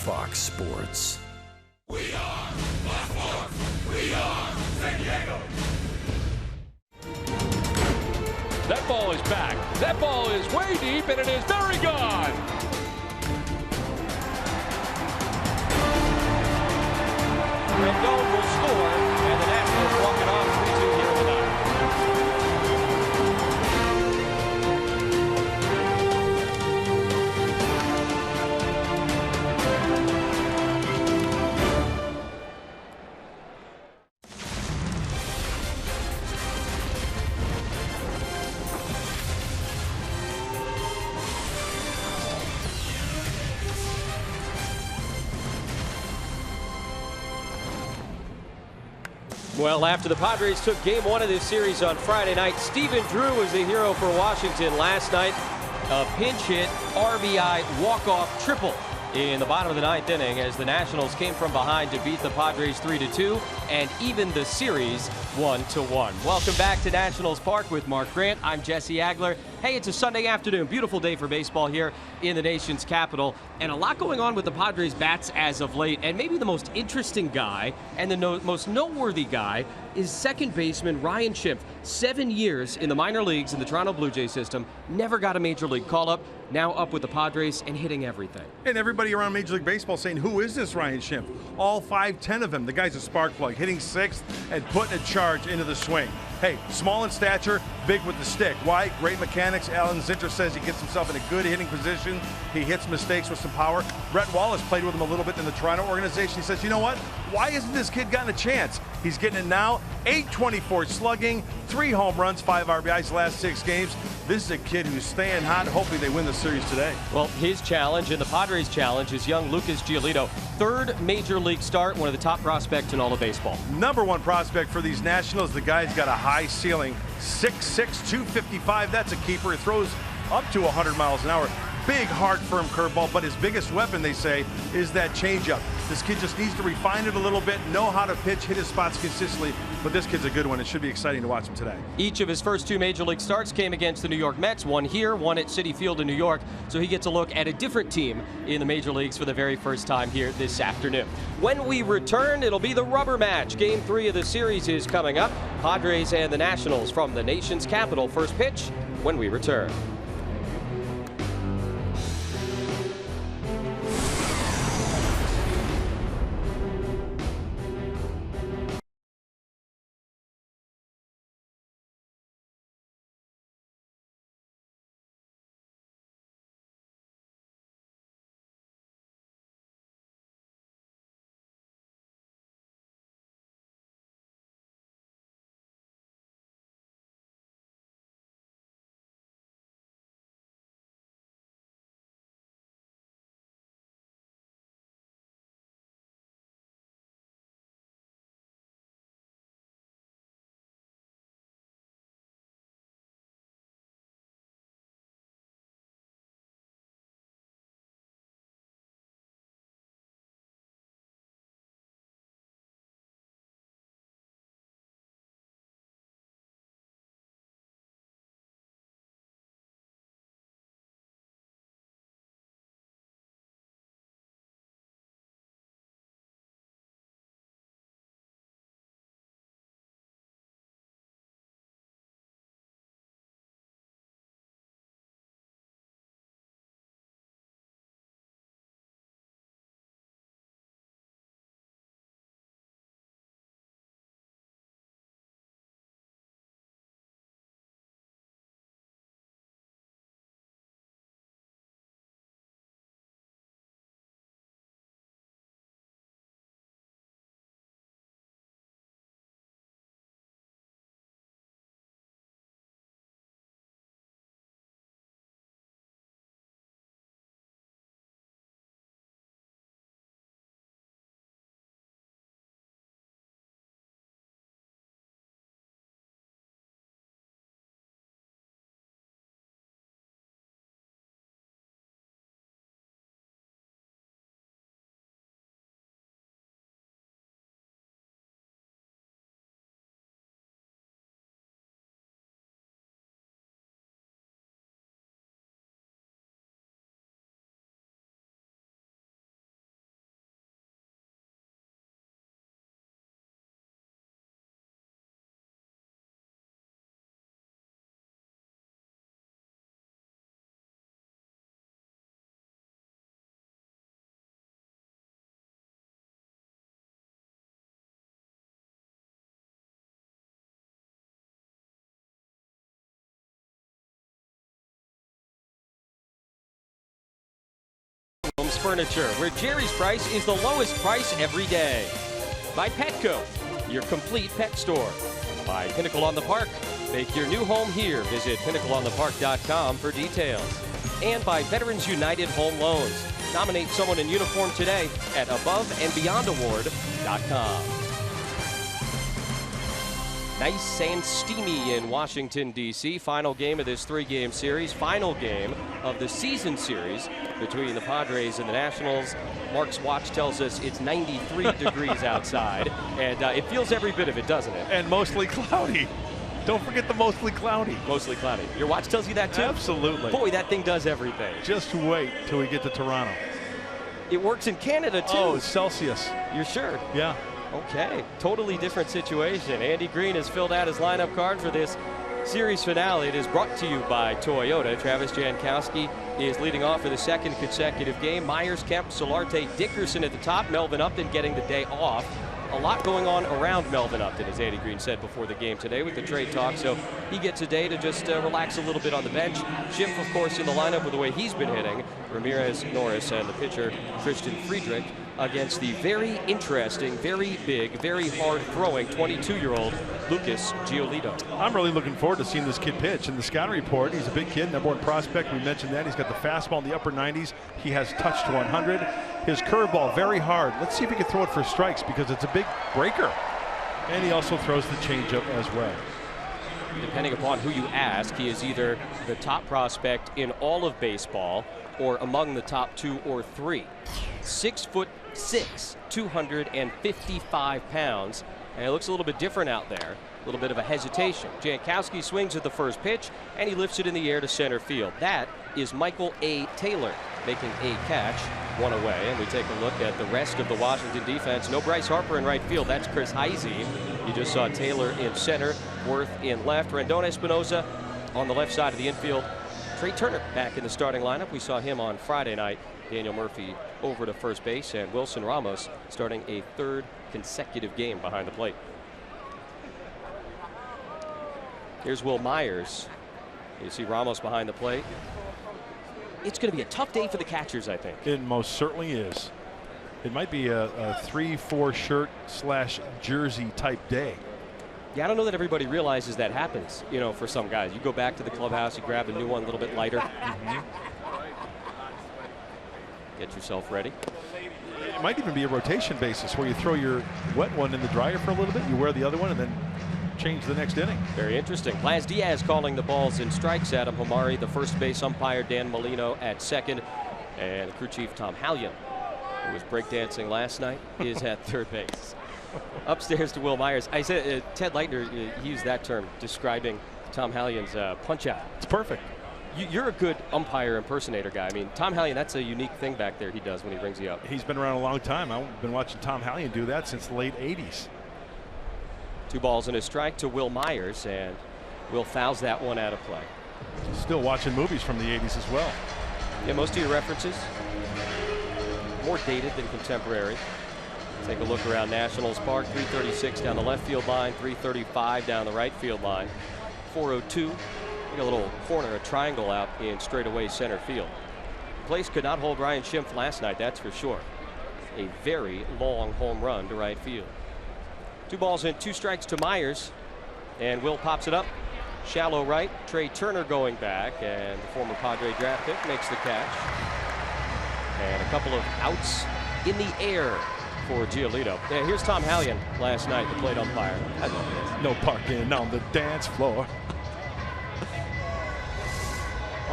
Fox Sports. We are Fox Sports. We are San Diego. That ball is back. That ball is way deep, and it is very gone. Rendon will score, and the Nationals walk it off 3-2 here in the ninth. Well, after the Padres took game one of this series on Friday night, Stephen Drew was the hero for Washington last night. A pinch hit, RBI, walk-off triple in the bottom of the ninth inning as the Nationals came from behind to beat the Padres 3-2 and even the series 1-1. Welcome back to Nationals Park with Mark Grant. I'm Jesse Agler. Hey, it's a Sunday afternoon. Beautiful day for baseball here in the nation's capital. And a lot going on with the Padres bats as of late. And maybe the most interesting guy and the most noteworthy guy is second baseman Ryan Schimpf. 7 years in the minor leagues in the Toronto Blue Jays system. Never got a major league call-up. Now up with the Padres and hitting everything. And everybody around Major League Baseball saying, who is this Ryan Schimpf? All 5'10" of him. The guy's a spark plug, hitting sixth and putting a charge into the swing. Hey, small in stature, big with the stick. Why? Great mechanics. Alan Zinter says he gets himself in a good hitting position. He hits mistakes with some power. Brett Wallace played with him a little bit in the Toronto organization. He says, you know what? Why isn't this kid gotten a chance? He's getting it now. 824 slugging, 3 home runs, 5 RBIs last 6 games. This is a kid who's staying hot. Hopefully they win the series today. Well, his challenge and the Padres' challenge is young Lucas Giolito. 3rd major league start, one of the top prospects in all of baseball. Number 1 prospect for these Nationals. The guy's got a high ceiling. 6'6", 255. That's a keeper. He throws up to 100 miles an hour. Big, hard, firm curveball, but his biggest weapon, they say, is that changeup. This kid just needs to refine it a little bit, know how to pitch, hit his spots consistently, but this kid's a good one. It should be exciting to watch him today. Each of his first 2 major league starts came against the New York Mets, one here, one at Citi Field in New York, so he gets a look at a different team in the major leagues for the very first time here this afternoon. When we return, it'll be the rubber match. Game 3 of the series is coming up. Padres and the Nationals from the nation's capital. First pitch when we return. Homes Furniture, where Jerry's price is the lowest price every day. By Petco, your complete pet store. By Pinnacle on the Park, make your new home here. Visit pinnacleonthepark.com for details. And by Veterans United Home Loans. Nominate someone in uniform today at aboveandbeyondaward.com. Nice and steamy in Washington, D.C. Final game of this 3-game series. Final game of the season series between the Padres and the Nationals. Mark's watch tells us it's 93 degrees outside, and it feels every bit of it, doesn't it? And mostly cloudy. Don't forget the mostly cloudy. Mostly cloudy. Your watch tells you that too? Absolutely. Boy, that thing does everything. Just wait till we get to Toronto. It works in Canada too. Oh, it's Celsius. You're sure? Yeah. Okay, totally different situation. Andy Green has filled out his lineup card for this series finale. It is brought to you by Toyota. Travis Jankowski is leading off for the second consecutive game. Myers, Kemp, Solarte, Dickerson at the top. Melvin Upton getting the day off. A lot going on around Melvin Upton, as Andy Green said before the game today with the trade talk, so he gets a day to just relax a little bit on the bench. Schimpf, of course, in the lineup with the way he's been hitting. Ramirez, Norris, and the pitcher, Christian Friedrich, against the very interesting, very big, very hard-throwing 22-year-old Lucas Giolito. I'm really looking forward to seeing this kid pitch. In the scouting report, he's a big kid, number 1 prospect. We mentioned that. He's got the fastball in the upper 90s. He has touched 100. His curveball, very hard. Let's see if he can throw it for strikes because it's a big breaker. And he also throws the changeup as well. Depending upon who you ask, he is either the top prospect in all of baseball or among the top 2 or 3. 6'6", 255 pounds, and it looks a little bit different out there. A little bit of a hesitation. Jankowski swings at the first pitch, and he lifts it in the air to center field. That is Michael A. Taylor making a catch, 1 away, and we take a look at the rest of the Washington defense. No Bryce Harper in right field. That's Chris Heisey. You just saw Taylor in center, Worth in left, Rendon Espinosa on the left side of the infield. Trey Turner back in the starting lineup. We saw him on Friday night. Daniel Murphy over to first base, and Wilson Ramos starting a 3rd consecutive game behind the plate. Here's Will Myers. You see Ramos behind the plate. It's going to be a tough day for the catchers, I think. It most certainly is. It might be a 3-4 shirt / jersey type day. Yeah, I don't know that everybody realizes that happens, you know, for some guys. You go back to the clubhouse, you grab a new one a little bit lighter. Get yourself ready. It might even be a rotation basis where you throw your wet one in the dryer for a little bit, you wear the other one, and then change the next inning. Very interesting. Blas Diaz calling the balls and strikes. Adam Hamari, the first base umpire, Dan Molino at second, and the crew chief Tom Hallion, who was breakdancing last night, is at third base. Upstairs to Will Myers. I said Ted Leitner used that term describing Tom Hallion's punch out. It's perfect. You're a good umpire impersonator guy. I mean, Tom Hallion, that's a unique thing back there he does when he rings you up. He's been around a long time. I've been watching Tom Hallion do that since the late 80s. 2 balls and a strike to Will Myers, and Will fouls that one out of play. Still watching movies from the 80s as well. Yeah, most of your references more dated than contemporary. Take a look around Nationals Park. 336 down the left field line, 335 down the right field line, 402. A little corner, a triangle out in straightaway center field. The place could not hold Ryan Schimpf last night, that's for sure. A very long home run to right field. 2 balls and 2 strikes to Myers, and Will pops it up. Shallow right. Trey Turner going back, and the former Padre draft pick makes the catch. And a couple of outs in the air for Giolito. Yeah, here's Tom Hallion last night, the plate umpire. I love this. No parking on the dance floor.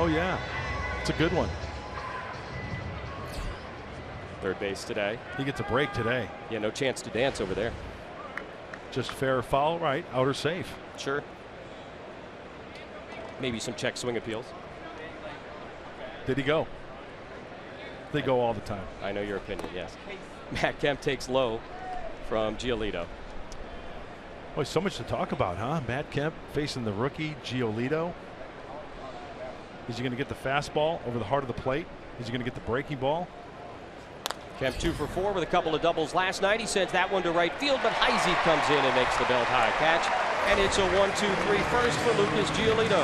Oh, yeah. It's a good one. Third base today. He gets a break today. Yeah, no chance to dance over there. Just fair foul, right? Outer safe. Sure. Maybe some check swing appeals. Did he go? They go all the time. I know your opinion, yes. Matt Kemp takes low from Giolito. Boy, so much to talk about, huh? Matt Kemp facing the rookie Giolito. Is he going to get the fastball over the heart of the plate? Is he going to get the breaking ball? Kemp 2 for 4 with a couple of doubles last night. He sends that one to right field, but Heisey comes in and makes the belt high catch. And it's a 1-2-3 first for Lucas Giolito.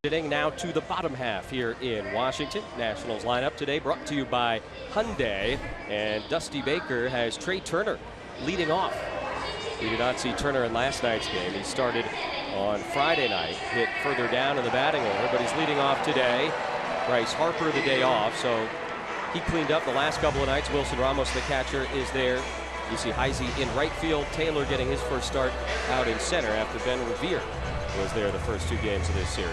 Getting now to the bottom half here in Washington. Nationals lineup today brought to you by Hyundai, and Dusty Baker has Trey Turner leading off. We did not see Turner in last night's game. He started on Friday night, hit further down in the batting order, but he's leading off today. Bryce Harper the day off, so he cleaned up the last couple of nights. Wilson Ramos, the catcher, is there. You see Heisey in right field. Taylor getting his first start out in center after Ben Revere was there the first 2 games of this series.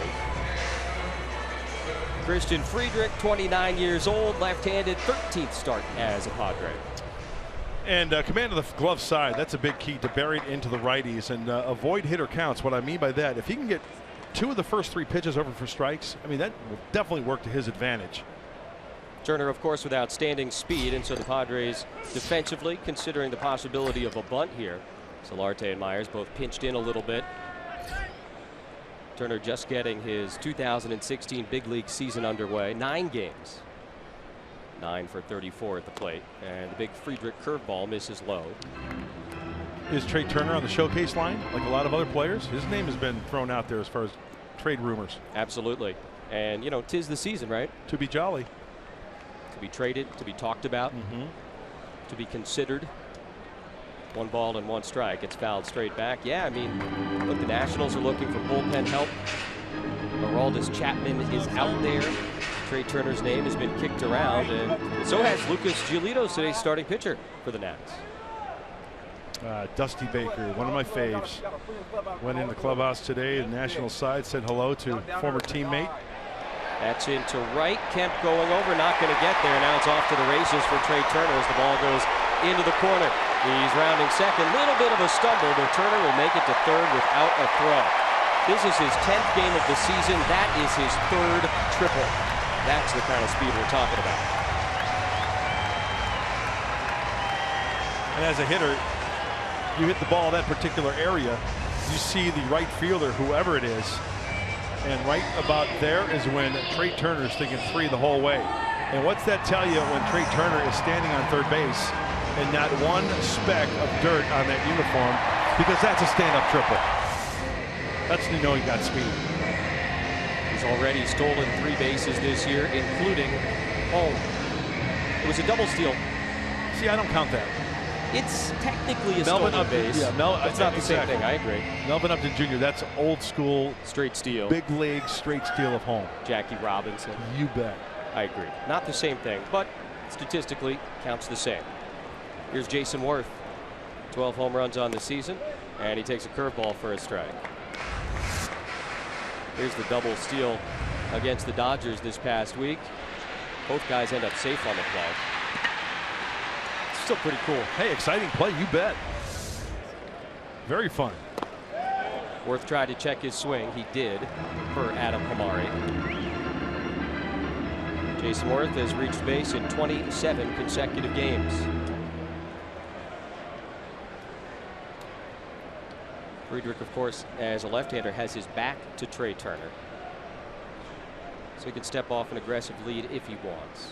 Christian Friedrich, 29 years old, left-handed, 13th start as a Padre. And command of the glove side, that's a big key to bury it into the righties and avoid hitter counts. What I mean by that, if he can get 2 of the first 3 pitches over for strikes, I mean, that will definitely work to his advantage. Turner, of course, with outstanding speed, and so the Padres defensively considering the possibility of a bunt here. Solarte and Myers both pinched in a little bit. Turner just getting his 2016 big league season underway. 9 games. 9 for 34 at the plate. And the big Friedrich curveball misses low. Is Trey Turner on the showcase line like a lot of other players? His name has been thrown out there as far as trade rumors. Absolutely. And, you know, 'tis the season, right? To be jolly. To be traded, to be talked about, to be considered. 1 ball and 1 strike. It's fouled straight back. Yeah, I mean, look, the Nationals are looking for bullpen help. Aroldis Chapman is out there. Trey Turner's name has been kicked around, and so has Lucas Giolito, today's starting pitcher for the Nats. Dusty Baker, one of my faves, went in the clubhouse today. The National side said hello to former teammate. That's into right. Kemp going over, not going to get there. Now it's off to the races for Trey Turner as the ball goes into the corner. He's rounding second. Little bit of a stumble, but Turner will make it to third without a throw. This is his 10th game of the season. That is his 3rd triple. That's the kind of speed we're talking about. And as a hitter, you hit the ball in that particular area, you see the right fielder, whoever it is, and right about there is when Trey Turner is thinking 3 the whole way. And what's that tell you when Trey Turner is standing on third base and not 1 speck of dirt on that uniform, because that's a stand-up triple. That's to know he got speed. He's already stolen 3 bases this year, including home. It was a double steal. See, I don't count that. It's technically a stolen base. Yeah, it's not the same thing. I agree. Melvin Upton Jr., that's old school. Straight steal. Big league straight steal of home. Jackie Robinson. You bet. I agree. Not the same thing, but statistically counts the same. Here's Jason Worth. 12 home runs on the season, and he takes a curveball for a strike. Here's the double steal against the Dodgers this past week. Both guys end up safe on the play. Still pretty cool. Hey, exciting play, you bet. Very fun. Worth tried to check his swing. He did, for Adam Hamari. Jason Worth has reached base in 27 consecutive games. Friedrich, of course, as a left-hander, has his back to Trey Turner, so he can step off an aggressive lead if he wants.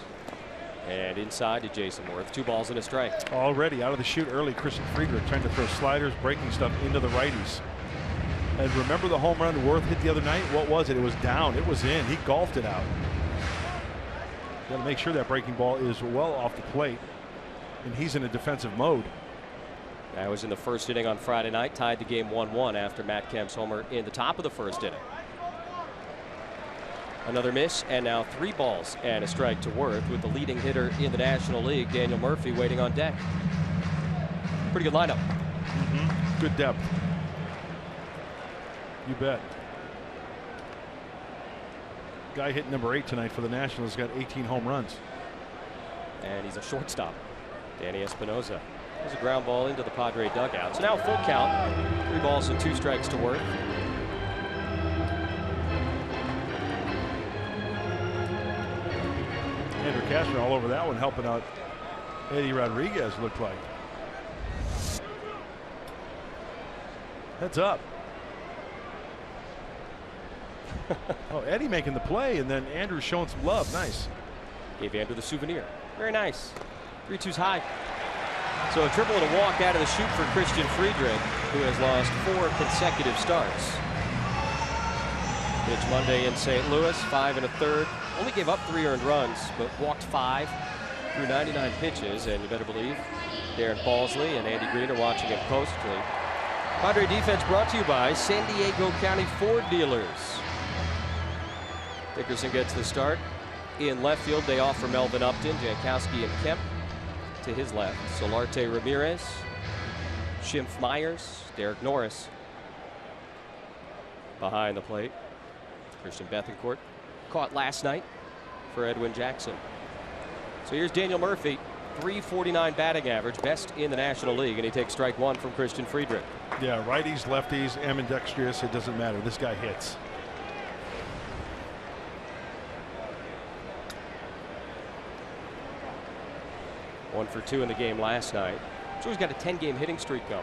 And inside to Jason Worth. 2 balls and a strike. Already out of the chute early, Christian Friedrich trying to throw sliders, breaking stuff into the righties. And remember the home run Worth hit the other night? What was it? It was down. It was in. He golfed it out. Got to make sure that breaking ball is well off the plate, and he's in a defensive mode. That was in the first inning on Friday night, tied the game 1-1 after Matt Kemp's homer in the top of the first inning. Another miss, and now 3 balls and a strike to Worth, with the leading hitter in the National League, Daniel Murphy, waiting on deck. Pretty good lineup. Good depth. You bet. Guy hitting number 8 tonight for the Nationals, got 18 home runs. And he's a shortstop, Danny Espinosa. There's a ground ball into the Padre dugout. So now full count. 3 balls and 2 strikes to Worth. Andrew Cashman all over that one, helping out Eddie Rodriguez, looked like. Heads up. Oh, Eddie making the play, and then Andrew showing some love. Nice. Gave Andrew the souvenir. Very nice. 3-2's high. So a triple and a walk out of the chute for Christian Friedrich, who has lost 4 consecutive starts. Pitched Monday in St. Louis, 5 1/3. Only gave up 3 earned runs, but walked 5 through 99 pitches. And you better believe Darren Balsley and Andy Green are watching him closely. Padre defense brought to you by San Diego County Ford Dealers. Dickerson gets the start. In left field, they offer Melvin Upton, Jankowski, and Kemp to his left. Solarte Ramirez, Schimpf Myers, Derek Norris behind the plate. Christian Bethancourt caught last night for Edwin Jackson. So here's Daniel Murphy, .349 batting average, best in the National League, and he takes strike 1 from Christian Friedrich. Yeah, righties, lefties, ambidextrous, it doesn't matter. This guy hits. One for 2 in the game last night. So he's got a 10-game hitting streak going.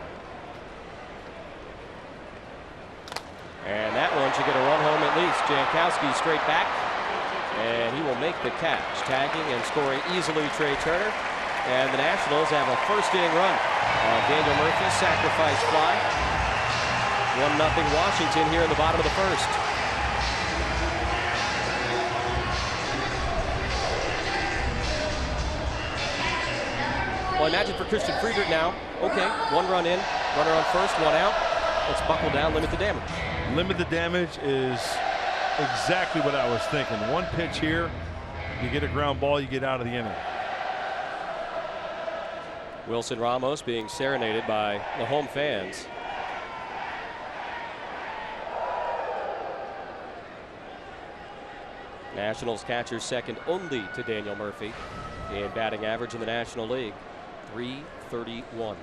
And that one should get a run home at least. Jankowski straight back, and he will make the catch. Tagging and scoring easily Trey Turner. And the Nationals have a first-inning run on Daniel Murphy's sacrifice fly. 1-0 Washington here in the bottom of the first. Well, imagine for Christian Friedrich now. Okay, 1 run in, runner on first, 1 out. Let's buckle down, limit the damage. Limit the damage is exactly what I was thinking. 1 pitch here, you get a ground ball, you get out of the inning. Wilson Ramos being serenaded by the home fans. Nationals catcher second only to Daniel Murphy in batting average in the National League. .331.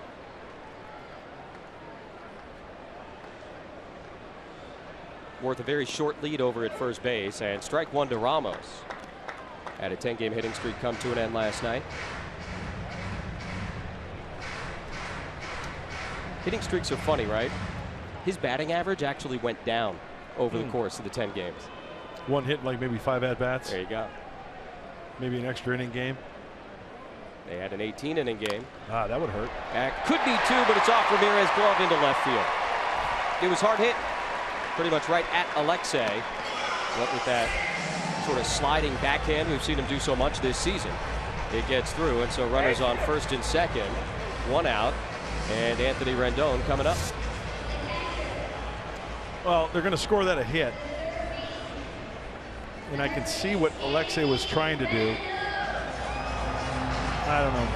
Worth a very short lead over at first base, and strike 1 to Ramos. Had a 10-game hitting streak come to an end last night. Hitting streaks are funny, right? His batting average actually went down over the course of the 10 games. 1 hit, like maybe 5 at-bats. There you go. Maybe an extra inning game. They had an 18-inning game. Ah, that would hurt. Could be 2, but it's off Ramirez, glove into left field. It was hard hit, pretty much right at Alexei. Went with that sort of sliding backhand we've seen him do so much this season. It gets through, and so runners on first and second, 1 out, and Anthony Rendon coming up. Well, they're going to score that a hit. And I can see what Alexei was trying to do. I don't know.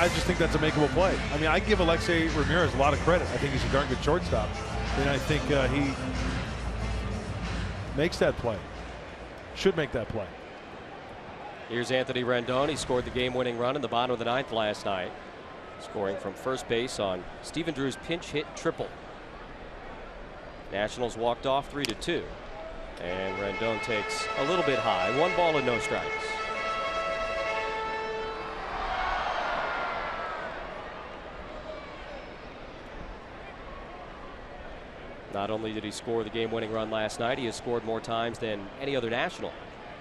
I just think that's a makeable play. I mean, I give Alexei Ramirez a lot of credit. I think he's a darn good shortstop. And I think he makes that play. Should make that play. Here's Anthony Rendon. He scored the game-winning run in the bottom of the 9th last night, scoring from first base on Stephen Drew's pinch hit triple. Nationals walked off 3-2. And Rendon takes a little bit high. 1 ball and no strikes. Not only did he score the game-winning run last night, he has scored more times than any other National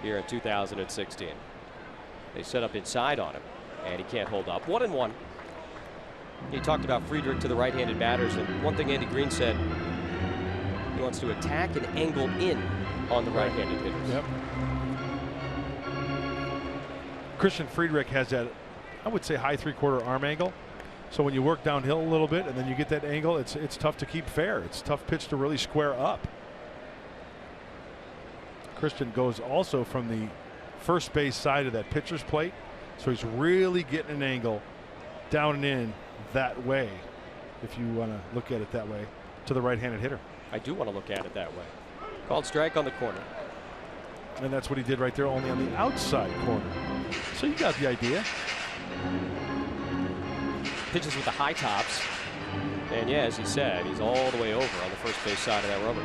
here in 2016. They set up inside on him, and he can't hold up. 1-1. He talked about Friedrich to the right-handed batters, and one thing Andy Green said, he wants to attack and angle in on the right-handed hitters. Yep. Christian Friedrich has that, I would say, high 3/4 arm angle. So when you work downhill a little bit and then you get that angle, it's tough to keep fair. It's a tough pitch to really square up. Christian goes also from the first base side of that pitcher's plate, so he's really getting an angle down and in that way, if you want to look at it that way, to the right-handed hitter. I do want to look at it that way. Called strike on the corner. And that's what he did right there, only on the outside corner. So you got the idea. Pitches with the high tops. And yeah, as he said, he's all the way over on the first base side of that rubber.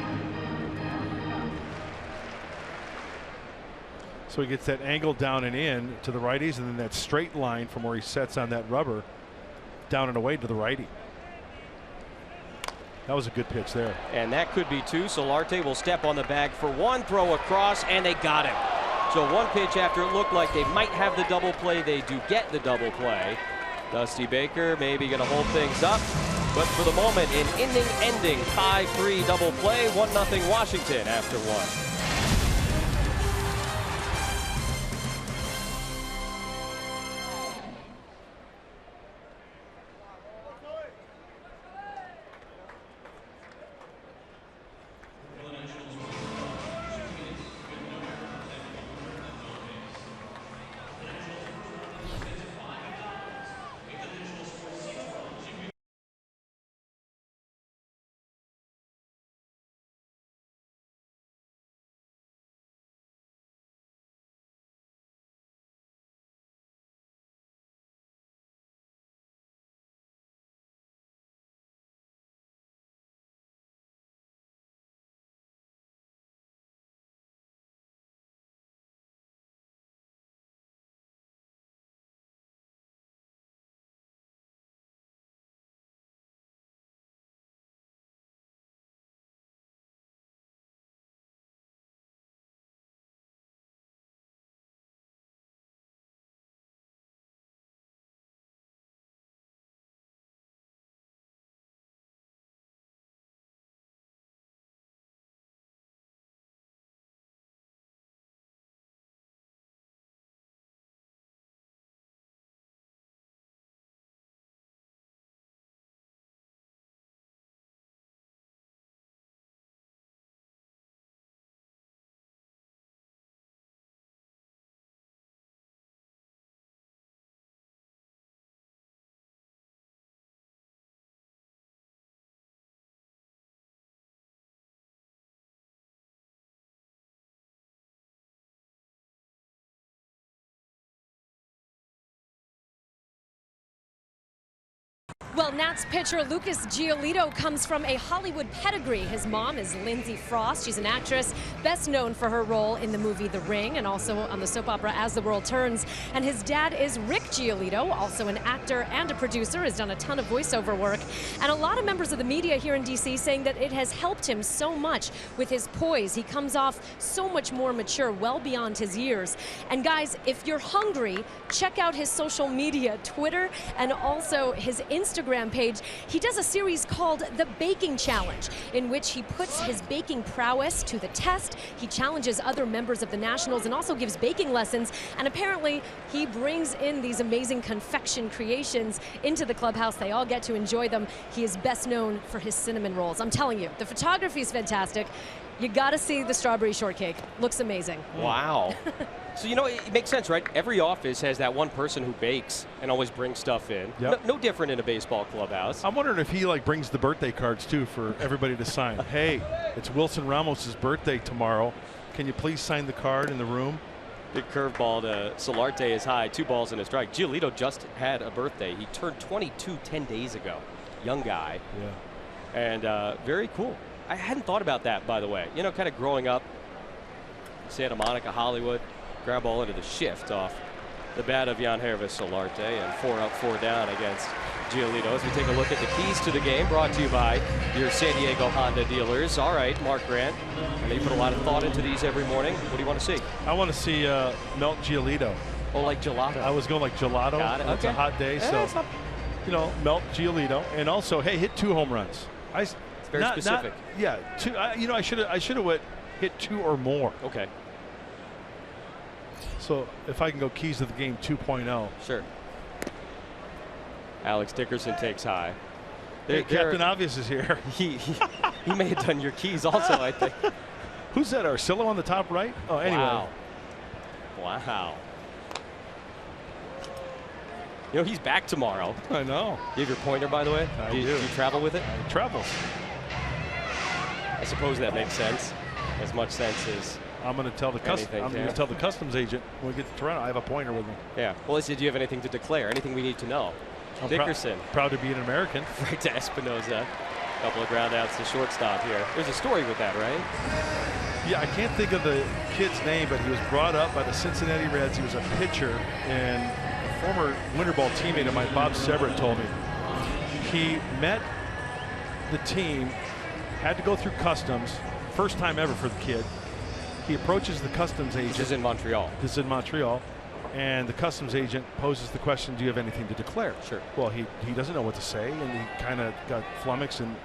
So he gets that angle down and in to the righties, and then that straight line from where he sets on that rubber down and away to the righty. That was a good pitch there. And that could be 2. Solarte will step on the bag for 1, throw across, and they got him. So 1 pitch after it looked like they might have the double play, they do get the double play. Dusty Baker maybe going to hold things up. But for the moment, an inning-ending 5-3 double play, 1-0 Washington after 1. Well, Nats pitcher Lucas Giolito comes from a Hollywood pedigree. His mom is Lindsay Frost. She's an actress best known for her role in the movie The Ring and also on the soap opera As the World Turns. And his dad is Rick Giolito, also an actor and a producer, has done a ton of voiceover work. And a lot of members of the media here in D.C. saying that it has helped him so much with his poise. He comes off so much more mature, well beyond his years. And guys, if you're hungry, check out his social media, Twitter, and also his Instagram page. He does a series called The Baking Challenge, in which he puts his baking prowess to the test. He challenges other members of the Nationals and also gives baking lessons. And apparently, he brings in these amazing confection creations into the clubhouse. They all get to enjoy them. He is best known for his cinnamon rolls. I'm telling you, the photography is fantastic. You got to see the strawberry shortcake. Looks amazing. Wow. So, you know, it makes sense, right? Every office has that one person who bakes and always brings stuff in. Yep. No different in a baseball clubhouse. I'm wondering if he brings the birthday cards too for everybody to sign. Hey, it's Wilson Ramos' birthday tomorrow. Can you please sign the card in the room? Big curveball to Solarte is high, 2 balls and a strike. Giolito just had a birthday. He turned 22 10 days ago. Young guy. Yeah. And very cool. I hadn't thought about that, by the way. You know, kind of growing up, Santa Monica, Hollywood, ground ball into the shift off the bat of Yangervis Solarte, and 4 up, 4 down against Giolito. As we take a look at the keys to the game, brought to you by your San Diego Honda dealers. All right, Mark Grant, I know you put a lot of thought into these every morning. What do you want to see? I want to see melt Giolito. Oh, like gelato. I was going like gelato. Got it. It's a hot day, so you know, melt Giolito, and also, hey, hit 2 home runs. It's very specific. Yeah, 2. You know, I should have hit 2 or more. Okay. So if I can go keys to the game 2.0. Sure. Alex Dickerson takes high. Hey, Captain Obvious is here. He may have done your keys also, I think. Who's that? Arcillo on the top right? Oh, anyway. Wow. You know, he's back tomorrow. I know. You have your pointer, by the way? Do you travel with it? It travels. I suppose that makes sense. As much sense as I'm going to tell the customs agent when we get to Toronto. I have a pointer with me. Yeah. Well, do you have anything to declare? Anything we need to know? Dickerson. Proud to be an American. Right to Espinoza. A couple of ground outs to shortstop here. There's a story with that, right? Yeah, I can't think of the kid's name, but he was brought up by the Cincinnati Reds. He was a pitcher, and a former winter ball teammate of mine, Bob Severett, told me he met the team, had to go through customs, first time ever for the kid. He approaches the customs agent. This is in Montreal. This is in Montreal. And the customs agent poses the question, do you have anything to declare? Sure. Well, he doesn't know what to say, and he kind of got flummoxed and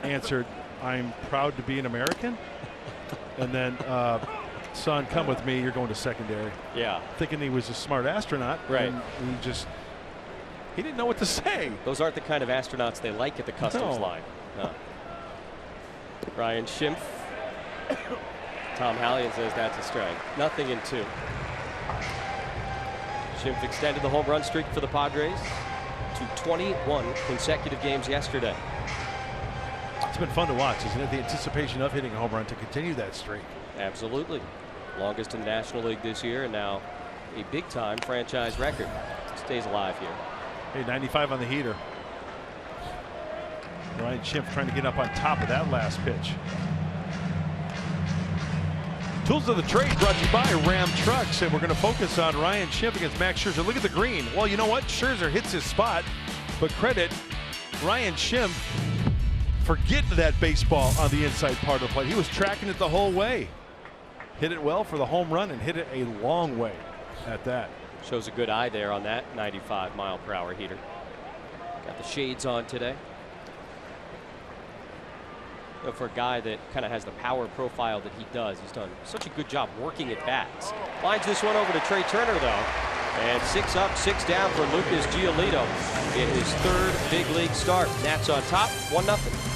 answered, I'm proud to be an American. And then, son, come with me. You're going to secondary. Yeah. Thinking he was a smart astronaut. Right. And he didn't know what to say. Those aren't the kind of astronauts they like at the customs line. No. Ryan Schimpf. Tom Hallion says that's a strike. 0-2. Schimpf extended the home run streak for the Padres to 21 consecutive games yesterday. It's been fun to watch, isn't it? The anticipation of hitting a home run to continue that streak. Absolutely. Longest in the National League this year, and now a big-time franchise record. Stays alive here. Hey, 95 on the heater. Ryan Schimpf trying to get up on top of that last pitch. Tools of the trade brought to you by Ram Trucks, and we're going to focus on Ryan Schimpf against Max Scherzer. Look at the green. Well, you know what? Scherzer hits his spot, but credit Ryan Schimpf for getting to that baseball on the inside part of the plate. He was tracking it the whole way. Hit it well for the home run and hit it a long way at that. Shows a good eye there on that 95-mile-per-hour heater. Got the shades on today. For a guy that kind of has the power profile that he does, he's done such a good job working at bats. Lines this one over to Trey Turner, though. And 6 up, 6 down for Lucas Giolito in his 3rd big league start. Nats on top, 1-0.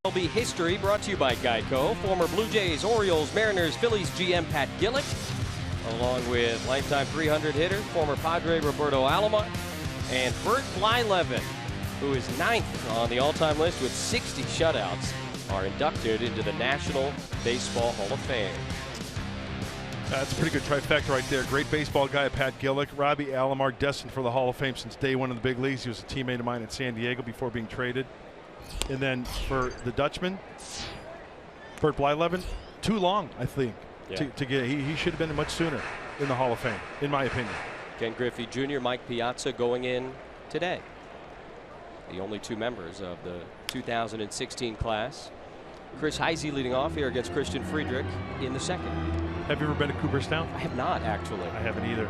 MLB history brought to you by Geico. Former Blue Jays, Orioles, Mariners, Phillies GM Pat Gillick, along with lifetime 300 hitter, former Padre Roberto Alomar, and Bert Blyleven, who is 9th on the all-time list with 60 shutouts, are inducted into the National Baseball Hall of Fame. That's a pretty good trifecta right there. Great baseball guy, Pat Gillick. Robbie Alomar, destined for the Hall of Fame since day one in the big leagues. He was a teammate of mine in San Diego before being traded. And then for the Dutchman, Bert Blyleven, too long, I think, to get. He should have been much sooner in the Hall of Fame, in my opinion. Ken Griffey Jr., Mike Piazza going in today. The only 2 members of the 2016 class. Chris Heisey leading off here against Christian Friedrich in the 2nd. Have you ever been to Cooperstown? I have not, actually. I haven't either.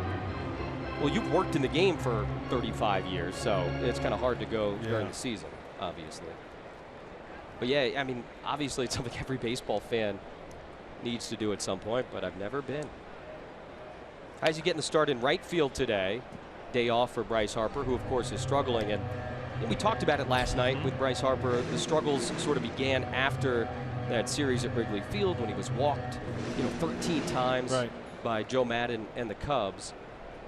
Well, you've worked in the game for 35 years, so it's kind of hard to go during the season, obviously. But yeah, I mean, obviously it's something every baseball fan needs to do at some point, but I've never been. Heisey getting the start in right field today. Day off for Bryce Harper, who of course is struggling. And we talked about it last night with Bryce Harper. The struggles sort of began after that series at Wrigley Field when he was walked, 13 times by Joe Maddon and the Cubs.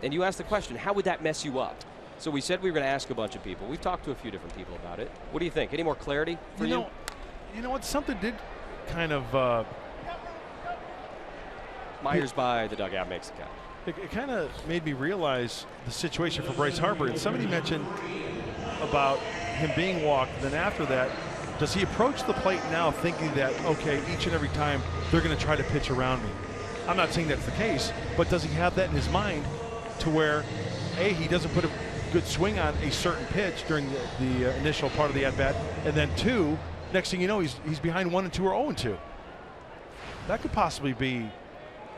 And you asked the question, how would that mess you up? So we said we were going to ask a bunch of people. We've talked to a few different people about it. What do you think? Any more clarity for you? You know what? Something did kind of Myers by the dugout makes the catch. it kind of made me realize the situation for Bryce Harper. And somebody mentioned about him being walked. Then after that, does he approach the plate now thinking that, okay, each and every time they're going to try to pitch around me? I'm not saying that's the case, but does he have that in his mind to where, A, he doesn't put a good swing on a certain pitch during the initial part of the at-bat, and then 2, next thing you know, he's behind 1 and 2 or 0 and 2. That could possibly be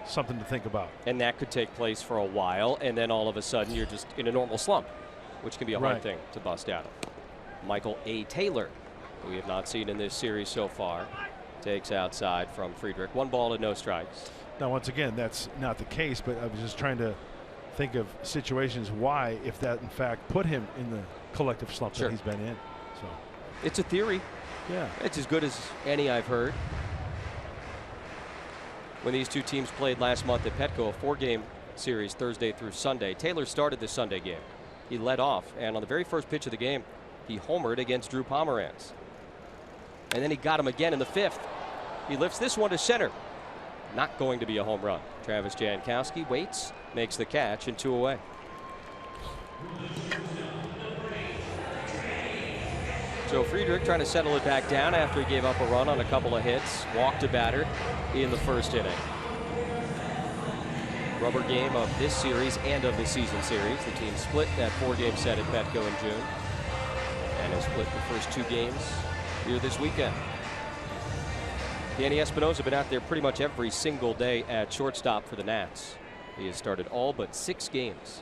something to think about. And that could take place for a while, and then all of a sudden you're just in a normal slump, which can be a hard thing to bust out of. Michael A. Taylor, who we have not seen in this series so far, takes outside from Friedrich. 1 ball and no strikes. Now, once again, that's not the case, but I was just trying to think of situations why, if that in fact put him in the collective slump that he's been in. So it's a theory. Yeah. It's as good as any I've heard. When these two teams played last month at Petco, a 4-game series Thursday through Sunday, Taylor started the Sunday game. He led off, and on the very first pitch of the game, he homered against Drew Pomeranz. And then he got him again in the 5th. He lifts this one to center. Not going to be a home run. Travis Jankowski waits, makes the catch, and 2 away. So Friedrich trying to settle it back down after he gave up a run on a couple of hits. Walked a batter in the 1st inning. Rubber game of this series and of the season series. The team split that 4-game set at Petco in June, and has split the first 2 games here this weekend. Danny Espinosa been out there pretty much every single day at shortstop for the Nats. He has started all but 6 games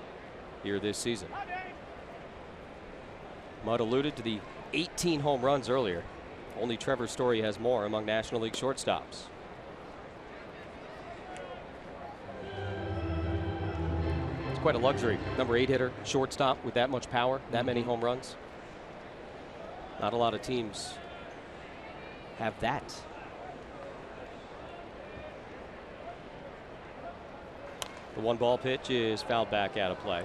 here this season. Mudd alluded to the 18 home runs earlier. Only Trevor Story has more among National League shortstops. It's quite a luxury. Number 8 hitter, shortstop with that much power, that many home runs. Not a lot of teams have that. The 1-ball pitch is fouled back out of play.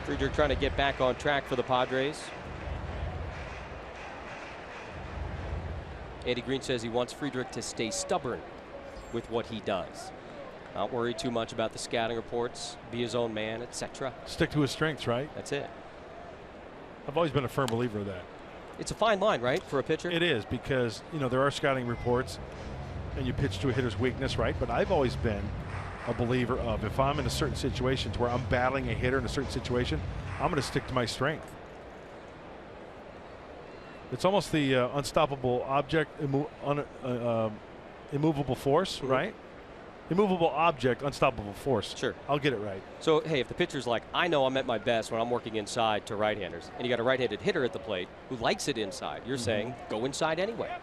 Friedrich trying to get back on track for the Padres. Andy Green says he wants Friedrich to stay stubborn with what he does. Not worry too much about the scouting reports, be his own man, etc. Stick to his strengths, right? That's it. I've always been a firm believer of that. It's a fine line, right, for a pitcher? It is, because, you know, there are scouting reports and you pitch to a hitter's weakness, right? But I've always been a believer of, if I'm in a certain situation to where I'm battling a hitter in a certain situation, I'm going to stick to my strength. It's almost the unstoppable object, immovable force, right? Immovable object, unstoppable force. Sure. I'll get it right. So, hey, if the pitcher's like, I know I'm at my best when I'm working inside to right-handers, and you got a right-handed hitter at the plate who likes it inside, you're saying, go inside anyway.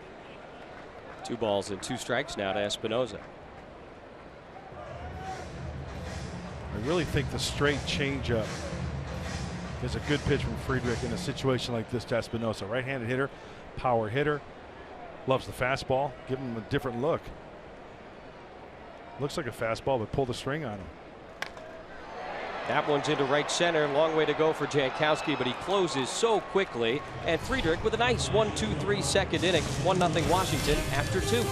2 balls and 2 strikes now to Espinosa. I really think the straight changeup is a good pitch from Friedrich in a situation like this to Espinosa. Right-handed hitter, power hitter, loves the fastball. Give him a different look. Looks like a fastball, but pull the string on him. That one's into right center. Long way to go for Jankowski, but he closes so quickly. And Friedrich with a nice 1-2-3 second inning. 1-0 Washington after 2.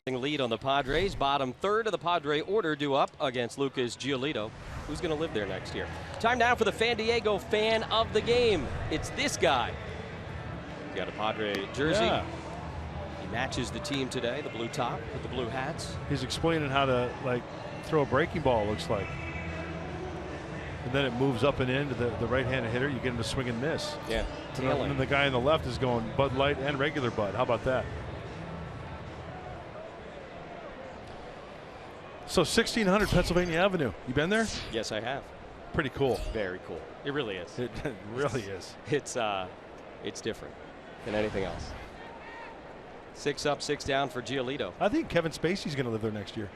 2-0 lead on the Padres. Bottom third of the Padre order due up against Lucas Giolito. Who's going to live there next year? Time now for the Fan Diego fan of the game. It's this guy. He's got a Padre jersey. Yeah. He matches the team today, the blue top with the blue hats. He's explaining how to throw a breaking ball, looks like. And then it moves up and in to the right-handed hitter. You get him to swing and miss. Yeah, and then the guy on the left is going Bud Light and regular Bud. How about that? So 1600 Pennsylvania Avenue. You been there? Yes, I have. Pretty cool. Very cool. It really is. It really is. It's different than anything else. 6 up, 6 down for Giolito. I think Kevin Spacey's going to live there next year.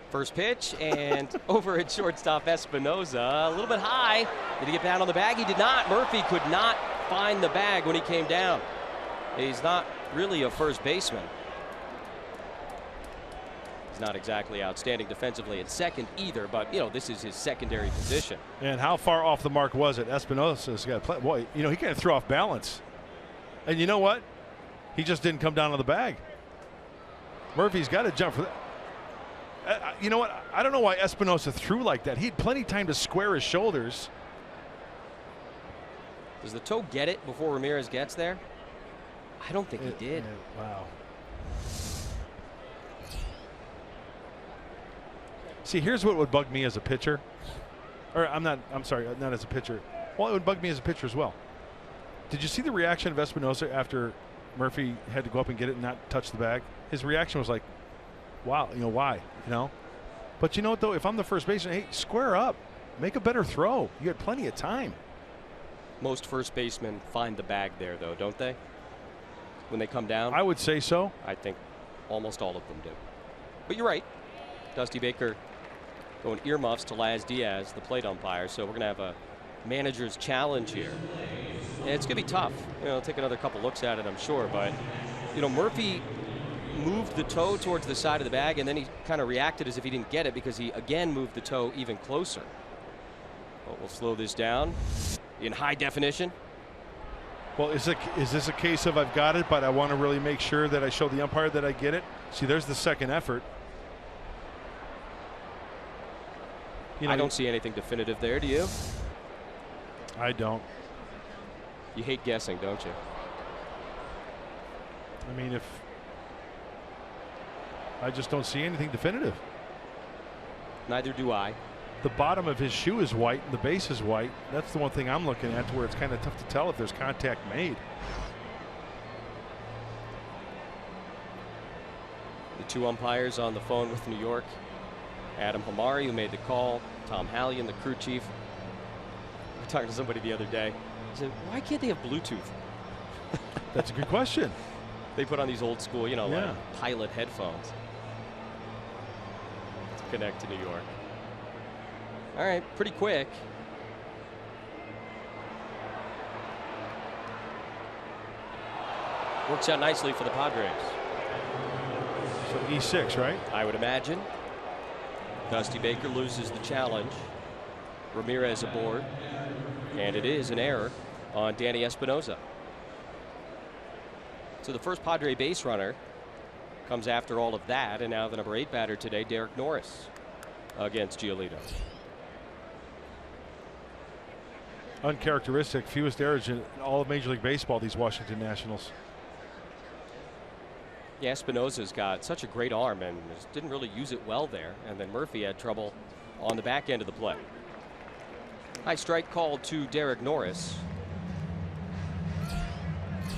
First pitch and over at shortstop Espinoza. A little bit high. Did he get down on the bag? He did not. Murphy could not find the bag when he came down. He's not really a first baseman. He's not exactly outstanding defensively at second either, but this is his secondary position. And how far off the mark was it? Espinosa's got to play. Boy, he kind of threw off balance. And you know what? He just didn't come down on the bag. Murphy's got to jump for that. You know what? I don't know why Espinosa threw like that. He had plenty of time to square his shoulders. Does the toe get it before Ramirez gets there? I don't think he did. Wow. See, here's what would bug me as a pitcher. I'm sorry, not as a pitcher. Well, it would bug me as a pitcher as well. Did you see the reaction of Espinosa after Murphy had to go up and get it and not touch the bag? His reaction was like, wow, why? But you know what, though? If I'm the first baseman, hey, square up. Make a better throw. You had plenty of time. Most first basemen find the bag there, though, don't they? When they come down? I would say so. I think almost all of them do. But you're right. Dusty Baker going earmuffs to Laz Diaz, the plate umpire. So we're going to have a manager's challenge here. And it's going to be tough. I'll take another couple looks at it, I'm sure. But, Murphy moved the toe towards the side of the bag, and then he kind of reacted as if he didn't get it because he again moved the toe even closer. But we'll slow this down in high definition. Well, is this a case of I've got it, but I want to really make sure that I show the umpire that I get it? See, there's the second effort. I don't see anything definitive there, do you? I don't. You hate guessing, don't you? I mean, I just don't see anything definitive. Neither do I. The bottom of his shoe is white and the base is white. That's the one thing I'm looking at, to where it's kind of tough to tell if there's contact made. The two umpires on the phone with New York. Adam Hamari, who made the call. Tom Hallion, the crew chief. I was talking to somebody the other day. I said, why can't they have Bluetooth? That's a good question. They put on these old school, like pilot headphones to connect to New York. All right, pretty quick. Works out nicely for the Padres. So E6, right? I would imagine. Dusty Baker loses the challenge. Ramirez aboard. And it is an error on Danny Espinosa. So the first Padre base runner comes after all of that. And now the number 8 batter today, Derek Norris, against Giolito. Uncharacteristic, fewest errors in all of Major League Baseball, these Washington Nationals. Yeah, Espinosa's got such a great arm and just didn't really use it well there. And then Murphy had trouble on the back end of the play. High strike called to Derek Norris.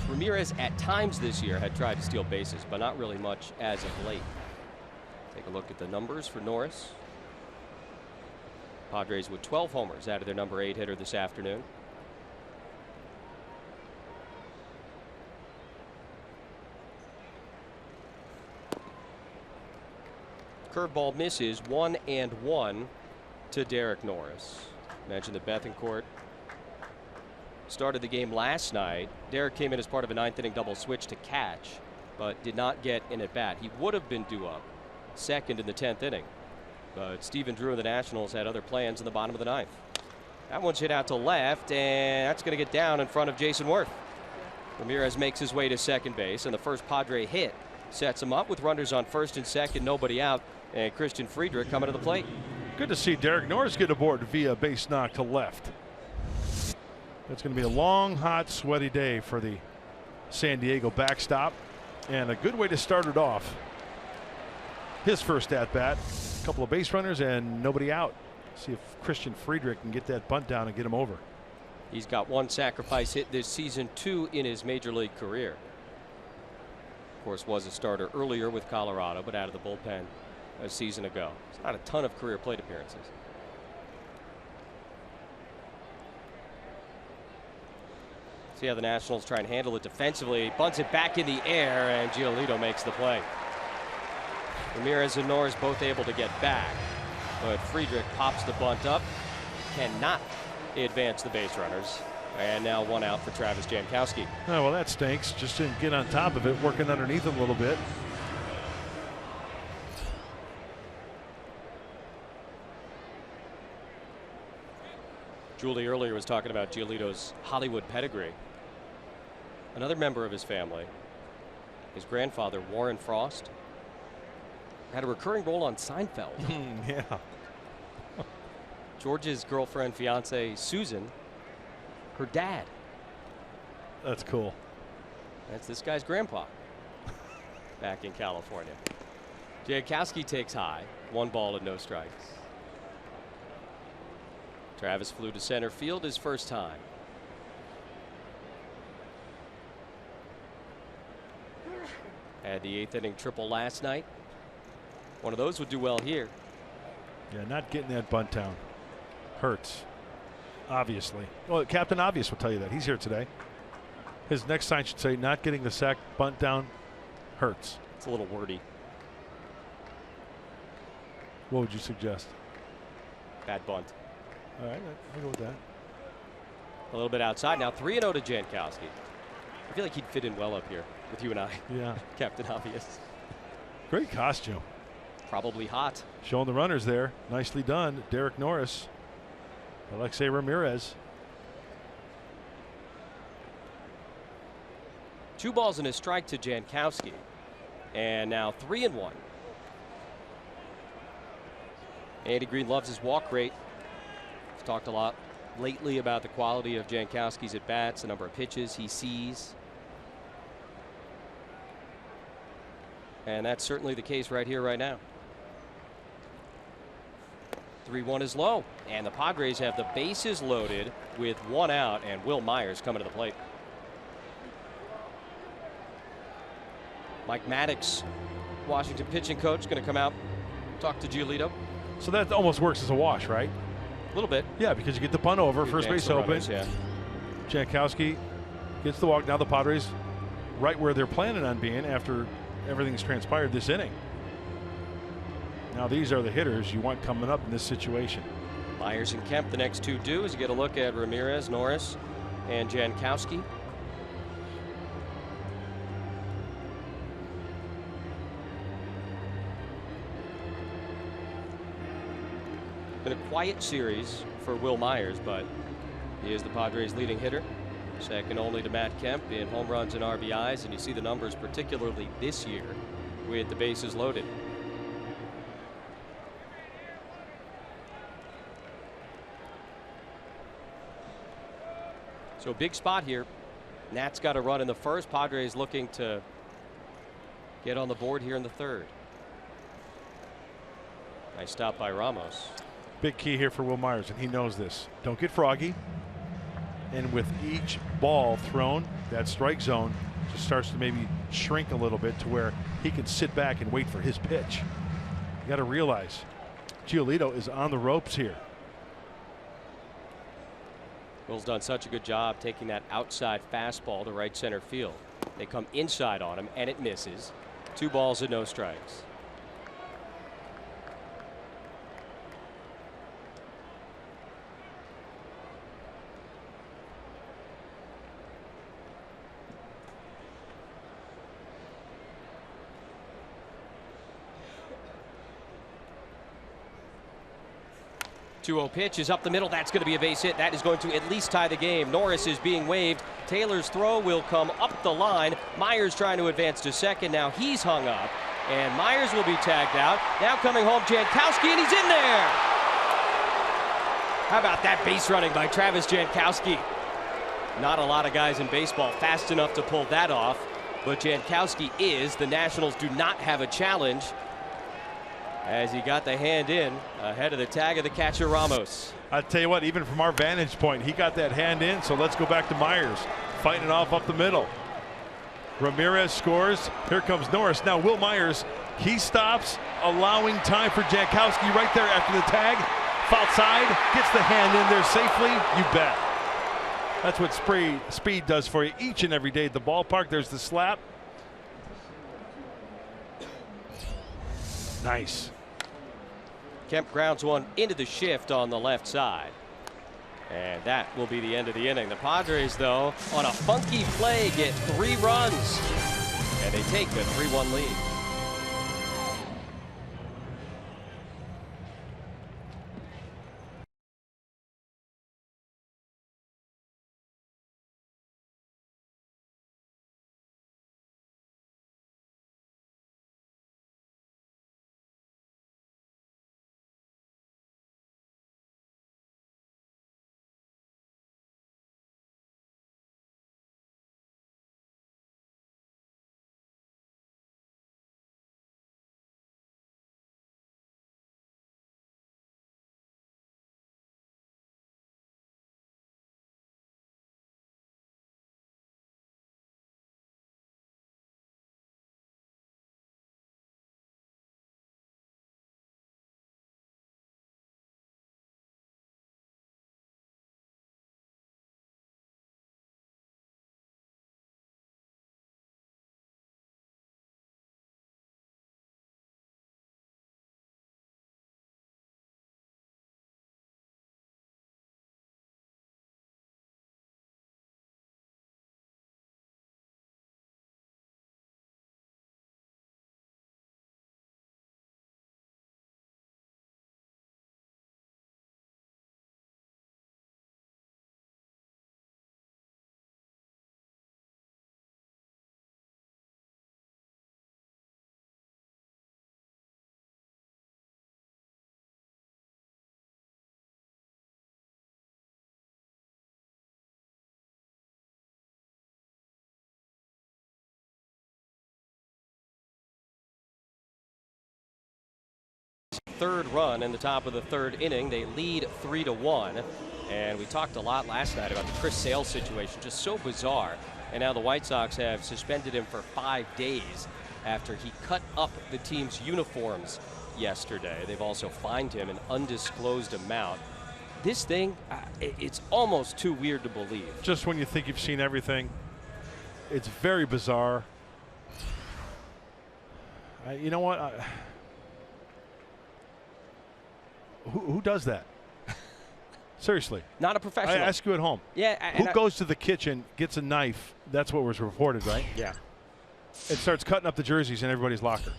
Ramirez at times this year had tried to steal bases, but not really much as of late. Take a look at the numbers for Norris. Padres with 12 homers out of their number 8 hitter this afternoon. Curveball misses, 1-1 to Derek Norris. Mentioned that Bethancourt started the game last night. Derek came in as part of a 9th inning double switch to catch, but did not get an at bat. He would have been due up second in the 10th inning, but Stephen Drew of the Nationals had other plans in the bottom of the 9th. That one's hit out to left, and that's going to get down in front of Jason Worth. Ramirez makes his way to second base, and the first Padre hit sets him up with runners on first and second, nobody out, and Christian Friedrich coming to the plate. Good to see Derek Norris get aboard via base knock to left. It's going to be a long, hot, sweaty day for the San Diego backstop, and a good way to start it off. His first at bat, a couple of base runners and nobody out. See if Christian Friedrich can get that bunt down and get him over. He's got one sacrifice hit this season, 2 in his major league career. Of course, was a starter earlier with Colorado, but out of the bullpen a season ago. It's not a ton of career plate appearances. See how the Nationals try and handle it defensively. Bunts it back in the air, and Giolito makes the play. Ramirez and Norris both able to get back, but Friedrich pops the bunt up, cannot advance the base runners, and now one out for Travis Jankowski. Oh, well, that stinks. Just didn't get on top of it, working underneath it a little bit. Julie earlier was talking about Giolito's Hollywood pedigree. Another member of his family, his grandfather Warren Frost, had a recurring role on Seinfeld. Yeah. George's girlfriend, fiance Susan, her dad. That's cool. That's this guy's grandpa back in California. Jankowski takes high, 1 ball and no strikes. Travis flew to center field his first time. Had the 8th inning triple last night. One of those would do well here. Yeah, not getting that bunt down hurts, obviously. Well, Captain Obvious will tell you that. He's here today. His next sign should say, not getting the sack bunt down hurts. It's a little wordy. What would you suggest? Bad bunt. All right, I'll go with that. A little bit outside now. 3-0 to Jankowski. I feel like he'd fit in well up here with you and I. Yeah. Captain Obvious. Great costume. Probably hot. Showing the runners there. Nicely done. Derek Norris. Alexei Ramirez. 2 balls and a strike to Jankowski. And now 3-1. Andy Green loves his walk rate. We've talked a lot lately about the quality of Jankowski's at bats, the number of pitches he sees. And that's certainly the case right here, right now. 3-1 is low, and the Padres have the bases loaded with 1 out, and Will Myers coming to the plate. Mike Maddox, Washington pitching coach, going to come out, talk to Giolito. So that almost works as a wash, right? A little bit. Yeah, because you get the bunt over, first base open. Runners, yeah. Jankowski gets the walk. Now the Padres right where they're planning on being after everything's transpired this inning. Now these are the hitters you want coming up in this situation. Myers and Kemp, the next 2 do, as you get a look at Ramirez, Norris, and Jankowski. Been a quiet series for Will Myers, but he is the Padres' leading hitter, second only to Matt Kemp in home runs and RBIs, and you see the numbers particularly this year with the bases loaded. So a big spot here. Nats got a run in the first. Padres looking to get on the board here in the third. Nice stop by Ramos. Big key here for Will Myers, and he knows this. Don't get froggy. And with each ball thrown, that strike zone just starts to maybe shrink a little bit to where he can sit back and wait for his pitch. You got to realize Giolito is on the ropes here. Will's done such a good job taking that outside fastball to right center field. They come inside on him, and it misses. 2 balls and no strikes. 2-0 pitch is up the middle. That's going to be a base hit. That is going to at least tie the game. Norris is being waved. Taylor's throw will come up the line. Myers trying to advance to second. Now he's hung up. And Myers will be tagged out. Now coming home, Jankowski, and he's in there. How about that base running by Travis Jankowski? Not a lot of guys in baseball fast enough to pull that off, but Jankowski is. The Nationals do not have a challenge as he got the hand in ahead of the tag of the catcher Ramos. I tell you what, even from our vantage point, he got that hand in, so let's go back to Myers. Fighting it off up the middle. Ramirez scores. Here comes Norris. Now Will Myers, he stops, allowing time for Jankowski right there after the tag. Foul side, gets the hand in there safely. You bet. That's what speed does for you each and every day at the ballpark. There's the slap. Nice. Kemp grounds one into the shift on the left side. And that will be the end of the inning. The Padres, though, on a funky play, get 3 runs. And they take a 3-1 lead. Third run in the top of the third inning. They lead 3-1. And we talked a lot last night about the Chris Sale situation, just so bizarre. And now the White Sox have suspended him for 5 days after he cut up the team's uniforms yesterday. They've also fined him an undisclosed amount. This thing, it's almost too weird to believe. Just when you think you've seen everything, it's very bizarre. You know what? Who does that? Seriously. Not a professional. I ask you at home. Yeah. Who goes to the kitchen, gets a knife? That's what was reported, right? Yeah. It starts cutting up the jerseys in everybody's locker.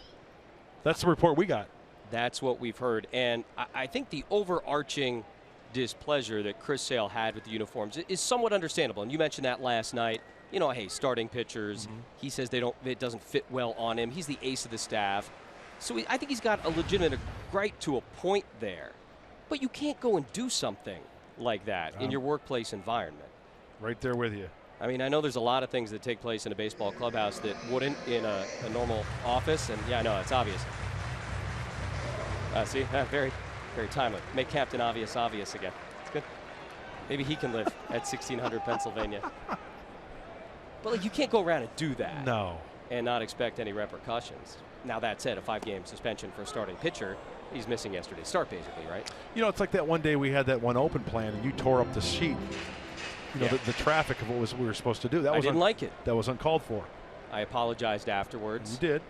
That's the report we got. That's what we've heard. And I think the overarching displeasure that Chris Sale had with the uniforms is somewhat understandable. And you mentioned that last night. You know, hey, starting pitchers, he says it doesn't fit well on him. He's the ace of the staff. So I think he's got a legitimate right to a point there. But you can't go and do something like that in your workplace environment. Right there with you. I mean, I know there's a lot of things that take place in a baseball clubhouse that wouldn't in a normal office. And, yeah, I know, it's obvious. See, very, very timely. Make Captain Obvious obvious again. It's good. Maybe he can live at 1600 Pennsylvania. But, like, you can't go around and do that. No. And not expect any repercussions. Now, that said, a 5-game suspension for a starting pitcher. He's missing yesterday's start, basically, right? You know, it's like that one day we had that one open plan and you tore up the sheet. You know, the traffic of what we were supposed to do. That I didn't like it. That was uncalled for. I apologized afterwards. You did.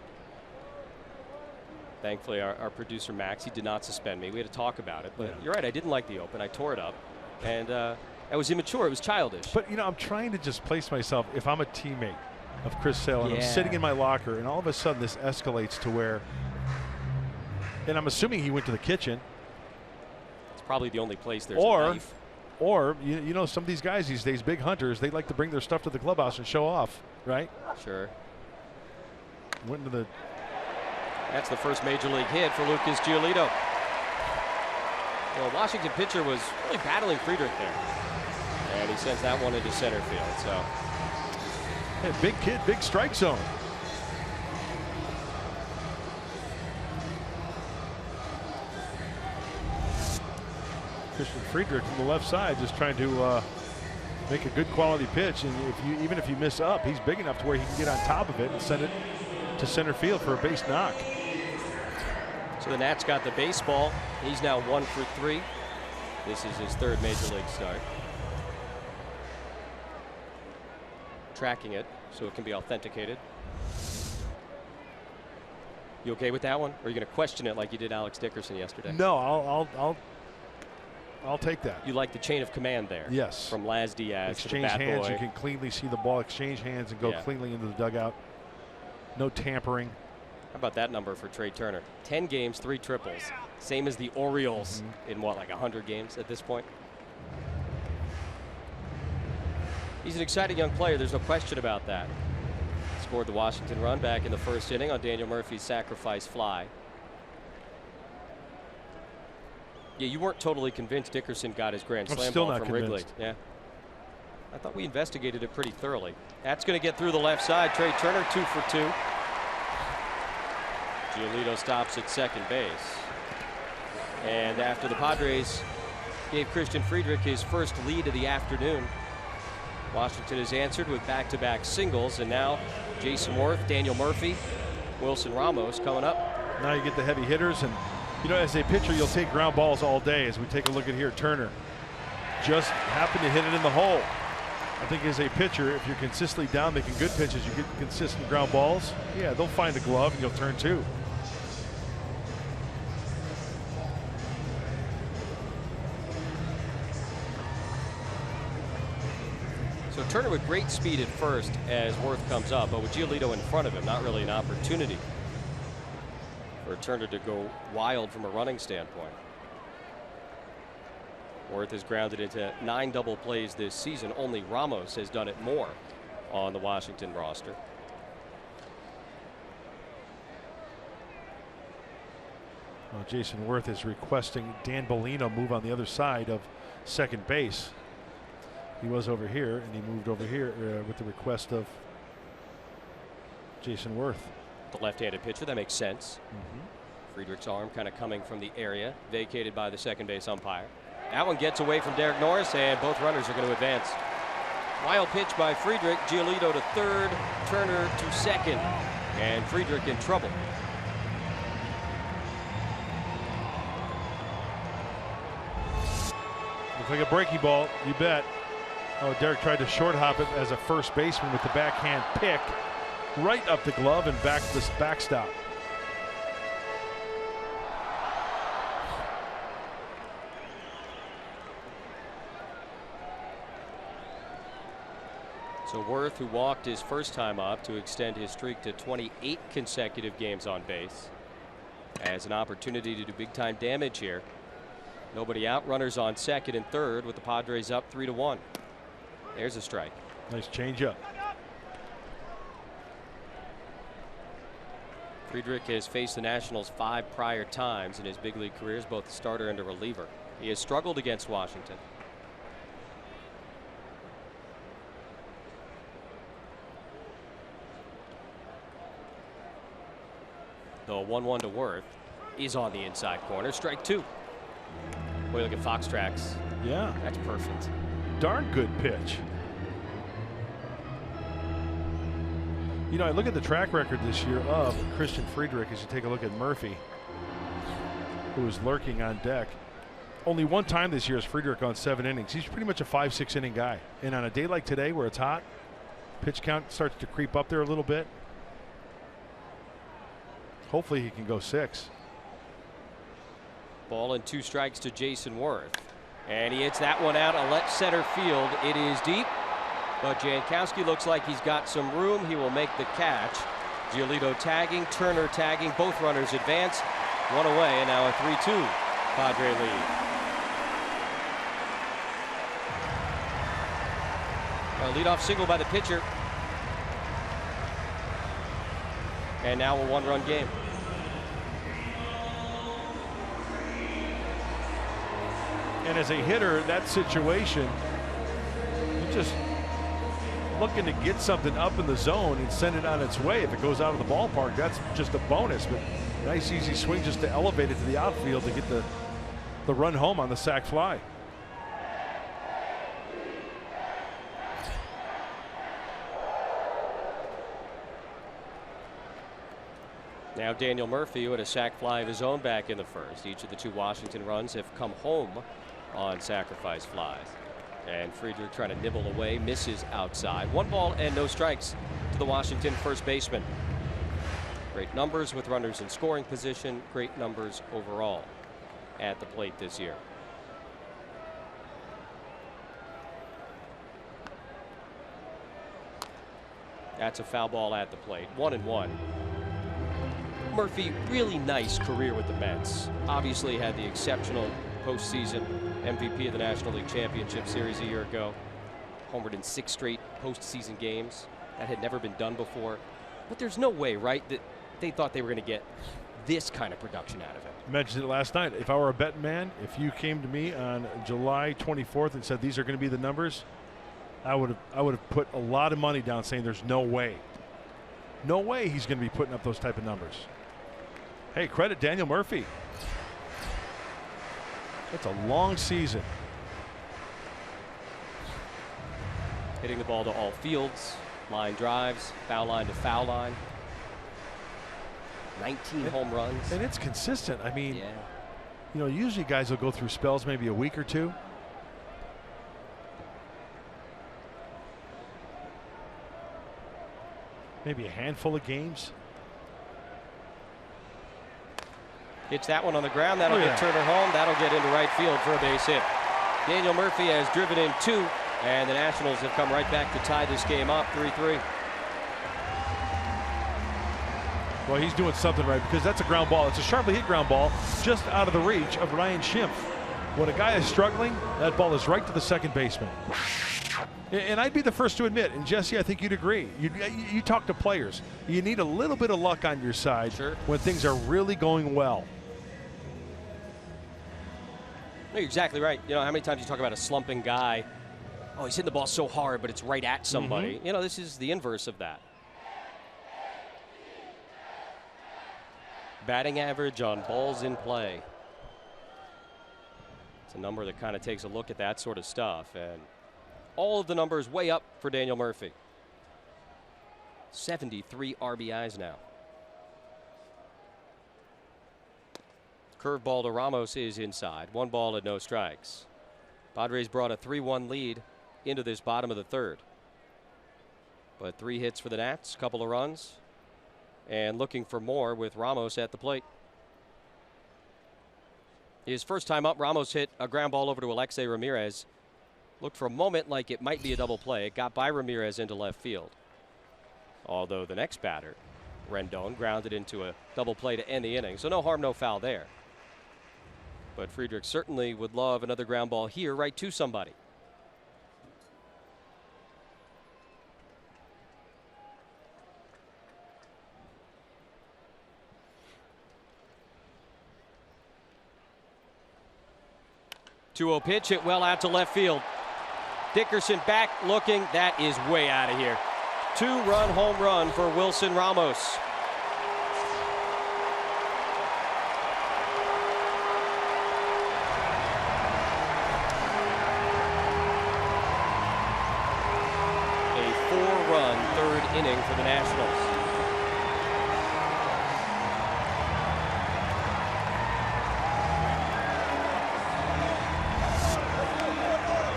Thankfully, our producer, Max, he did not suspend me. We had to talk about it. But you're right, I didn't like the open. I tore it up. And I was immature. It was childish. But, you know, I'm trying to just place myself, if I'm a teammate of Chris Sale and I'm sitting in my locker and all of a sudden this escalates to where, and I'm assuming he went to the kitchen. It's probably the only place there's a knife. Or, you know, some of these guys these days, big hunters, they like to bring their stuff to the clubhouse and show off, right? Sure. Went into the. That's the first major league hit for Lucas Giolito. Well, Washington pitcher was really battling Friedrich there. And he sends that one into center field. So, hey, big kid, big strike zone. Christian Friedrich from the left side just trying to make a good quality pitch, and even if you miss up, he's big enough to where he can get on top of it and send it to center field for a base knock. So the Nats got the baseball. He's now 1 for 3. This is his 3rd major league start. Tracking it so it can be authenticated. You okay with that one? Or are you going to question it like you did Alex Dickerson yesterday? No, I'll take that. You like the chain of command there? Yes. From Laz Diaz to the exchange bat hands, boy. you can cleanly see the ball exchange hands and go cleanly into the dugout. No tampering. How about that number for Trey Turner? 10 games, 3 triples. Same as the Orioles in what, like 100 games at this point? He's an exciting young player. There's no question about that. Scored the Washington run back in the 1st inning on Daniel Murphy's sacrifice fly. Yeah, you weren't totally convinced Dickerson got his grand slam ball from Wrigley. Yeah. I thought we investigated it pretty thoroughly. That's going to get through the left side. Trey Turner 2 for 2. Giolito stops at second base. And after the Padres gave Christian Friedrich his first lead of the afternoon, Washington has answered with back-to-back singles, and now Jason Worth, Daniel Murphy, Wilson Ramos coming up. Now you get the heavy hitters, and you know, as a pitcher, you'll take ground balls all day. As we take a look at here, Turner just happened to hit it in the hole. I think as a pitcher, if you're consistently down making good pitches, you get consistent ground balls. Yeah, they'll find the glove and you'll turn 2. So Turner with great speed at first as Worth comes up, but with Giolito in front of him, not really an opportunity for Turner to go wild from a running standpoint. Worth has grounded into 9 double plays this season. Only Ramos has done it more on the Washington roster. Well, Jason Worth is requesting Dan Bellino move on the other side of second base. He was over here, and he moved over here with the request of Jason Worth. The left-handed pitcher, that makes sense. Friedrich's arm kind of coming from the area, vacated by the second base umpire. That one gets away from Derek Norris, and both runners are going to advance. Wild pitch by Friedrich. Giolito to third, Turner to second, and Friedrich in trouble. Looks like a breaking ball, you bet. Oh, Derek tried to short hop it as a first baseman with the backhand pick. Right up the glove and back this backstop. So Worth, who walked his first time up to extend his streak to 28 consecutive games on base, has an opportunity to do big time damage here. Nobody out, runners on second and third with the Padres up 3-1. There's a strike. Nice changeup. Friedrich has faced the Nationals 5 prior times in his big league career as both a starter and a reliever. He has struggled against Washington. The 1-1 to Worth is on the inside corner. Strike 2. Boy, look at Fox Tracks. Yeah. That's perfect. Darn good pitch. You know, I look at the track record this year of Christian Friedrich as you take a look at Murphy, who is lurking on deck. Only one time this year is Friedrich on 7 innings. He's pretty much a 5-6 inning guy. And on a day like today where it's hot, pitch count starts to creep up there a little bit. Hopefully he can go 6. Ball and 2 strikes to Jason Worth. And he hits that one out a left center field. It is deep, but Jankowski looks like he's got some room. He will make the catch. Giolito tagging, Turner tagging. Both runners advance. One away, and now a 3-2 Padre lead. A leadoff single by the pitcher. And now a one-run game. And as a hitter, that situation, you just looking to get something up in the zone and send it on its way. If it goes out of the ballpark, that's just a bonus. But nice easy swing just to elevate it to the outfield to get the run home on the sac fly. Now Daniel Murphy, who had a sac fly of his own back in the first. Each of the two Washington runs have come home on sacrifice flies. And Friedrich trying to nibble away, misses outside. 1 ball and no strikes to the Washington first baseman. Great numbers with runners in scoring position. Great numbers overall at the plate this year. That's a foul ball at the plate. 1-1. Murphy, really nice career with the Mets. Obviously had the exceptional postseason MVP of the National League Championship Series a year ago. Homered in 6 straight postseason games. That had never been done before. But there's no way, right, that they thought they were going to get this kind of production out of him. I mentioned it last night. If I were a betting man, if you came to me on July 24th and said these are going to be the numbers, I would have put a lot of money down saying there's no way. No way he's going to be putting up those type of numbers. Hey, credit Daniel Murphy. It's a long season. Hitting the ball to all fields, line drives, foul line to foul line. 19 home runs. And it's consistent. I mean, yeah. You know, usually guys will go through spells, maybe a week or two. Maybe a handful of games. Hits that one on the ground. That'll get Turner home. That'll get into right field for a base hit. Daniel Murphy has driven in 2, and the Nationals have come right back to tie this game up 3-3. Well, he's doing something right because that's a ground ball. It's a sharply hit ground ball just out of the reach of Ryan Schimpf. When a guy is struggling, that ball is right to the second baseman. And I'd be the first to admit, and Jesse, I think you'd agree. You talk to players. You need a little bit of luck on your side when things are really going well. No, you're exactly right. You know, how many times you talk about a slumping guy? Oh, he's hitting the ball so hard, but it's right at somebody. You know, this is the inverse of that. Batting average on balls in play. It's a number that kind of takes a look at that sort of stuff. And all of the numbers way up for Daniel Murphy. 73 RBIs now. Curveball to Ramos is inside. 1 ball and no strikes. Padres brought a 3-1 lead into this bottom of the third. But 3 hits for the Nats, couple of runs, and looking for more with Ramos at the plate. His first time up, Ramos hit a ground ball over to Alexei Ramirez. Looked for a moment like it might be a double play. It got by Ramirez into left field. Although the next batter, Rendon, grounded into a double play to end the inning. So no harm, no foul there. But Friedrich certainly would love another ground ball here right to somebody. .2-0 pitch, hit well out to left field. Dickerson back looking. That is way out of here. 2-run home run for Wilson Ramos. A 4-run third inning for the Nationals.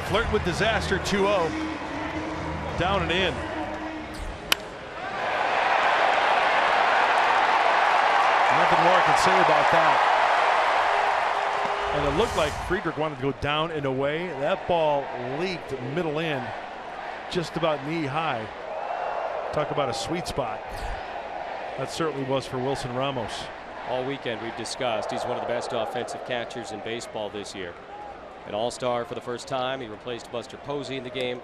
Flirt with disaster, 2-0. Down and in. Nothing more I can say about that. And it looked like Friedrich wanted to go down and away. That ball leaked middle in, just about knee high. Talk about a sweet spot. That certainly was for Wilson Ramos. All weekend we've discussed he's one of the best offensive catchers in baseball this year. An all-star for the first time. He replaced Buster Posey in the game.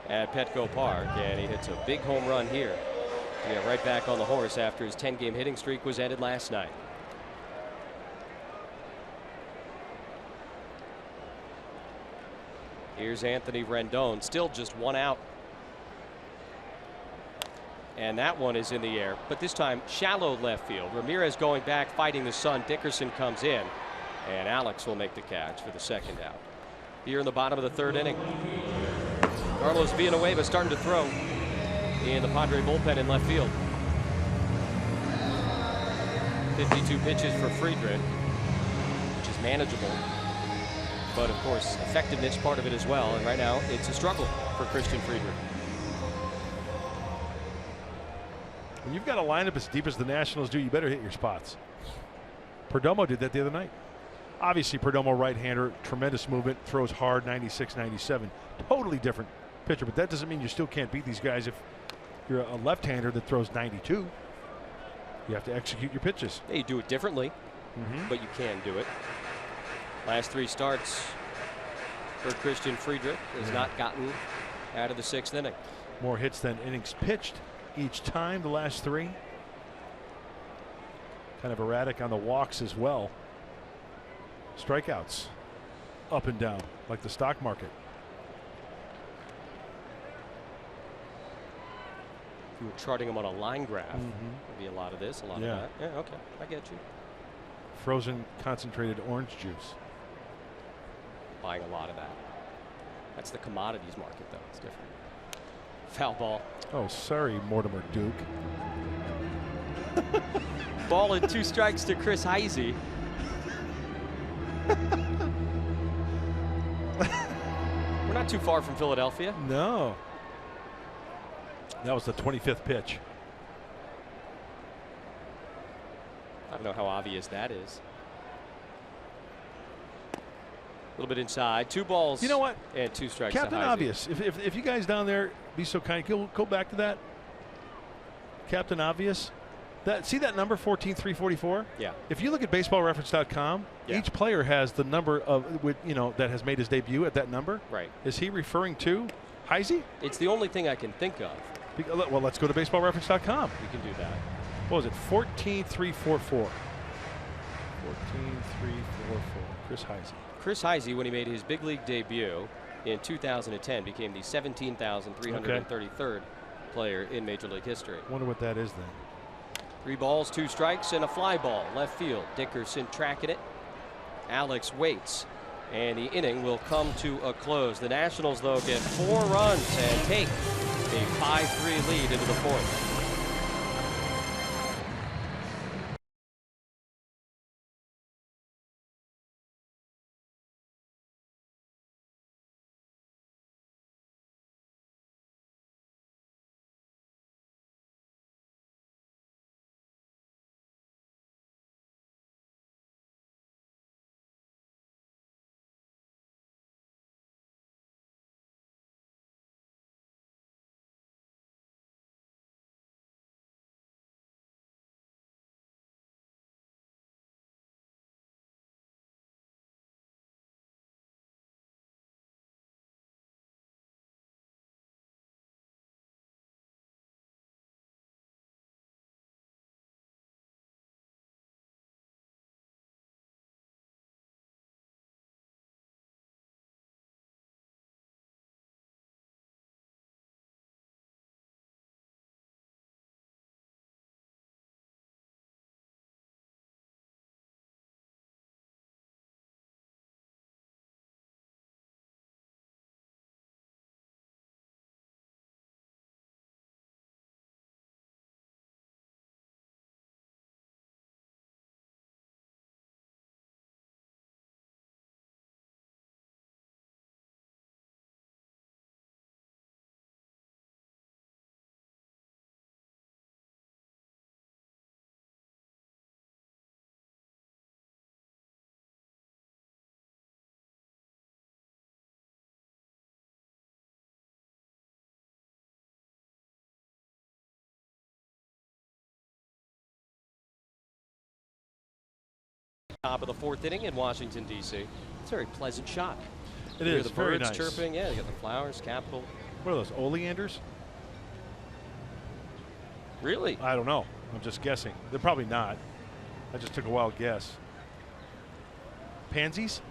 at Petco Park, and he hits a big home run here to get right back on the horse after his 10-game hitting streak was ended last night. Here's Anthony Rendon, still just 1 out. And that one is in the air, but this time shallow left field. Ramirez going back, fighting the sun. Dickerson comes in, and Alex will make the catch for the 2nd out. Here in the bottom of the 3rd inning. Carlos Villanueva starting to throw in the Padre bullpen in left field. 52 pitches for Friedrich, which is manageable. But of course, effectiveness part of it as well. And right now, it's a struggle for Christian Friedrich. When you've got a lineup as deep as the Nationals do, you better hit your spots. Perdomo did that the other night. Obviously, Perdomo right-hander, tremendous movement, throws hard, 96, 97. Totally different pitcher, but that doesn't mean you still can't beat these guys if you're a left-hander that throws 92. You have to execute your pitches. Yeah, you do it differently, but you can do it. Last 3 starts for Christian Friedrich has not gotten out of the 6th inning. More hits than innings pitched each time, the last 3. Kind of erratic on the walks as well. Strikeouts up and down like the stock market. If you were charting them on a line graph, there'd be a lot of this, a lot of that. Yeah, okay, I get you. Frozen concentrated orange juice. Buying a lot of that. That's the commodities market, though. It's different. Foul ball. Oh, sorry, Mortimer Duke. Ball and 2 strikes to Chris Heisey. We're not too far from Philadelphia. No. That was the 25th pitch. I don't know how obvious that is. A little bit inside. 2 balls. You know what? And 2 strikes. Captain to Heisey. Obvious. If you guys down there be so kind, go back to that. Captain Obvious. See that number 14344? Yeah. If you look at baseballreference.com, each player has the number of that has made his debut at that number. Right. Is he referring to Heisey? It's the only thing I can think of. Well, let's go to baseballreference.com. We can do that. What was it? 14344. 14344. Chris Heisey. Chris Heisey, when he made his big league debut in 2010, became the 17,333rd player in Major League history. Wonder what that is then. 3 balls, 2 strikes, and a fly ball left field. Dickerson tracking it. Alex waits, and the inning will come to a close. The Nationals, though, get 4 runs and take a 5-3 lead into the 4th. Top of the 4th inning in Washington, D.C. It's a very pleasant shot. It You hear is the very birds nice. chirping. Yeah, you got the flowers, Capitol What are those, oleanders? Really? I don't know. I'm just guessing. They're probably not. I just took a wild guess. Pansies?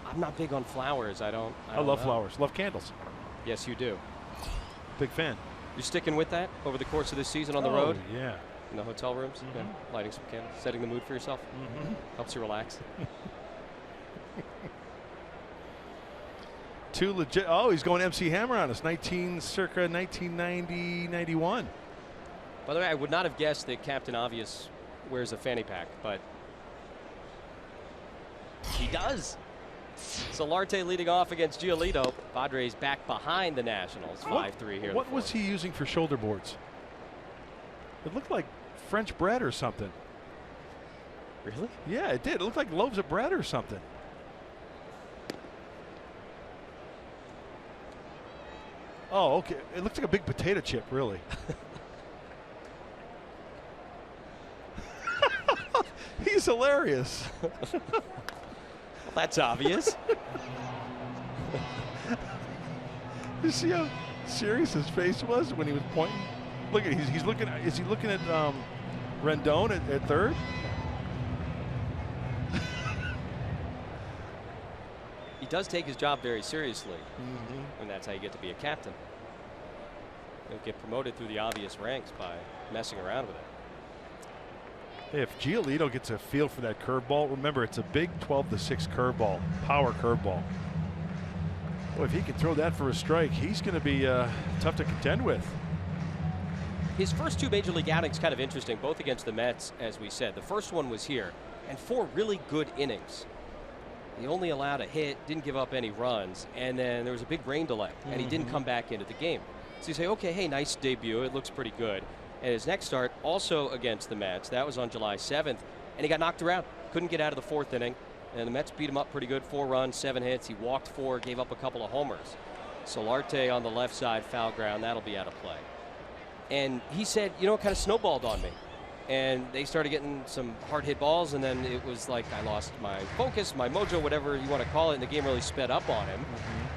I'm not big on flowers. I love love flowers. Love candles. Yes, you do. Big fan. You're sticking with that over the course of this season on the road? Yeah. In the hotel rooms? Mm-hmm. Yeah. Lighting some candles, setting the mood for yourself? Mm-hmm. Helps you relax. Too legit. Oh, he's going MC Hammer on us. Circa 1990, 91. By the way, I would not have guessed that Captain Obvious wears a fanny pack, but he does. Solarte leading off against Giolito. Padres back behind the Nationals, 5-3 here. What was he using for shoulder boards? It looked like French bread or something. Really? Yeah, it did. It looked like loaves of bread or something. Oh, okay. It looks like a big potato chip, really. He's hilarious. Well, that's obvious. You see how serious his face was when he was pointing? Look at he's looking. Is he looking at Rendon at third? He does take his job very seriously, and that's how you get to be a captain. You'll get promoted through the obvious ranks by messing around with it. If Giolito gets a feel for that curveball, remember it's a big 12-6 curveball, power curveball. Boy, if he can throw that for a strike, he's going to be tough to contend with. His first two major league outings kind of interesting, both against the Mets, as we said. The first one was here, and 4 really good innings. He only allowed a hit, didn't give up any runs, and then there was a big rain delay, and he didn't come back into the game. So you say, okay, hey, nice debut. It looks pretty good. And his next start, also against the Mets, that was on July 7th, and he got knocked around. Couldn't get out of the 4th inning, and the Mets beat him up pretty good. 4 runs, 7 hits. He walked 4, gave up a couple of homers. Solarte on the left side, foul ground. That'll be out of play. And he said, you know, it kind of snowballed on me. And they started getting some hard hit balls, and then it was like I lost my focus, my mojo, whatever you want to call it, and the game really sped up on him.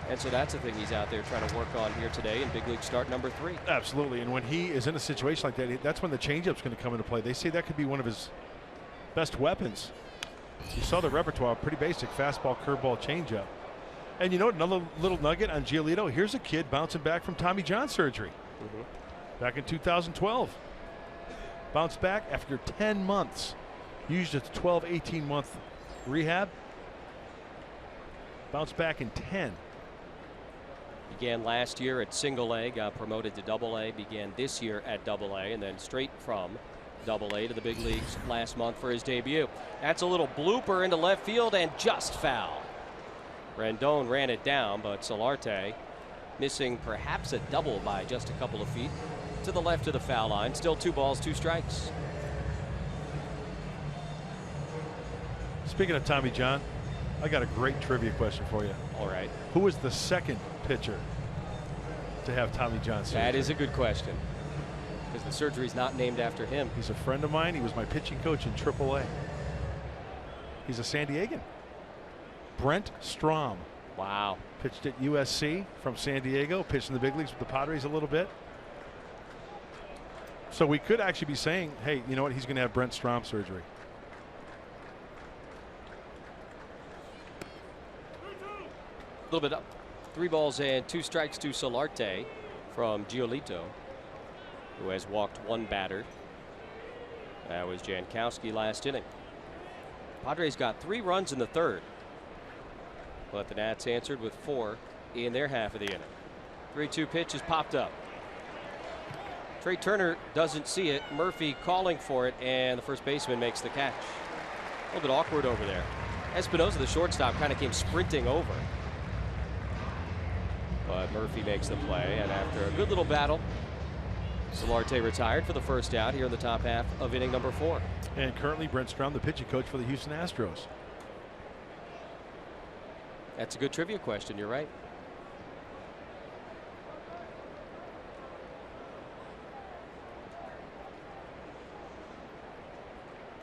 And so that's the thing he's out there trying to work on here today in big league start number 3. Absolutely, and when he is in a situation like that, that's when the changeup's going to come into play. They say that could be one of his best weapons. You saw the repertoire, pretty basic fastball, curveball, changeup. And you know what, another little nugget on Giolito, here's a kid bouncing back from Tommy John surgery. Back in 2012. Bounced back after 10 months. Used a 12, 18-month rehab. Bounced back in 10. Began last year at single A, got promoted to double A, began this year at double A, and then straight from double A to the big leagues last month for his debut. That's a little blooper into left field and just foul. Rendon ran it down, but Solarte missing perhaps a double by just a couple of feet to the left of the foul line. Still 2 balls, 2 strikes. Speaking of Tommy John, I got a great trivia question for you. All right. Who was the second pitcher to have Tommy John surgery? That is a good question, because the surgery is not named after him. He's a friend of mine. He was my pitching coach in AAA. He's a San Diegan. Brent Strom. Wow. Pitched at USC from San Diego. Pitched in the big leagues with the Padres a little bit. So we could actually be saying, hey, you know what? He's going to have Brent Strom surgery. A little bit up. 3 balls and 2 strikes to Solarte from Giolito, who has walked 1 batter. That was Jankowski last inning. Padres got 3 runs in the 3rd, but the Nats answered with 4 in their half of the inning. 3-2 pitch is popped up. Trey Turner doesn't see it. Murphy calling for it, and the first baseman makes the catch. A little bit awkward over there. Espinosa, the shortstop, kind of came sprinting over. But Murphy makes the play, and after a good little battle, Solarte retired for the first out here in the top half of inning number 4. And currently Brent Strom, the pitching coach for the Houston Astros. That's a good trivia question. You're right.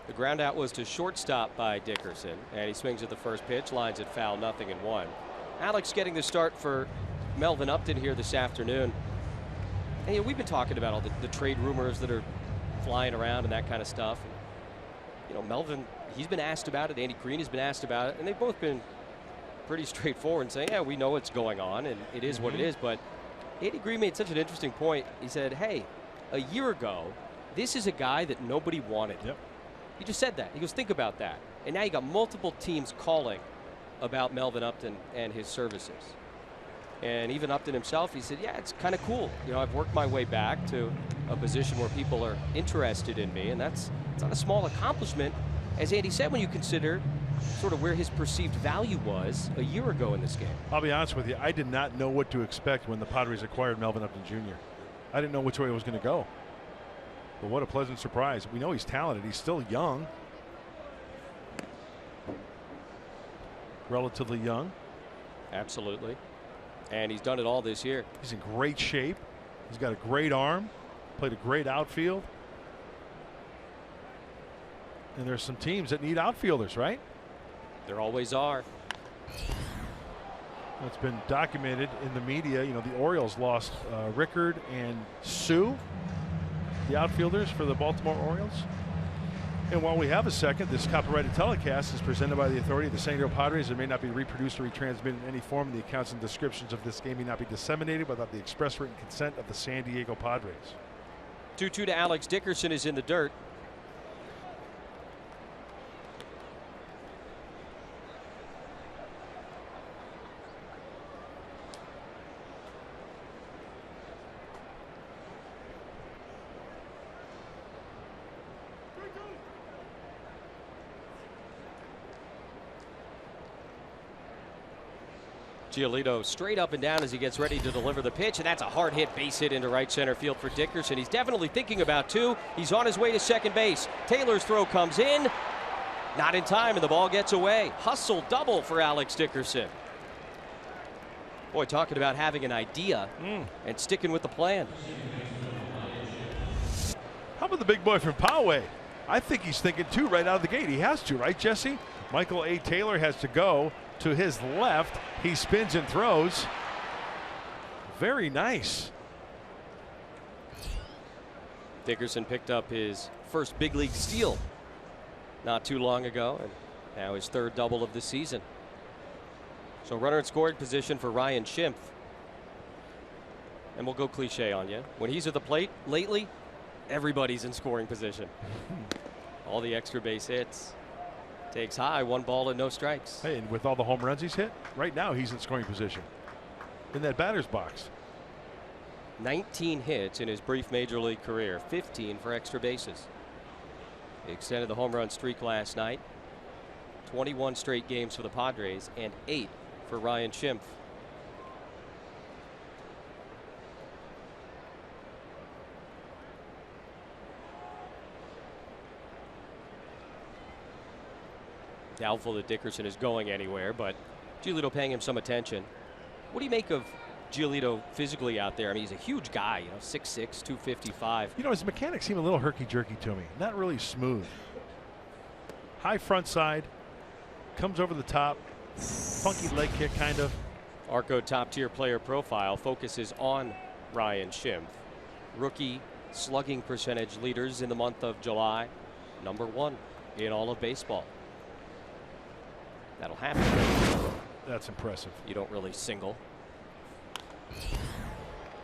The ground out was to shortstop by Dickerson, and he swings at the first pitch, lines it foul, 0-1. Alex getting the start for Melvin Upton here this afternoon. And, you know, we've been talking about all the trade rumors that are flying around and that kind of stuff. And, you know, Melvin, he's been asked about it. Andy Green has been asked about it. And they've both been pretty straightforward and saying, yeah, we know what's going on and it is what it is. But Andy Green made such an interesting point. He said, hey, a year ago, this is a guy that nobody wanted. Yep. He just said that. He goes, think about that. And now you got multiple teams calling about Melvin Upton and his services. And even Upton himself, he said, yeah, it's kind of cool. You know, I've worked my way back to a position where people are interested in me. And it's not a small accomplishment, as Andy said, when you consider sort of where his perceived value was a year ago in this game. I'll be honest with you, I did not know what to expect when the Padres acquired Melvin Upton Jr. I didn't know which way it was going to go. But what a pleasant surprise. We know he's talented. He's still young. Relatively young. Absolutely. And he's done it all this year. He's in great shape. He's got a great arm. Played a great outfield. And there's some teams that need outfielders, right? There always are. It's been documented in the media. You know, the Orioles lost Rickard and Sue, the outfielders for the Baltimore Orioles. And while we have a second, this copyrighted telecast is presented by the authority of the San Diego Padres. It may not be reproduced or retransmitted in any form. The accounts and descriptions of this game may not be disseminated without the express written consent of the San Diego Padres. 2-2 to Alex Dickerson is in the dirt. Giolito straight up and down as he gets ready to deliver the pitch, and that's a hard hit base hit into right center field for Dickerson. He's definitely thinking about two. He's on his way to second base. Taylor's throw comes in, not in time, and the ball gets away. Hustle double for Alex Dickerson. Boy, talking about having an idea and sticking with the plan. How about the big boy from Poway? I think he's thinking two right out of the gate. He has to, right, Jesse? Michael A. Taylor has to go to his left. He spins and throws. Very nice. Dickerson picked up his first big league steal not too long ago, and now his third double of the season. So runner in scoring position for Ryan Schimpf. And we'll go cliche on you. When he's at the plate lately, everybody's in scoring position. All the extra base hits. Takes high, 1 ball and no strikes. Hey, and with all the home runs he's hit, right now he's in scoring position in that batter's box. 19 hits in his brief major league career, 15 for extra bases. He extended the home run streak last night. 21 straight games for the Padres and 8 for Ryan Schimpf. Doubtful that Dickerson is going anywhere, but Giolito paying him some attention. What do you make of Giolito physically out there? I mean, he's a huge guy, you know, 6'6", 255. You know, his mechanics seem a little herky-jerky to me. Not really smooth. High front side, comes over the top, funky leg kick kind of. Arco top-tier player profile focuses on Ryan Schimpf. Rookie slugging percentage leaders in the month of July. #1 in all of baseball. That'll happen. That's impressive. You don't really single.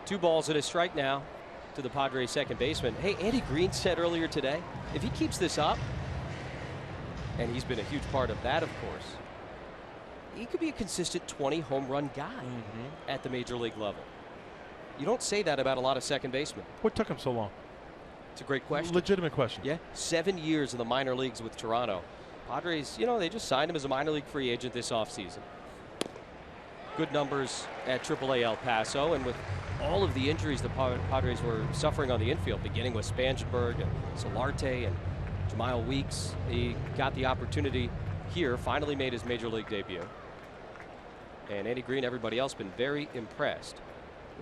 2 balls and a strike now to the Padres second baseman. Hey, Andy Green said earlier today, if he keeps this up, and he's been a huge part of that, of course, he could be a consistent 20 home run guy at the major league level. You don't say that about a lot of second basemen. What took him so long? It's a great question. Legitimate question. Yeah, 7 years in the minor leagues with Toronto. Padres, you know, they just signed him as a minor league free agent this offseason. Good numbers at AAA El Paso, and with all of the injuries the Padres were suffering on the infield, beginning with Spangenberg and Solarte and Jamal Weeks, he got the opportunity here, finally made his major league debut. And Andy Green, everybody else, been very impressed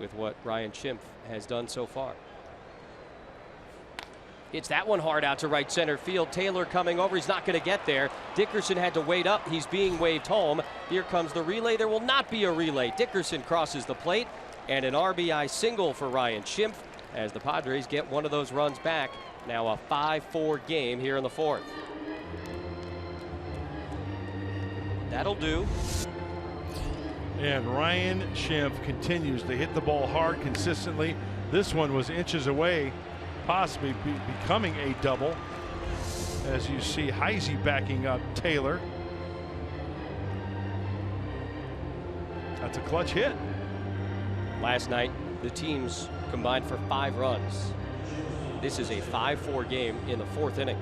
with what Ryan Schimpf has done so far. Hits that one hard out to right center field. Taylor coming over. He's not going to get there. Dickerson had to wait up. He's being waved home. Here comes the relay. There will not be a relay. Dickerson crosses the plate, and an RBI single for Ryan Schimpf as the Padres get one of those runs back. Now a 5-4 game here in the fourth. That'll do. And Ryan Schimpf continues to hit the ball hard consistently. This one was inches away, possibly becoming a double. As you see Heisey backing up Taylor. That's a clutch hit. Last night, the teams combined for 5 runs. This is a 5-4 game in the fourth inning.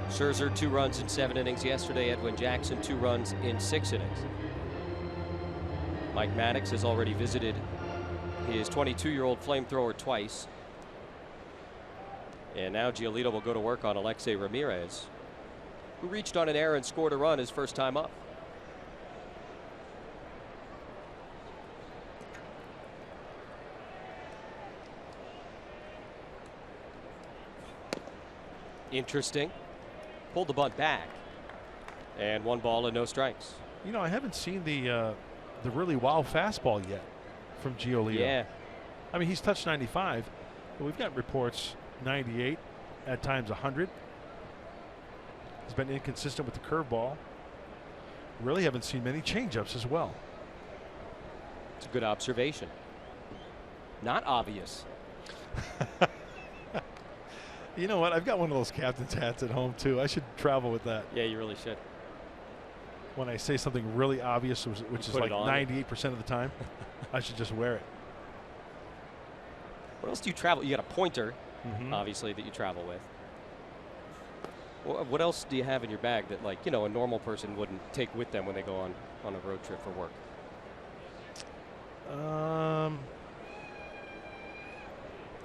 Scherzer 2 runs in 7 innings yesterday. Edwin Jackson 2 runs in 6 innings. Mike Maddox has already visited his 22-year-old flamethrower twice. And now Giolito will go to work on Alexei Ramirez, who reached on an error and scored a run his first time up. Interesting. Pulled the bunt back. And 1 ball and no strikes. You know, I haven't seen the really wild fastball yet from Giolito. Yeah. I mean, he's touched 95, but we've got reports 98, at times 100. He's been inconsistent with the curveball. Really haven't seen many changeups as well. It's a good observation. Not obvious. You know what? I've got one of those captain's hats at home too. I should travel with that. Yeah, you really should. When I say something really obvious, which is like 98% of the time, I should just wear it. What else do you travel? You got a pointer, obviously, that you travel with. What else do you have in your bag that, like, you know, a normal person wouldn't take with them when they go on a road trip for work?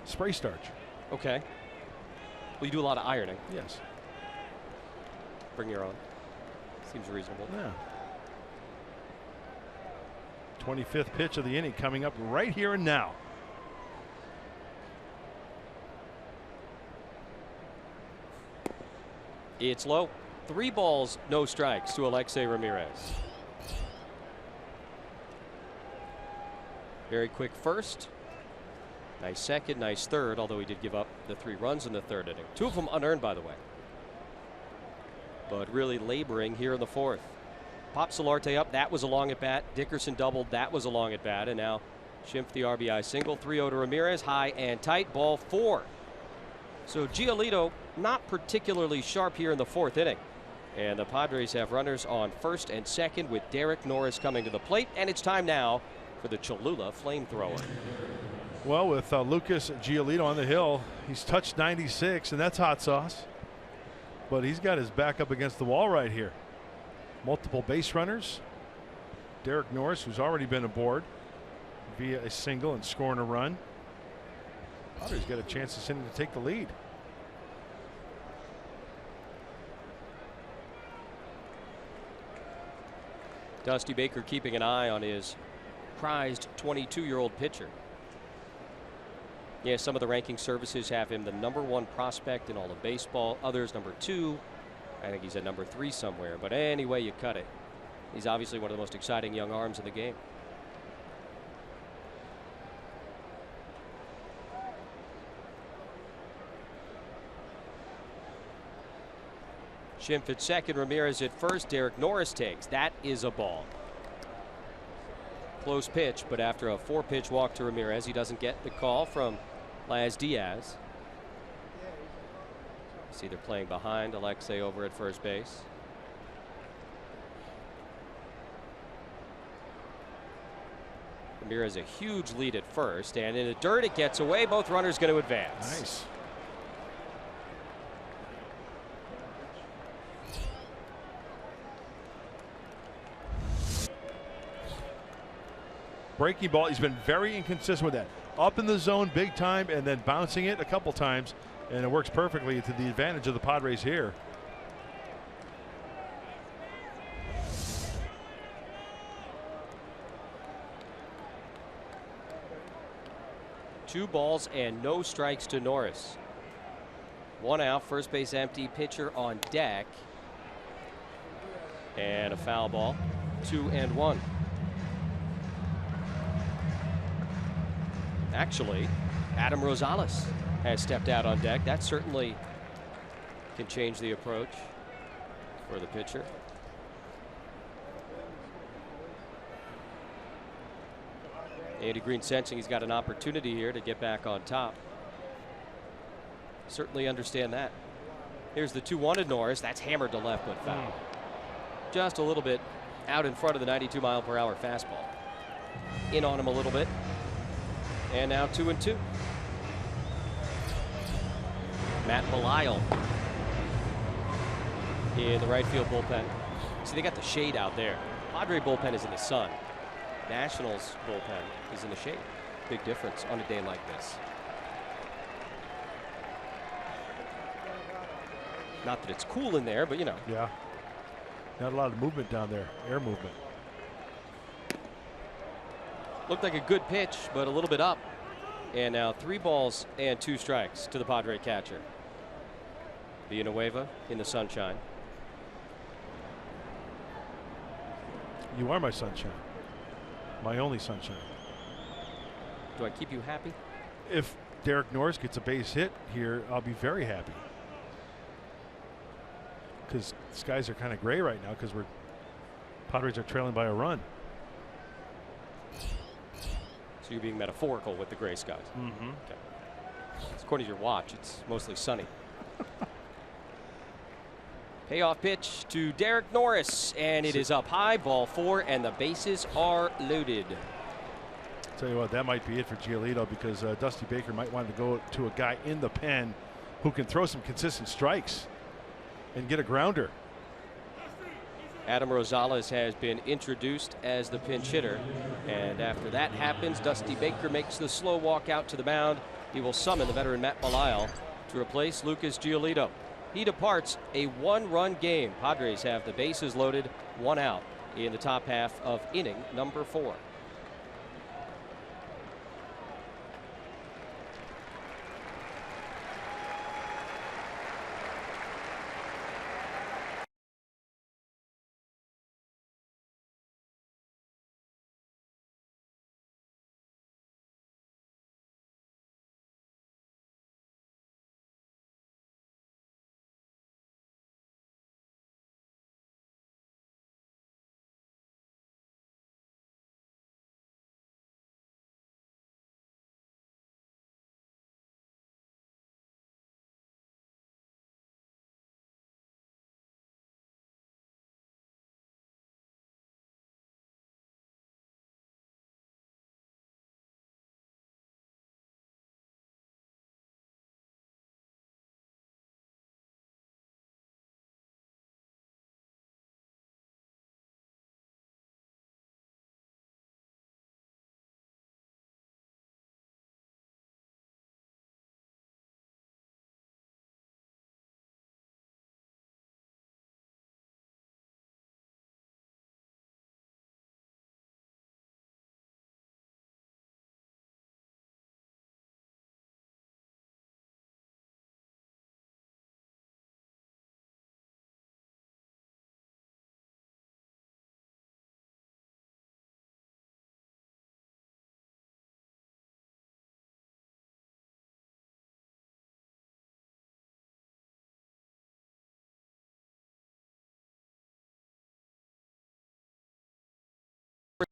Spray starch. Okay. Well, you do a lot of ironing. Yes. Bring your own. Seems reasonable. Yeah. 25th pitch of the inning coming up right here and now. It's low. 3 balls, no strikes to Alexei Ramirez. Very quick first. Nice second, nice third, although he did give up the 3 runs in the 3rd inning. 2 of them unearned, by the way. But really laboring here in the 4th. Pop Solarte up. That was a long at bat. Dickerson doubled. That was a long at bat. And now Schimpf the RBI single. 3-0 to Ramirez. High and tight. Ball 4. So Giolito not particularly sharp here in the 4th inning. And the Padres have runners on 1st and 2nd with Derek Norris coming to the plate. And it's time now for the Cholula flamethrower. Well, with Lucas Giolito on the hill, he's touched 96, and that's hot sauce. But he's got his back up against the wall right here. Multiple base runners. Derek Norris, who's already been aboard via a single and scoring a run. Padres got a chance this inning to take the lead. Dusty Baker keeping an eye on his prized 22-year-old pitcher. Yeah, some of the ranking services have him the #1 prospect in all of baseball. Others #2. I think he's at #3 somewhere. But any way you cut it, he's obviously one of the most exciting young arms in the game. Schimpf at second, Ramirez at first. Derek Norris takes. That is a ball. Close pitch, but after a 4-pitch walk to Ramirez, he doesn't get the call from Laz Diaz. See, they're playing behind Alexei over at first base. Ramirez a huge lead at first, and in the dirt it gets away. Both runners going to advance. Nice. Breaking ball. He's been very inconsistent with that. Up in the zone big time and then bouncing it a couple times, and it works perfectly to the advantage of the Padres here. 2 balls and no strikes to Norris. 1 out, first base empty, pitcher on deck. And a foul ball. 2-1. Actually, Adam Rosales has stepped out on deck. That certainly can change the approach for the pitcher. Andy Green sensing he's got an opportunity here to get back on top. Certainly understand that. Here's the 2-1 to Norris. That's hammered to left, but foul. Just a little bit out in front of the 92-mile-per-hour fastball. In on him a little bit. And now 2-2. Matt Belisle in the right field bullpen. See, they got the shade out there. Padre bullpen is in the sun. Nationals bullpen is in the shade. Big difference on a day like this. Not that it's cool in there, but you know. Yeah. Not a lot of movement down there. Air movement. Looked like a good pitch, but a little bit up. And now 3 balls and 2 strikes to the Padre catcher. Villanueva in the sunshine. You are my sunshine. My only sunshine. Do I keep you happy? If Derek Norris gets a base hit here, I'll be very happy. Because the skies are kind of gray right now because Padres are trailing by a run. So you're being metaphorical with the gray skies. Mm-hmm. Okay. According to your watch, it's mostly sunny. Payoff pitch to Derek Norris, and it is up high, ball 4, and the bases are loaded. Tell you what, that might be it for Giolito because Dusty Baker might want to go to a guy in the pen who can throw some consistent strikes and get a grounder. Adam Rosales has been introduced as the pinch hitter, and after that happens, Dusty Baker makes the slow walk out to the mound. He will summon the veteran Matt Belisle to replace Lucas Giolito. He departs a 1-run game. Padres have the bases loaded, 1 out in the top half of inning number 4.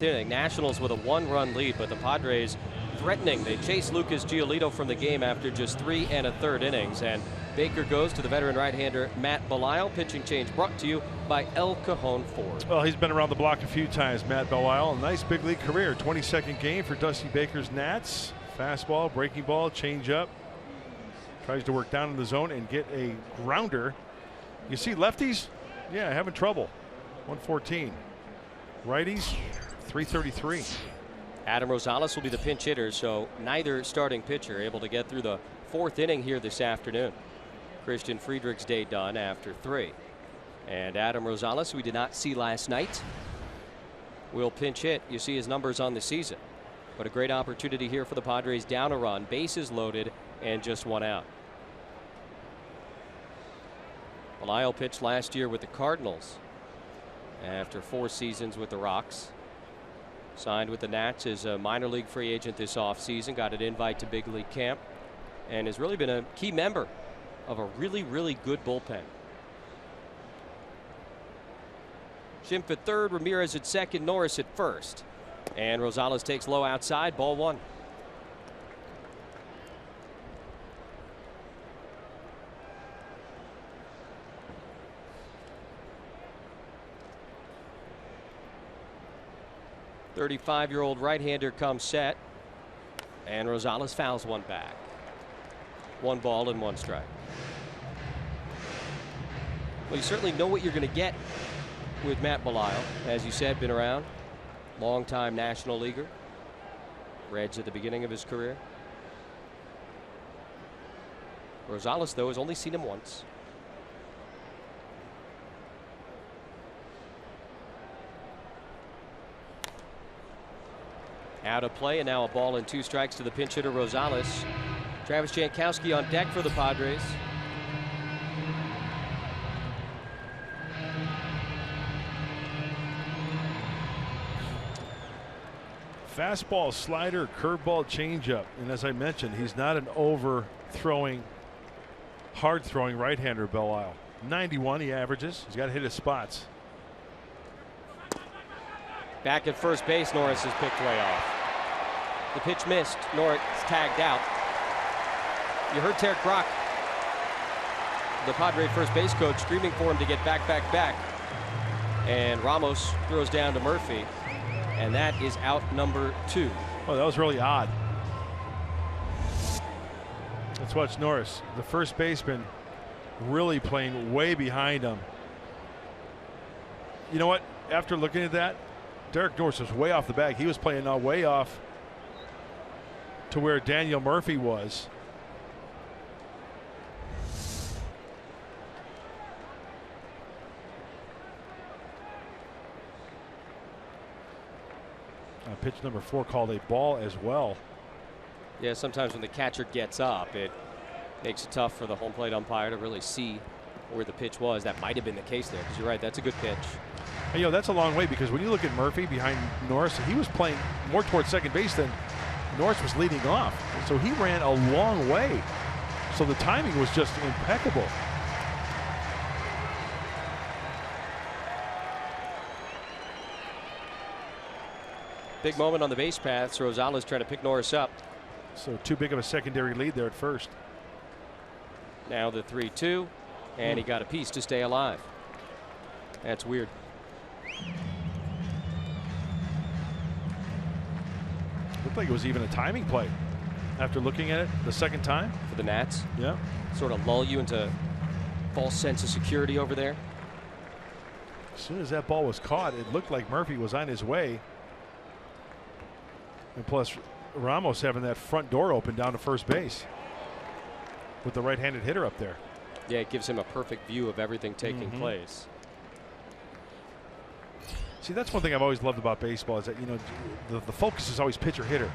Inning. Nationals with a 1-run lead, but the Padres threatening. They chase Lucas Giolito from the game after just 3 1/3 innings, and Baker goes to the veteran right-hander Matt Belisle. Pitching change brought to you by El Cajon Ford. Well, he's been around the block a few times, Matt Belisle. A nice big league career. 22nd game for Dusty Baker's Nats. Fastball, breaking ball, change up. Tries to work down in the zone and get a grounder. You see lefties? Yeah, having trouble. 114. Righties? 333. Adam Rosales will be the pinch hitter, so neither starting pitcher able to get through the 4th inning here this afternoon. Christian Friedrich's day done after 3. And Adam Rosales, we did not see last night, will pinch hit. You see his numbers on the season. But a great opportunity here for the Padres, down a run, bases loaded, and just one out. Belisle pitched last year with the Cardinals after 4 seasons with the Rocks. Signed with the Nats as a minor league free agent this offseason. Got an invite to big league camp and has really been a key member of a really, really good bullpen. Schimpf at third, Ramirez at second, Norris at first. And Rosales takes low outside, ball 1. .35-year-old right-hander comes set, and Rosales fouls one back. 1 ball and 1 strike. Well, you certainly know what you're going to get with Matt Belisle. As you said, been around, long-time National Leaguer. Reds at the beginning of his career. Rosales, though, has only seen him once. Out of play, and now a ball and 2 strikes to the pinch hitter Rosales. Travis Jankowski on deck for the Padres. Fastball, slider, curveball, changeup. And as I mentioned, he's not an over-throwing, hard-throwing right-hander, Belisle. 91 he averages. He's got to hit his spots. Back at first base, Norris is picked way off. The pitch missed. Norris tagged out. You heard Terry Kroc, the Padre first base coach, screaming for him to get back. And Ramos throws down to Murphy. And that is out number 2. Oh, that was really odd. Let's watch Norris, the first baseman, really playing way behind him. You know what? After looking at that, Derek Norris was way off the bag. He was playing way off to where Daniel Murphy was. Pitch number 4 called a ball as well. Yeah, sometimes when the catcher gets up, it makes it tough for the home plate umpire to really see where the pitch was. That might have been the case there, because you're right, that's a good pitch. And, you know, that's a long way, because when you look at Murphy behind Norris, he was playing more towards second base than Norris was leading off. So he ran a long way. So the timing was just impeccable. Big moment on the base paths. Rosales trying to pick Norris up. So too big of a secondary lead there at first. Now the 3-2, and he got a piece to stay alive. That's weird. Looked like it was even a timing play after looking at it the second time. For the Nats. Yeah. Sort of lull you into false sense of security over there. As soon as that ball was caught, it looked like Murphy was on his way. And plus, Ramos having that front door open down to first base with the right-handed hitter up there. Yeah, it gives him a perfect view of everything taking place. See, that's one thing I've always loved about baseball, is that, you know, the focus is always pitcher hitter.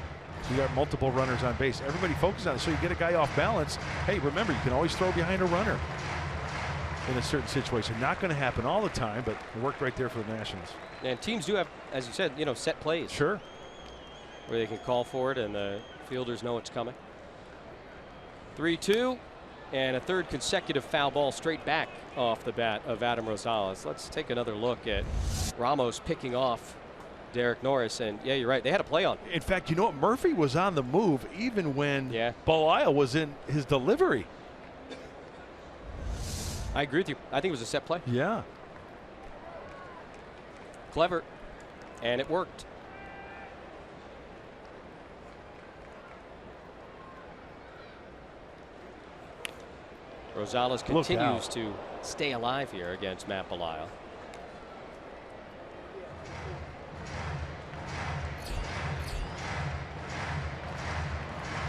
You got multiple runners on base. Everybody focuses on it. So you get a guy off balance. Hey, remember, you can always throw behind a runner in a certain situation. Not going to happen all the time, but it worked right there for the Nationals. And teams do have, as you said, you know, set plays. Sure. Where they can call for it and the fielders know it's coming. 3-2, and a 3rd consecutive foul ball straight back off the bat of Adam Rosales. Let's take another look at Ramos picking off Derek Norris. And yeah, you're right, they had a play on. In fact, you know what? Murphy was on the move even when Belisle was in his delivery. I agree with you. I think it was a set play. Yeah. Clever, and it worked. Rosales continues to stay alive here against Matt Belisle.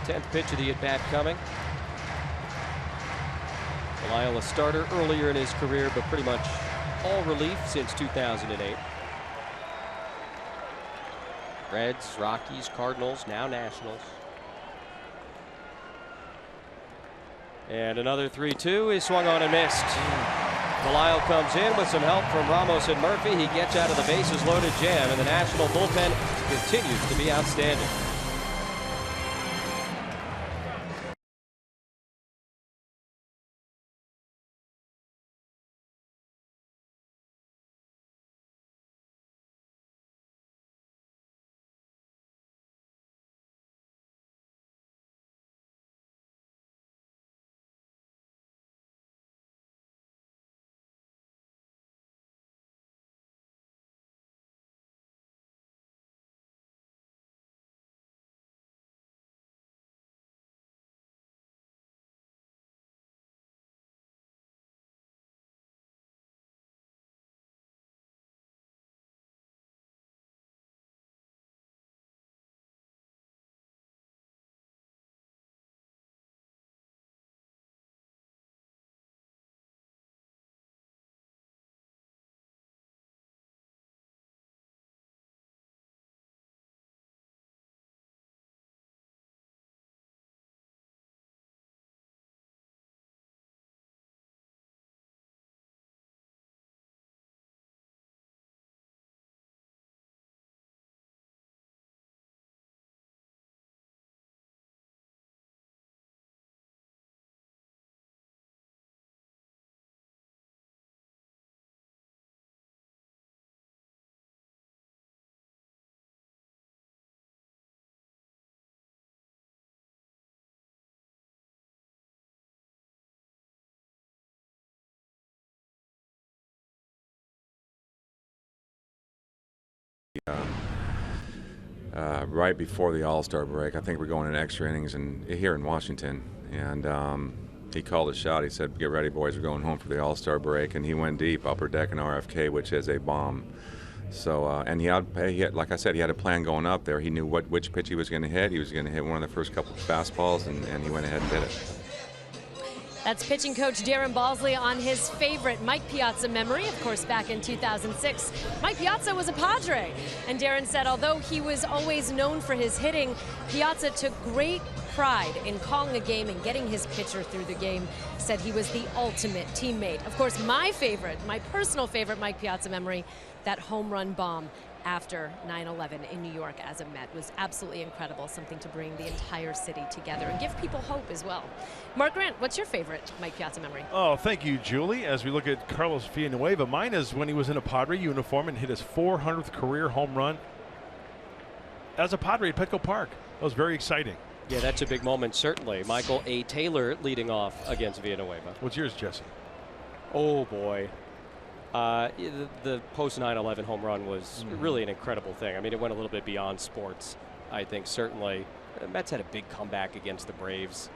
Tenth pitch of the at-bat coming. Belisle a starter earlier in his career, but pretty much all relief since 2008. Reds, Rockies, Cardinals, now Nationals. And another 3-2 is swung on and missed. Delisle comes in with some help from Ramos and Murphy. He gets out of the bases loaded jam, and the National bullpen continues to be outstanding. Right before the All-Star break. I think we're going in extra innings here in Washington, and he called a shot. He said, "Get ready, boys, we're going home for the All-Star break," and he went deep, upper deck and RFK, which is a bomb. So, and he had, like I said, he had a plan going up there. He knew which pitch he was going to hit. He was going to hit one of the first couple of fastballs, and he went ahead and did it. That's pitching coach Darren Balsley on his favorite Mike Piazza memory. Of course, back in 2006, Mike Piazza was a Padre. And Darren said, although he was always known for his hitting, Piazza took great pride in calling a game and getting his pitcher through the game. Said he was the ultimate teammate. Of course, my personal favorite Mike Piazza memory, that home run bomb after 9/11 in New York as a Met was absolutely incredible, something to bring the entire city together and give people hope as well. Mark Grant, what's your favorite Mike Piazza memory? Oh, thank you, Julie. As we look at Carlos Villanueva, mine is when he was in a Padre uniform and hit his 400th career home run as a Padre at Petco Park. That was very exciting. Yeah, that's a big moment, certainly. Michael A. Taylor leading off against Villanueva. What's yours, Jesse? Oh, boy. The post 9/11 home run was really an incredible thing. I mean, it went a little bit beyond sports, I think, certainly. The Mets had a big comeback against the Braves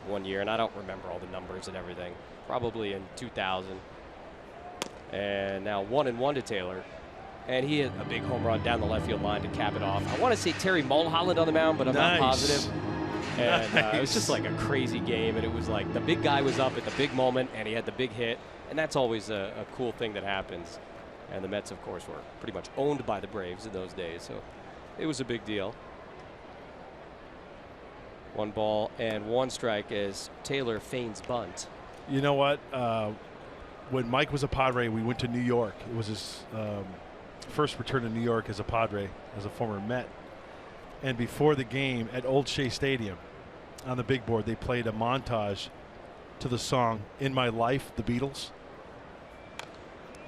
one year, and I don't remember all the numbers and everything. Probably in 2000. And now 1-1 to Taylor. And he hit a big home run down the left field line to cap it off. I want to say Terry Mulholland on the mound, but I'm not positive. And it was just like a crazy game, and it was like the big guy was up at the big moment, and he had the big hit. And that's always a cool thing that happens. And the Mets, of course, were pretty much owned by the Braves in those days. So it was a big deal. 1 ball and 1 strike as Taylor feigns bunt. You know what? When Mike was a Padre, we went to New York. It was his first return to New York as a Padre, as a former Met. And before the game at Old Shea Stadium, on the big board, they played a montage to the song "In My Life," the Beatles.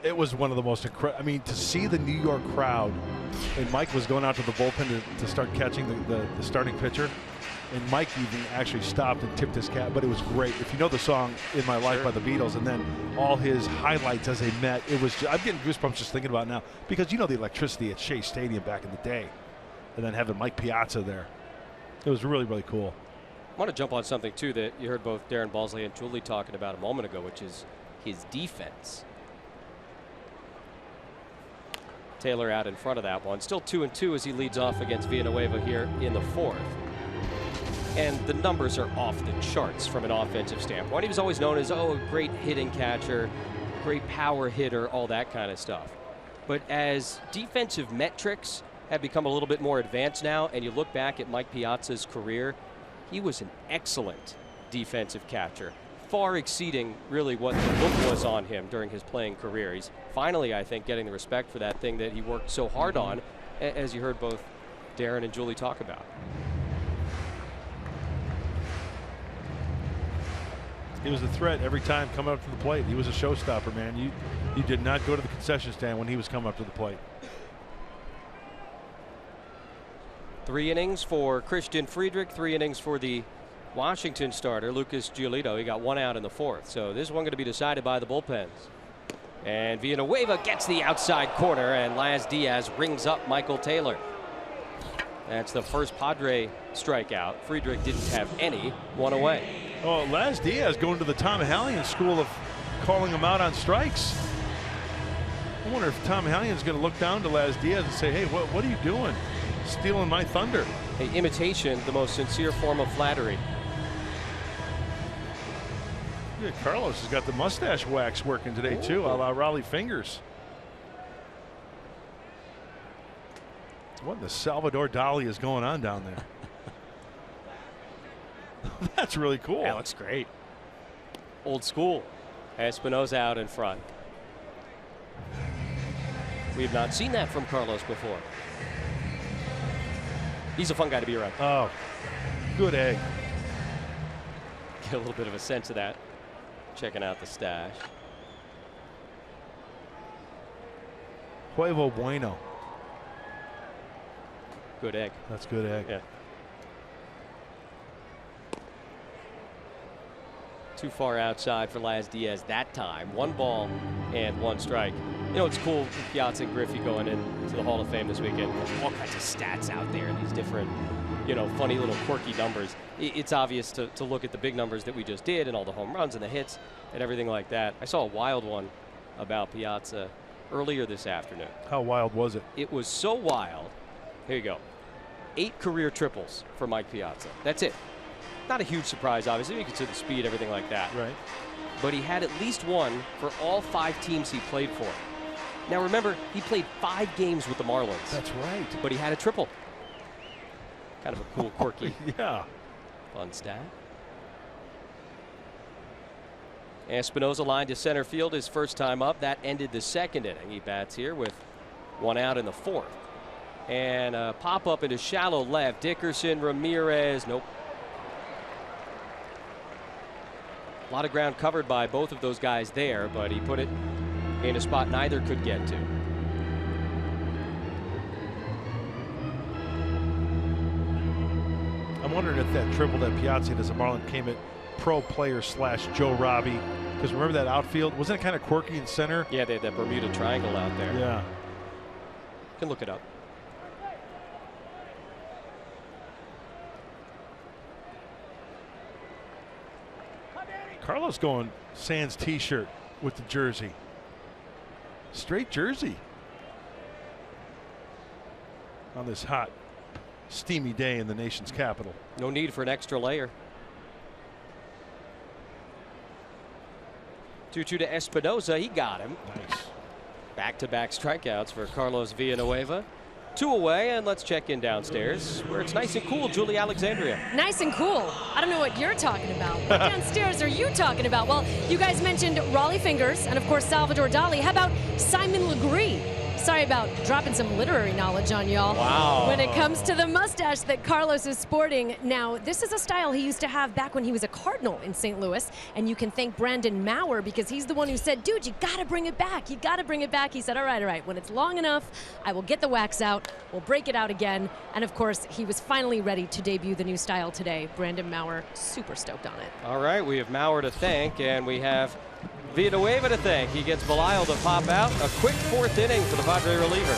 It was one of the most incredible. I mean, to see the New York crowd, and Mike was going out to the bullpen to start catching the starting pitcher, and Mike even actually stopped and tipped his cap. But it was great. If you know the song "In My Life" by the Beatles, and then all his highlights as a Met, it was. I'm getting goosebumps just thinking about it now, because you know the electricity at Shea Stadium back in the day, and then having Mike Piazza there, it was really, really cool. I want to jump on something too that you heard both Darren Balsley and Julie talking about a moment ago, which is his defense. Taylor out in front of that one. Still 2-2 as he leads off against Villanueva here in the 4th. And the numbers are off the charts from an offensive standpoint. He was always known as, a great hitting catcher, great power hitter, all that kind of stuff. But as defensive metrics, have become a little bit more advanced now, and you look back at Mike Piazza's career, he was an excellent defensive catcher, far exceeding really what the look was on him during his playing career. He's finally, I think, getting the respect for that thing that he worked so hard on, as you heard both Darren and Julie talk about. He was a threat every time coming up to the plate. He was a showstopper, man. You did not go to the concession stand when he was coming up to the plate. 3 innings for Christian Friedrich, 3 innings for the Washington starter, Lucas Giolito. He got 1 out in the 4th. So this one going to be decided by the bullpens. And Villanueva gets the outside corner, and Laz Diaz rings up Michael Taylor. That's the first Padre strikeout. Friedrich didn't have any, 1 away. Oh, Laz Diaz going to the Tom Hallion school of calling him out on strikes. I wonder if Tom Hallion's going to look down to Laz Diaz and say, hey, what are you doing? Stealing my thunder. Hey, imitation, the most sincere form of flattery. Yeah, Carlos has got the mustache wax working today, too, a la Raleigh Fingers. What in the Salvador Dali is going on down there? That's really cool. That looks great. Old school. Espinosa out in front. We have not seen that from Carlos before. He's a fun guy to be around. Oh, good egg. Get a little bit of a sense of that. Checking out the stash. Huevo bueno. Good egg. That's good egg. Yeah. Too far outside for Laz Diaz that time. 1 ball and 1 strike. You know, it's cool with Piazza and Griffey going into the Hall of Fame this weekend. All kinds of stats out there, these different, you know, funny little quirky numbers. It's obvious to look at the big numbers that we just did and all the home runs and the hits and everything like that. I saw a wild one about Piazza earlier this afternoon. How wild was it? It was so wild. Here you go. 8 career triples for Mike Piazza. That's it. Not a huge surprise, obviously. You consider the speed, everything like that. Right. But he had at least 1 for all 5 teams he played for. Now remember, he played 5 games with the Marlins. That's right. But he had a triple. Kind of a cool, quirky, Yeah. fun stat. Espinosa lined to center field his first time up. That ended the 2nd inning. He bats here with 1 out in the 4th. And a pop up into shallow left. Dickerson, Ramirez, nope. A lot of ground covered by both of those guys there, but he put it in a spot neither could get to. I'm wondering if that triple that Piazza hit as a Marlin came at pro player / Joe Robbie. Because remember that outfield? Wasn't it kind of quirky in center? Yeah, they had that Bermuda Triangle out there. Yeah. You can look it up. Carlos going Sands t-shirt with the jersey. Straight jersey. On this hot, steamy day in the nation's capital. No need for an extra layer. 2-2 to Espinosa. He got him. Nice. Back-to-back strikeouts for Carlos Villanueva. 2 away, and let's check in downstairs where it's nice and cool. Julie Alexandria. Nice and cool. I don't know what you're talking about. What downstairs are you talking about? Well, you guys mentioned Raleigh Fingers and, of course, Salvador Dali. How about Simon Legree? Sorry about dropping some literary knowledge on y'all. Wow. When it comes to the mustache that Carlos is sporting. Now, this is a style he used to have back when he was a Cardinal in St. Louis. And you can thank Brandon Maurer because he's the one who said, dude, you got to bring it back. You got to bring it back. He said, all right. When it's long enough, I will get the wax out. We'll break it out again. And, of course, he was finally ready to debut the new style today. Brandon Maurer, super stoked on it. All right, we have Maurer to thank, and we have Villanueva to thank. He gets Belisle to pop out. A quick 4th inning for the Padre reliever.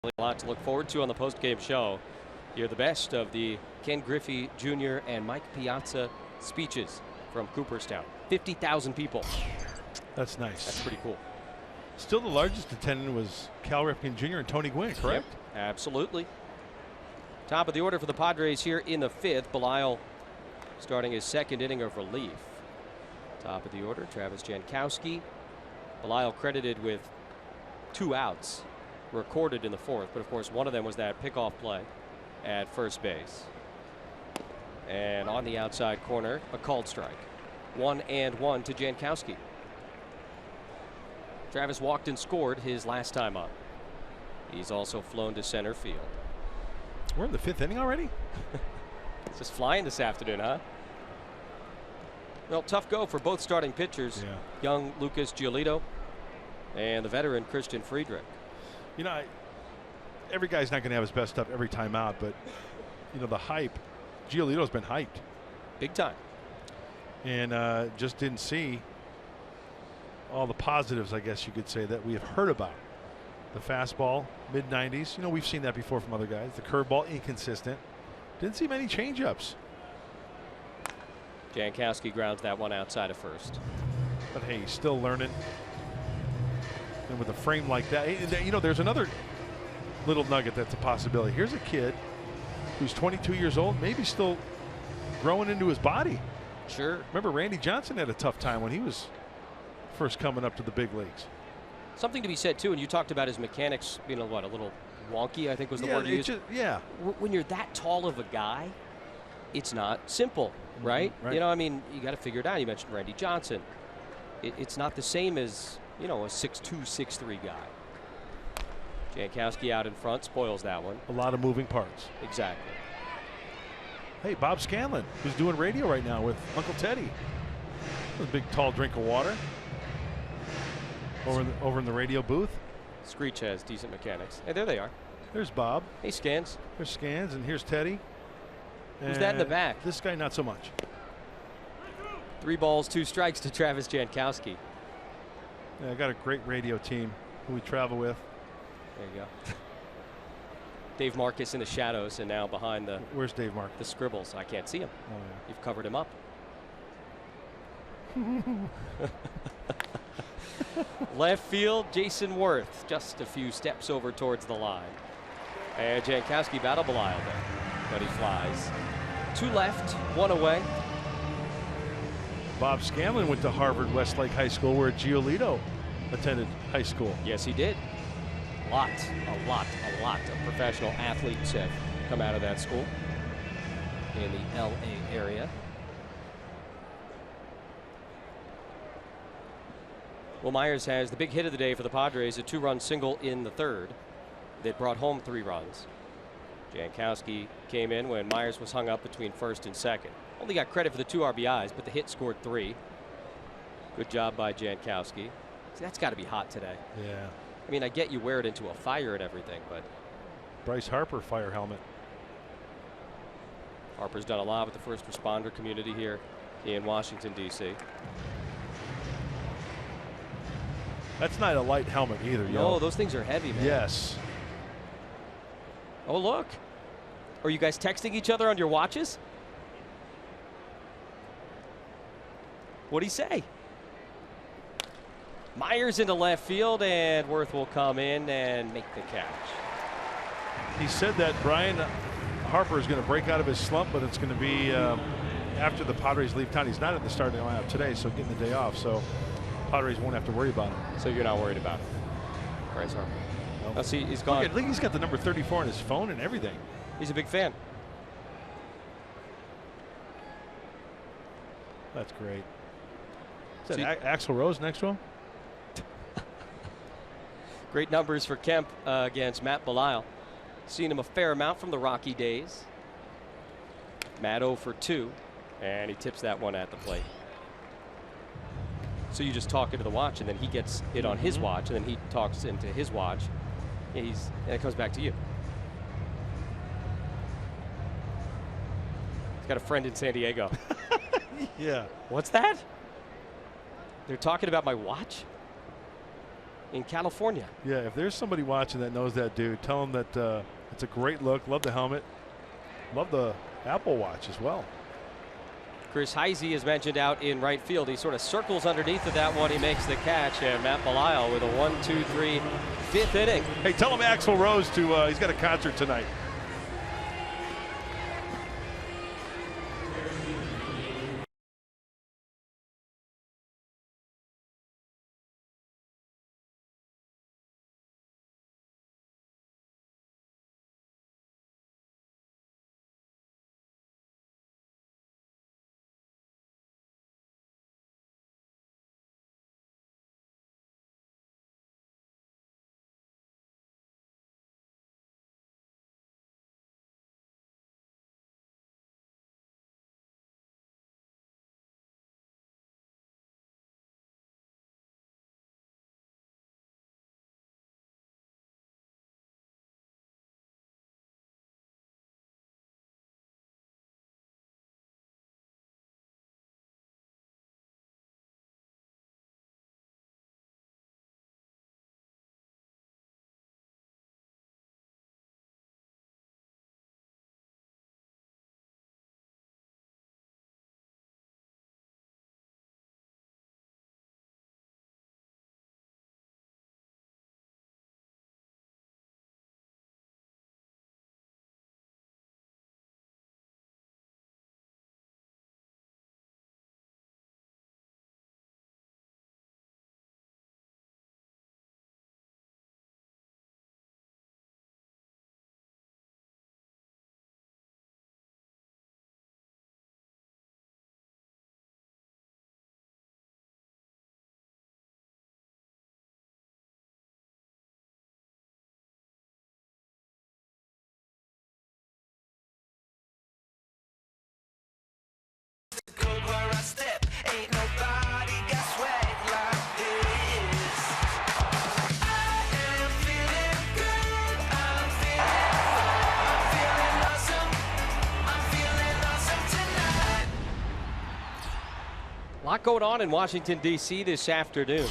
A lot to look forward to on the post-game show. Hear the best of the Ken Griffey Jr. and Mike Piazza speeches from Cooperstown. 50,000 people. That's nice. That's pretty cool. Still the largest attendant was Cal Ripken Jr. and Tony Gwynn, correct? Yep, absolutely. Top of the order for the Padres here in the 5th. Belisle starting his 2nd inning of relief. Top of the order, Travis Jankowski. Belisle credited with 2 outs recorded in the 4th, but of course one of them was that pickoff play at first base. And on the outside corner, a called strike. 1-1 to Jankowski. Travis walked and scored his last time up. He's also flown to center field. We're in the 5th inning already? It's just flying this afternoon, huh? Well, tough go for both starting pitchers. Yeah. Young Lucas Giolito and the veteran Christian Friedrich. You know, every guy's not going to have his best stuff every time out, but, you know, the hype, Giolito's been hyped. Big time. And just didn't see all the positives, I guess you could say, that we have heard about. The fastball, mid-90s. You know, we've seen that before from other guys. The curveball, inconsistent. Didn't see many change-ups. Jankowski grounds that one outside of first. But, hey, he's still learning. And with a frame like that, you know, there's another little nugget that's a possibility. Here's a kid who's 22 years old, maybe still growing into his body. Sure. Remember, Randy Johnson had a tough time when he was first coming up to the big leagues. Something to be said, too, and you talked about his mechanics being a little wonky, I think was the word you used. Yeah. When you're that tall of a guy, it's not simple, right? Right. You know, I mean, you got to figure it out. You mentioned Randy Johnson. It's not the same as, you know, a 6'2", 6'3" guy. Jankowski out in front, spoils that one. A lot of moving parts. Exactly. Hey, Bob Scanlon, who's doing radio right now with Uncle Teddy. A big, tall drink of water. Over in the radio booth. Screech has decent mechanics. Hey, there they are. There's Bob. Hey, Scans. There's Scans, and here's Teddy. Who's that in the back? This guy, not so much. 3 balls, 2 strikes to Travis Jankowski. Yeah, I got a great radio team who we travel with. There you go. Dave Marcus in the shadows, and now behind the. Where's Dave Marcus? The scribbles. I can't see him. Oh, yeah. You've covered him up. Left field, Jason Worth, just a few steps over towards the line. And Jankowski battle Belisle there, but he flies. 2 left, 1 away. Bob Scanlon went to Harvard Westlake High School, where Giolito attended high school. Yes, he did. A lot of professional athletes have come out of that school in the LA area. Well, Myers has the big hit of the day for the Padres, a 2-run single in the 3rd that brought home 3 runs. Jankowski came in when Myers was hung up between 1st and 2nd. Only got credit for the 2 RBIs, but the hit scored 3. Good job by Jankowski. See, that's got to be hot today. Yeah. I mean, I get you wear it into a fire and everything, but. Bryce Harper fire helmet. Harper's done a lot with the first responder community here in Washington, D.C. That's not a light helmet either. No, those things are heavy, man. Yes. Oh, look. Are you guys texting each other on your watches? What'd he say? Myers into left field, and Worth will come in and make the catch. He said that Brian Harper is going to break out of his slump, but it's going to be after the Padres leave town. He's not at the starting lineup today, so getting the day off. So Padres won't have to worry about it. So you're not worried about it, Bryce Harper? Nope. Now see, he's gone. Look, he's got the number 34 on his phone and everything. He's a big fan. That's great. Is that Axl Rose next to him? Great numbers for Kemp against Matt Belisle. Seen him a fair amount from the Rocky days. Matt 0 for 2, and he tips that one at the plate. So you just talk into the watch, and then he gets it on his watch, and then he talks into his watch. And it comes back to you. He's got a friend in San Diego. Yeah. What's that? They're talking about my watch? in California. Yeah, if there's somebody watching that knows that dude, tell him that it's a great look. Love the helmet. Love the Apple Watch as well. Chris Heisey is mentioned out in right field. He sort of circles underneath of that one. He makes the catch, and Matt Belisle with a 1-2-3 fifth inning. Hey, tell him Axl Rose to he's got a concert tonight. A lot going on in Washington, D.C. this afternoon.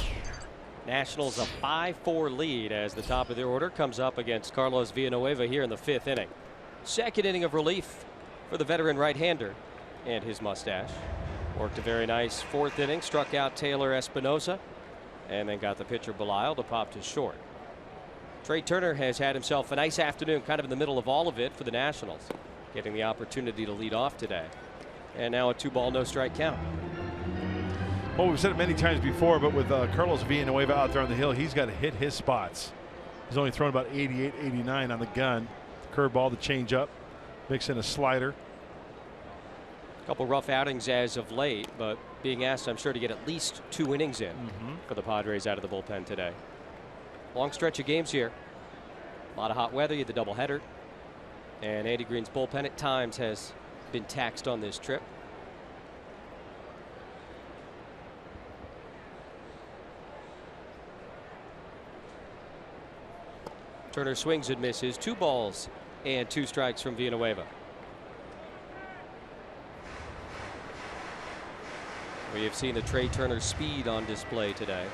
Nationals a 5-4 lead as the top of their order comes up against Carlos Villanueva here in the fifth inning. Second inning of relief for the veteran right-hander and his mustache. Worked a very nice fourth inning, struck out Taylor Espinosa, and then got the pitcher Belisle to pop to short. Trey Turner has had himself a nice afternoon, kind of in the middle of all of it for the Nationals, getting the opportunity to lead off today. And now a 2-ball, no-strike count. Well, we've said it many times before, but with Carlos Villanueva out there on the hill, he's got to hit his spots. He's only thrown about 88, 89 on the gun. The curveball, the changeup, mix in a slider. A couple rough outings as of late, but being asked, I'm sure, to get at least 2 innings in for the Padres out of the bullpen today. Long stretch of games here. A lot of hot weather. You had the doubleheader. And Andy Green's bullpen at times has been taxed on this trip. Turner swings and misses. 2 balls and 2 strikes from Villanueva. We have seen the Trey Turner speed on display today.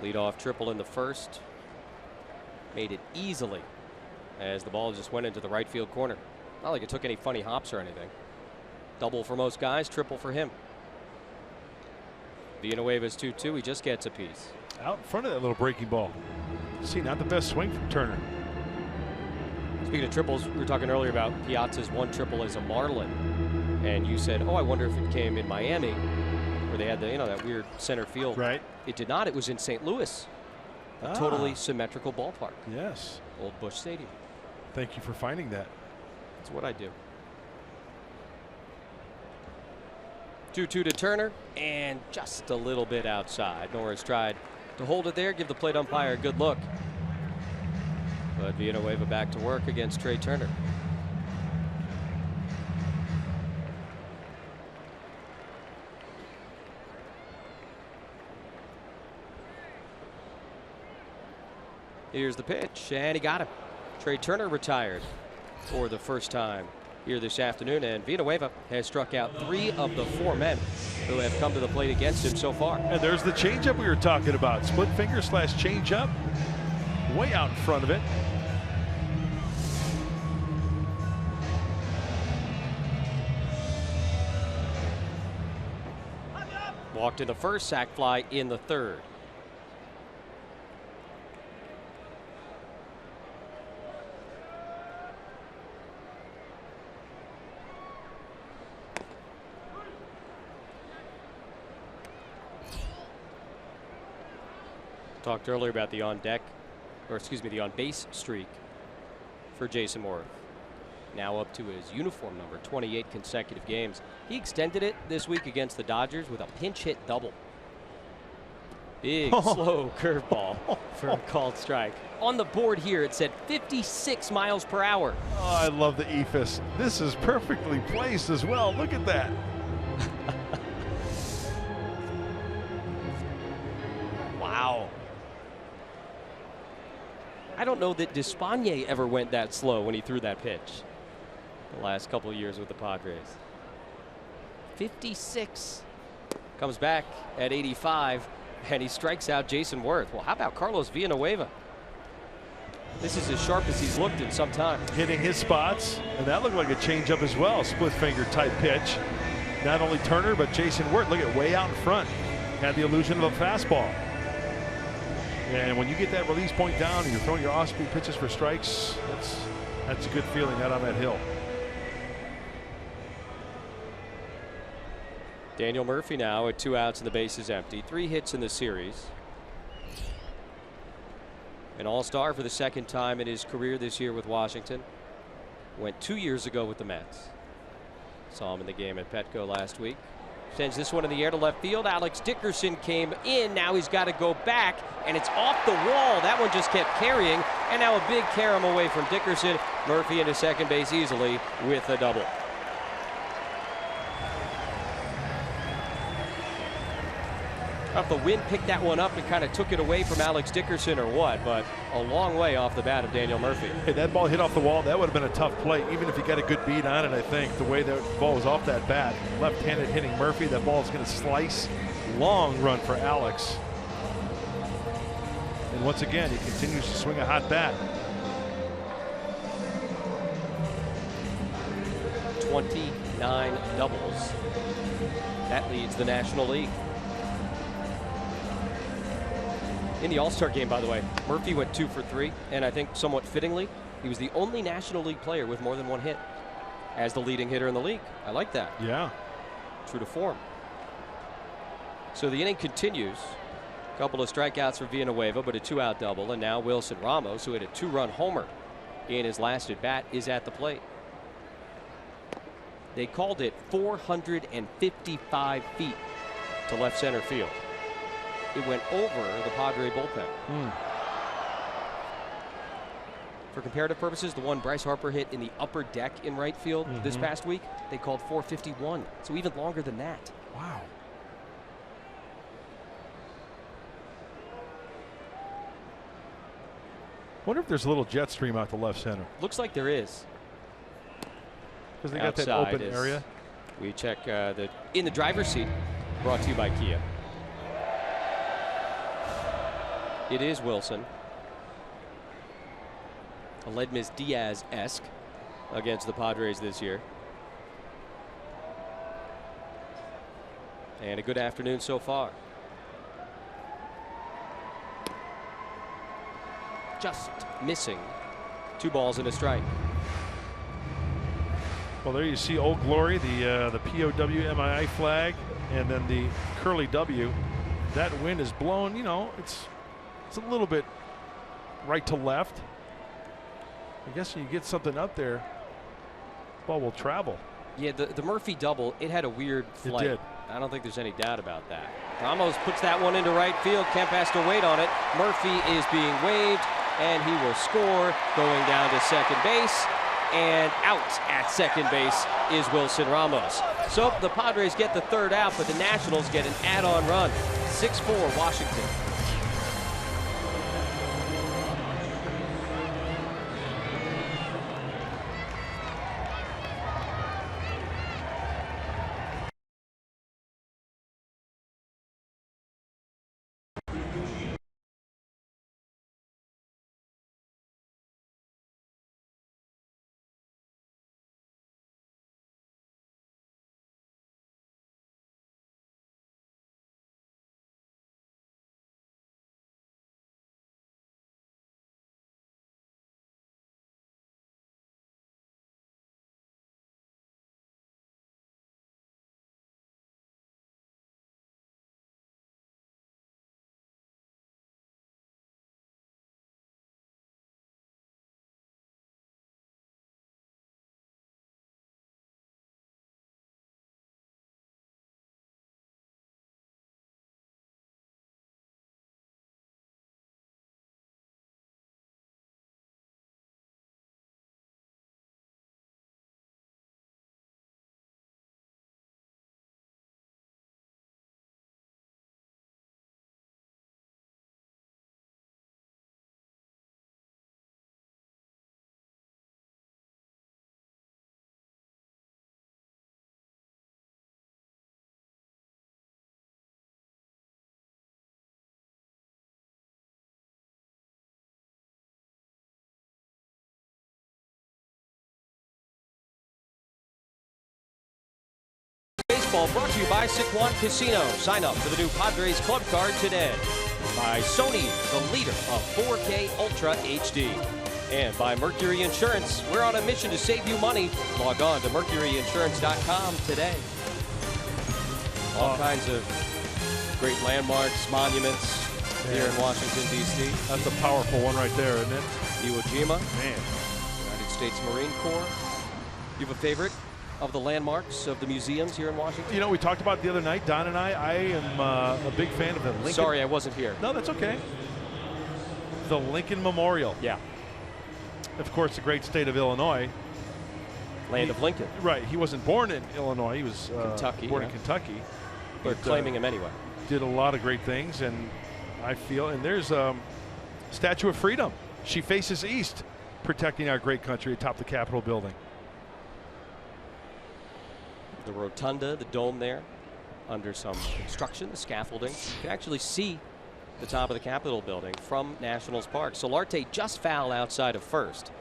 Leadoff triple in the first. Made it easily as the ball just went into the right field corner. Not like it took any funny hops or anything. Double for most guys, triple for him. Villanueva's 2-2. He just gets a piece. Out in front of that little breaking ball. See, not the best swing from Turner. Speaking of triples, we were talking earlier about Piazza's 1 triple as a Marlin, and you said, "Oh, I wonder if it came in Miami, where they had the that weird center field." Right. It did not. It was in St. Louis, a totally symmetrical ballpark. Yes. Old Busch Stadium. Thank you for finding that. That's what I do. 2-2 to Turner, and just a little bit outside. Norris tried to hold it there, give the plate umpire a good look. But Villanueva back to work against Trey Turner. Here's the pitch, and he got him. Trey Turner retired for the first time here this afternoon, and Villanueva has struck out 3 of the 4 men who have come to the plate against him so far. And there's the changeup we were talking about. Split finger slash changeup. Way out in front of it. Walked in the first, sac fly in the third. Talked earlier about the on deck, or excuse me, the on base streak for Jason Worth. Now up to his uniform number, 28 consecutive games. He extended it this week against the Dodgers with a pinch hit double. Big, slow curveball for a called strike. On the board here, it said 56 miles per hour. Oh, I love the eephus. This is perfectly placed as well. Look at that. Wow. I don't know that Despaigne ever went that slow when he threw that pitch the last couple of years with the Padres. 56. Comes back at 85, and he strikes out Jason Worth. Well, how about Carlos Villanueva? This is as sharp as he's looked in some time. Hitting his spots, and that looked like a changeup as well. Split finger type pitch. Not only Turner, but Jason Worth. Look at way out in front. Had the illusion of a fastball. And when you get that release point down and you're throwing your off-speed pitches for strikes, that's a good feeling out on that hill. Daniel Murphy now at 2 outs and the base is empty. 3 hits in the series. An all-star for the second time in his career this year with Washington. Went 2 years ago with the Mets. Saw him in the game at Petco last week. Sends this one in the air to left field. Alex Dickerson came in. Now he's got to go back, and it's off the wall. That one just kept carrying, and now a big carom away from Dickerson. Murphy into second base easily with a double. If the wind picked that one up and kind of took it away from Alex Dickerson or what, but a long way off the bat of Daniel Murphy. Hey, that ball hit off the wall. That would have been a tough play, even if you got a good beat on it. I think the way that ball was off that bat, left-handed hitting Murphy, that ball is going to slice. Long run for Alex. And once again, he continues to swing a hot bat. 29 doubles. That leads the National League. In the All-Star game, by the way, Murphy went 2 for 3, and I think somewhat fittingly, he was the only National League player with more than 1 hit as the leading hitter in the league. I like that. Yeah. True to form. So the inning continues. A couple of strikeouts for Villanueva, but a 2-out double, and now Wilson Ramos, who hit a 2-run homer in his last at-bat, is at the plate. They called it 455 feet to left center field. It went over the Padre bullpen. For comparative purposes, the one Bryce Harper hit in the upper deck in right field this past week, they called 451. So even longer than that. Wow. Wonder if there's a little jet stream out to left center. Looks like there is. Because they got that open area. We check in the driver's seat, brought to you by Kia. It is Wilson. Aledmys Diaz-esque against the Padres this year. And a good afternoon so far. Just missing. 2 balls and a strike. Well, there you see Old Glory, the POW-MII flag, and then the curly W. That wind is blown, you know, it's a little bit right to left. I guess when you get something up there, the ball will travel. Yeah, the Murphy double, it had a weird flight. It did. I don't think there's any doubt about that. Ramos puts that one into right field. Kemp has to wait on it. Murphy is being waved, and he will score, going down to second base. And out at second base is Wilson Ramos. So the Padres get the 3rd out, but the Nationals get an add-on run. 6-4 Washington. Baseball brought to you by Sycuan Casino. Sign up for the new Padres Club Card today. By Sony, the leader of 4K Ultra HD. And by Mercury Insurance, we're on a mission to save you money. Log on to mercuryinsurance.com today. All kinds of great landmarks, monuments here in Washington, D.C. That's a powerful one right there, isn't it? Iwo Jima, Man. United States Marine Corps. You have a favorite of the landmarks of the museums here in Washington? You know, we talked about it the other night, Don and I am a big fan of the Lincoln. Sorry, I wasn't here. No, that's okay. The Lincoln Memorial. Yeah. Of course, the great state of Illinois. Land of Lincoln. Right. He wasn't born in Illinois. He was Kentucky, born in Kentucky. They're claiming him anyway. Did a lot of great things, and I feel, and there's Statue of Freedom. She faces east, protecting our great country atop the Capitol building. The rotunda, the dome there, under some construction, the scaffolding. You can actually see the top of the Capitol building from Nationals Park. Solarte just foul outside of first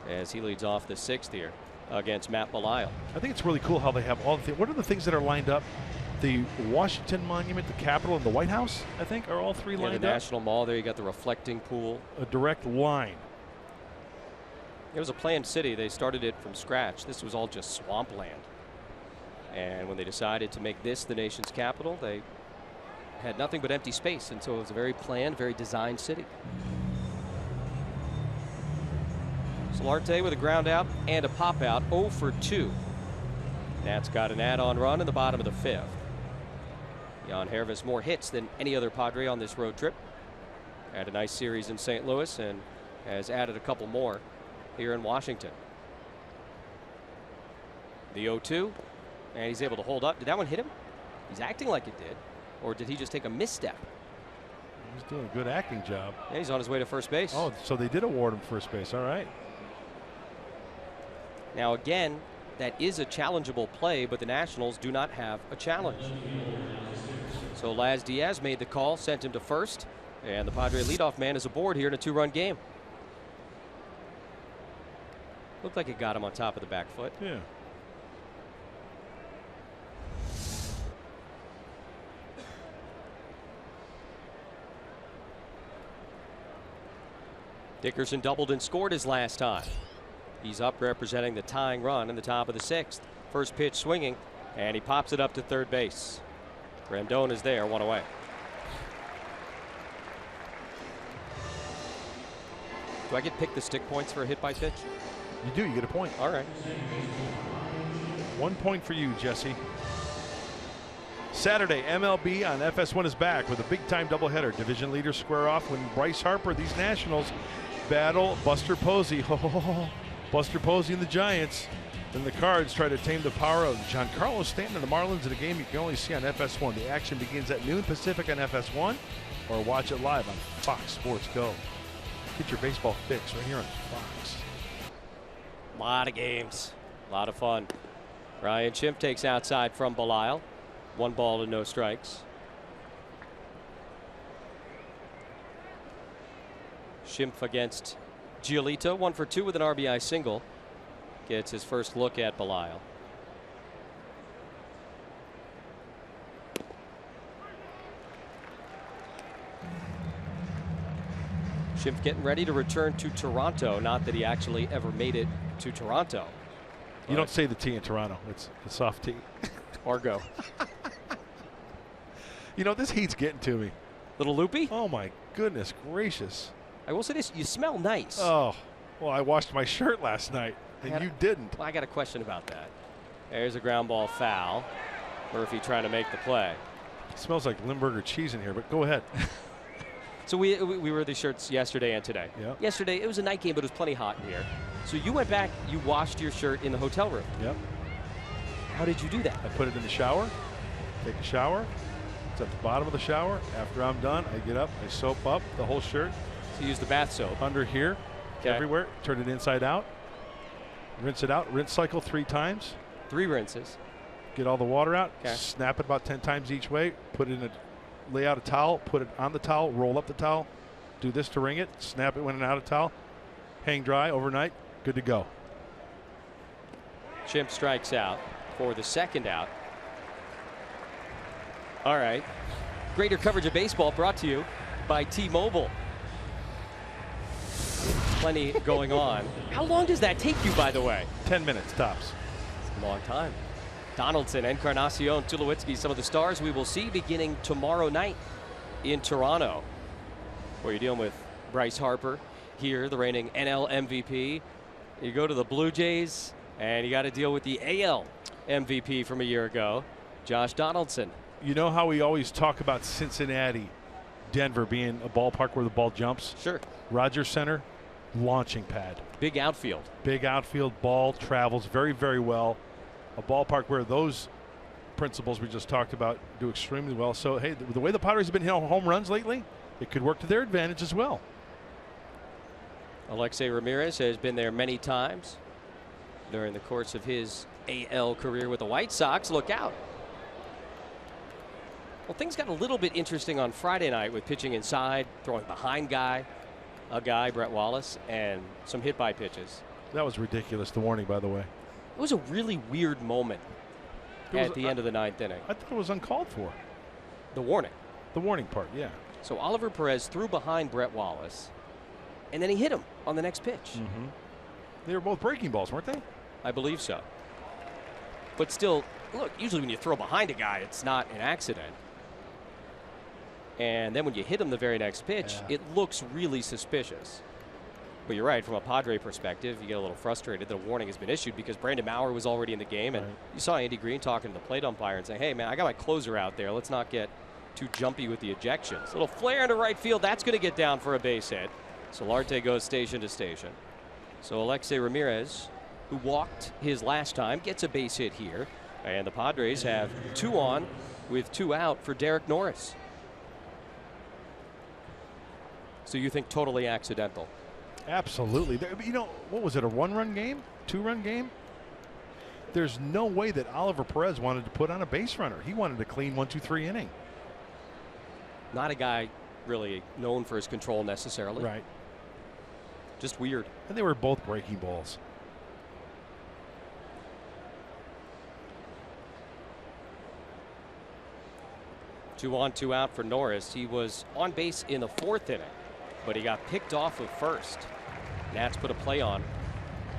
as he leads off the sixth here against Matt Belisle. I think it's really cool how they have all the things. What are the things that are lined up? The Washington Monument, the Capitol, and the White House, I think, are all three lined the up. National Mall there, you got the reflecting pool. A direct line. It was a planned city. They started it from scratch. This was all just swampland. And when they decided to make this the nation's capital, they had nothing but empty space. And so it was a very planned, very designed city. Solarte with a ground out and a pop out, 0 for 2. Nats got an add-on run in the bottom of the fifth. Jan Hervis more hits than any other Padre on this road trip. Had a nice series in St. Louis and has added a couple more here in Washington. The 0-2, and he's able to hold up. Did that one hit him? He's acting like it did. Or did he just take a misstep? He's doing a good acting job. Yeah, he's on his way to first base. Oh, so they did award him first base. All right. Now again, that is a challengeable play, but the Nationals do not have a challenge. So Laz Diaz made the call, sent him to first, and the Padre leadoff man is aboard here in a 2-run game. Looked like it got him on top of the back foot. Yeah. Dickerson doubled and scored his last time. He's up representing the tying run in the top of the sixth. First pitch swinging, and he pops it up to third base. Rendon is there, 1 away. Do I get picked the stick points for a hit by pitch? You do. You get a point. All right. 1 point for you, Jesse. Saturday, MLB on FS1 is back with a big-time doubleheader. Division leaders square off when Bryce Harper, these Nationals, battle Buster Posey. Buster Posey and the Giants. Then the Cards try to tame the power of Giancarlo Stanton and the Marlins in a game you can only see on FS1. The action begins at noon Pacific on FS1, or watch it live on Fox Sports Go. Get your baseball fix right here on Fox. A lot of games, a lot of fun. Ryan Schimpf takes outside from Belisle. 1 ball and no strikes. Schimpf against Giolito, 1 for 2 with an RBI single. Gets his first look at Belisle. Schimpf getting ready to return to Toronto. Not that he actually ever made it to Toronto. You don't say the T in Toronto. It's a soft T. Or go. You know, this heat's getting to me. Little loopy? Oh, my goodness gracious. I will say this, you smell nice. Oh, well, I washed my shirt last night, and you didn't. Well, I got a question about that. There's a ground ball foul. Murphy trying to make the play. It smells like Limburger cheese in here, but go ahead. So we wore these shirts yesterday and today. Yep. Yesterday, it was a night game, but it was plenty hot in here. So you went back, you washed your shirt in the hotel room. Yep. How did you do that? I put it in the shower, take a shower. It's at the bottom of the shower. After I'm done, I get up, I soap up the whole shirt. So you use the bath soap. Under here, everywhere. Turn it inside out. Rinse it out. Rinse cycle 3 times. 3 rinses. Get all the water out. Okay. Snap it about 10 times each way. Put it in lay out a towel. Put it on the towel. Roll up the towel. Do this to wring it. Snap it when and out of towel. Hang dry overnight. Good to go. Schimpf strikes out for the second out. All right. Greater coverage of baseball brought to you by T-Mobile. Plenty going on. How long does that take you, by the way? 10 minutes tops. It's a long time. Donaldson, Encarnacion, Tulowitzki, some of the stars we will see beginning tomorrow night in Toronto, where you're dealing with Bryce Harper here, the reigning NL MVP. You go to the Blue Jays, and you got to deal with the AL MVP from a year ago, Josh Donaldson. You know how we always talk about Cincinnati, Denver being a ballpark where the ball jumps? Sure. Rogers Center, launching pad. Big outfield. Big outfield, ball travels very, very well. A ballpark where those principles we just talked about do extremely well. So, hey, the way the Padres have been hitting home runs lately, it could work to their advantage as well. Alexei Ramirez has been there many times during the course of his AL career with the White Sox. Look out. Well, things got a little bit interesting on Friday night with pitching inside, throwing behind a guy, Brett Wallace, and some hit-by pitches. That was ridiculous, the warning, by the way. It was a really weird moment at the end of the ninth inning. I thought it was uncalled for. The warning. The warning part, yeah. So Oliver Perez threw behind Brett Wallace, and then he hit him on the next pitch. Mm-hmm. They were both breaking balls, weren't they? I believe so. But still, look, usually when you throw behind a guy, it's not an accident. And then when you hit him the very next pitch, it looks really suspicious. But you're right, from a Padre perspective, you get a little frustrated that a warning has been issued because Brandon Maurer was already in the game. And you saw Andy Green talking to the plate umpire and saying, hey, man, I got my closer out there. Let's not get too jumpy with the ejections. Little flare into right field. That's going to get down for a base hit. Solarte goes station to station. So Alexei Ramirez, who walked his last time, gets a base hit here. And the Padres have 2 on with 2 out for Derek Norris. So you think totally accidental? Absolutely. You know, what was it, a 1-run game? 2-run game? There's no way that Oliver Perez wanted to put on a base runner. He wanted a clean 1-2-3 inning. Not a guy really known for his control necessarily. Right. Just weird. And they were both breaking balls. Two on, 2 out for Norris. He was on base in the 4th inning, but he got picked off of first. Nats put a play on.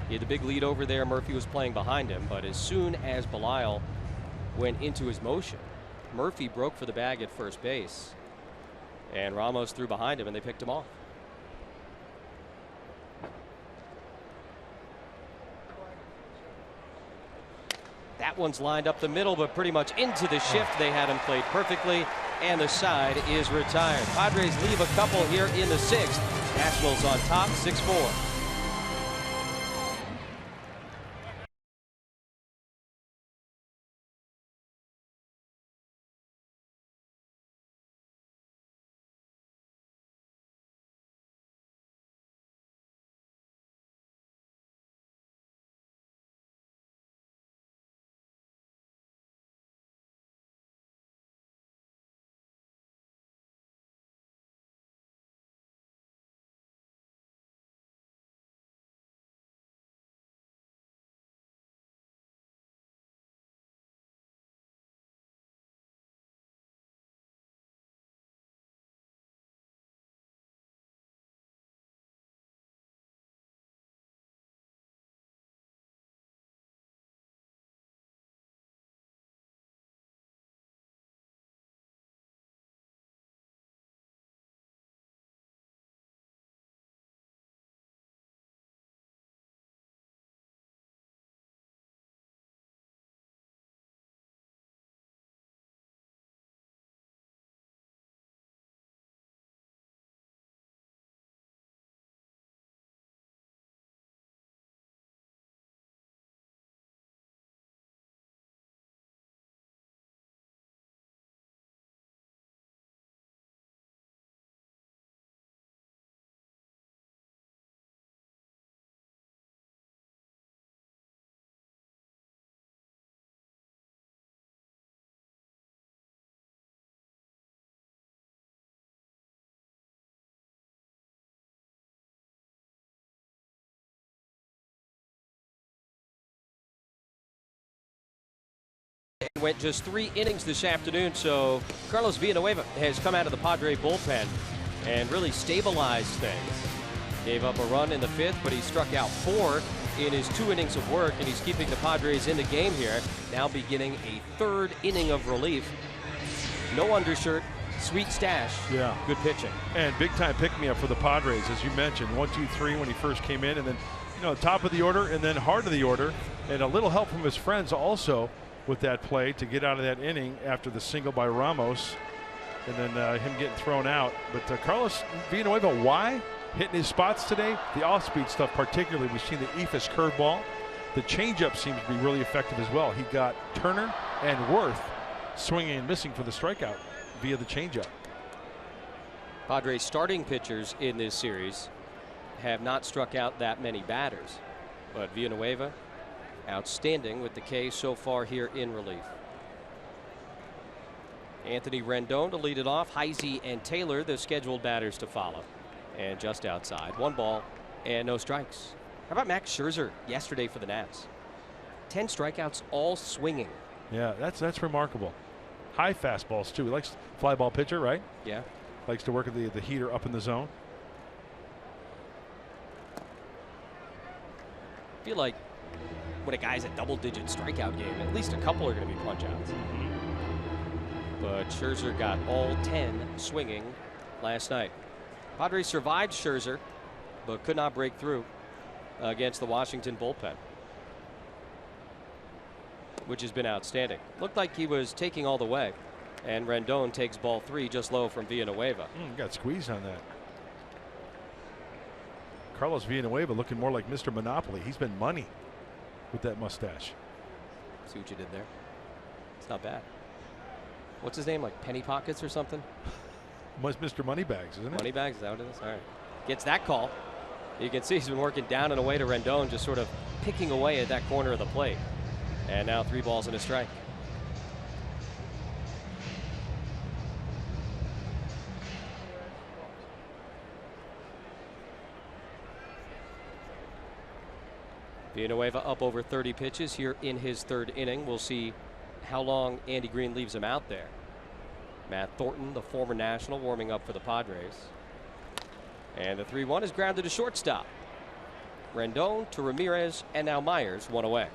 He had the big lead over there. Murphy was playing behind him, but as soon as Belisle went into his motion, Murphy broke for the bag at first base, and Ramos threw behind him, and they picked him off. That one's lined up the middle, but pretty much into the shift. They had him played perfectly, and the side is retired. Padres leave a couple here in the 6th. Nationals on top, 6-4. went just 3 innings this afternoon, so Carlos Villanueva has come out of the Padres bullpen and really stabilized things. Gave up a run in the 5th, but he struck out 4 in his 2 innings of work, and he's keeping the Padres in the game here. Now beginning a 3rd inning of relief. No undershirt, sweet stash. Yeah. Good pitching. And big time pick me up for the Padres, as you mentioned. 1, 2, 3 when he first came in, and then top of the order and then heart of the order, and a little help from his friends also with that play to get out of that inning after the single by Ramos, and then him getting thrown out. But Carlos Villanueva, why hitting his spots today? The off-speed stuff particularly. We've seen the Ephus curveball. The changeup seems to be really effective as well. He got Turner and Worth swinging and missing for the strikeout via the changeup. Padres starting pitchers in this series have not struck out that many batters, but Villanueva outstanding with the K so far here in relief. Anthony Rendon to lead it off. Heisey and Taylor the scheduled batters to follow, and just outside 1 ball and no strikes. How about Max Scherzer yesterday for the Nats? 10 strikeouts, all swinging. Yeah, that's remarkable. High fastballs too. He likes fly ball pitcher, right? Yeah, likes to work at the heater up in the zone. I feel like when a guy's a double-digit strikeout game, at least a couple are going to be punch-outs. But Scherzer got all 10 swinging last night. Padres survived Scherzer, but could not break through against the Washington bullpen, which has been outstanding. Looked like he was taking all the way, and Rendon takes ball 3 just low from Villanueva. Got squeezed on that. Carlos Villanueva looking more like Mr. Monopoly. He's been money with that mustache. See what you did there? It's not bad. What's his name, like Penny Pockets or something? Mr. Moneybags, isn't it? Moneybags, is that what it is? All right. Gets that call. You can see he's been working down and away to Rendon, just sort of picking away at that corner of the plate. And now 3 balls and a strike. Villanueva up over 30 pitches here in his 3rd inning. We'll see how long Andy Green leaves him out there. Matt Thornton, the former National, warming up for the Padres. And the 3-1 is grounded to shortstop. Rendon to Ramirez, and now Myers, 1 away.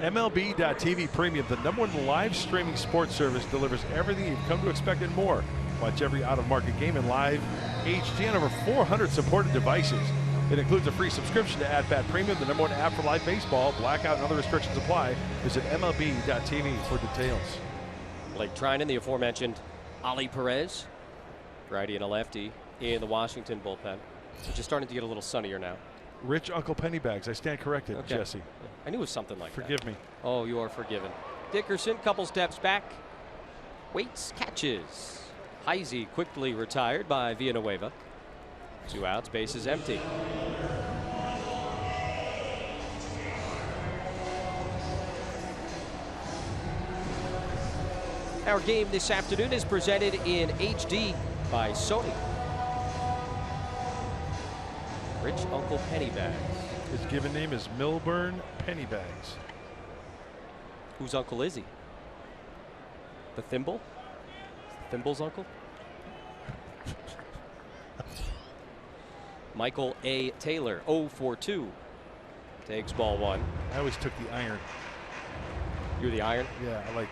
MLB.TV Premium, the #1 live streaming sports service, delivers everything you've come to expect and more. Watch every out-of-market game in live HD on over 400 supported devices. It includes a free subscription to At-Bat Premium, the #1 app for live baseball. Blackout and other restrictions apply. Visit MLB.TV for details. Blake Trinan, the aforementioned Ali Perez, righty and a lefty in the Washington bullpen. Which is starting to get a little sunnier now. Rich Uncle Pennybags. I stand corrected, Okay. Jesse. I knew it was something like that. Forgive me. Oh, you are forgiven. Dickerson, couple steps back. Waits, catches. Heisey quickly retired by Villanueva. 2 outs, bases empty. Our game this afternoon is presented in HD by Sony. Rich Uncle Pennybags. His given name is Milburn Pennybags. Whose uncle is he? The Thimble? Thimble's uncle? Michael A. Taylor, 0-for-2. Takes ball 1. I always took the iron. You're the iron? Yeah, I like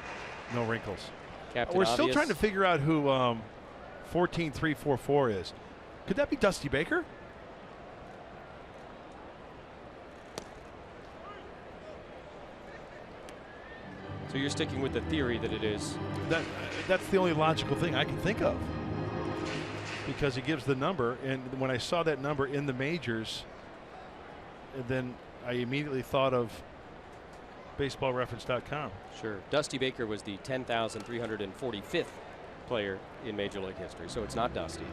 no wrinkles. Captain We're still Obvious. trying to figure out who 14344 is. Could that be Dusty Baker? So you're sticking with the theory that it is. That's the only logical thing I can think of, because he gives the number, and when I saw that number in the majors, then I immediately thought of baseballreference.com. Sure. Dusty Baker was the 10,345th player in Major League history, so it's not Dusty.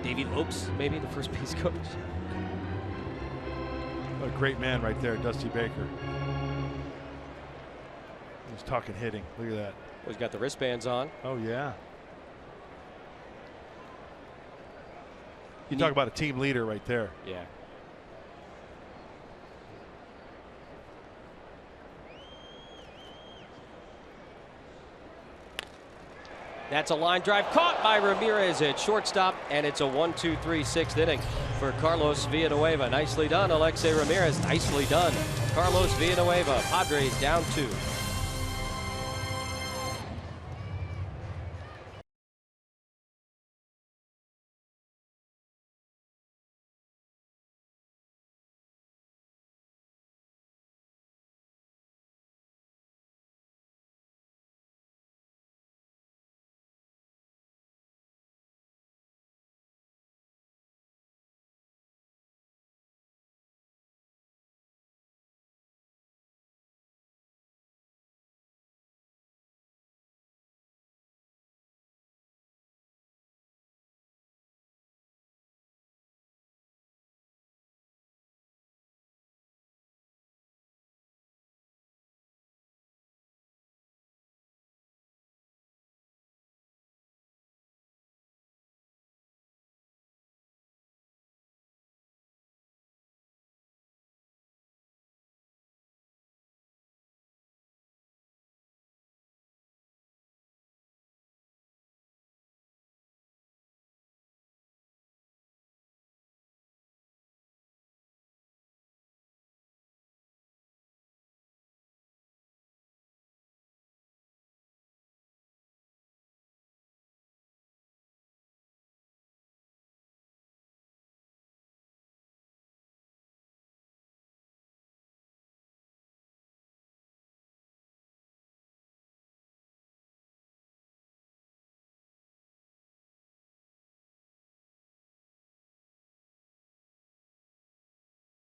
Davey Lopes, maybe the first base coach. A great man right there, Dusty Baker. He's talking hitting. Look at that. Well, he's got the wristbands on. Oh, yeah. You talk about a team leader right there. Yeah. That's a line drive caught by Ramirez at shortstop, and it's a 1-2-3 sixth inning for Carlos Villanueva. Nicely done, Alexei Ramirez. Nicely done, Carlos Villanueva. Padres down 2.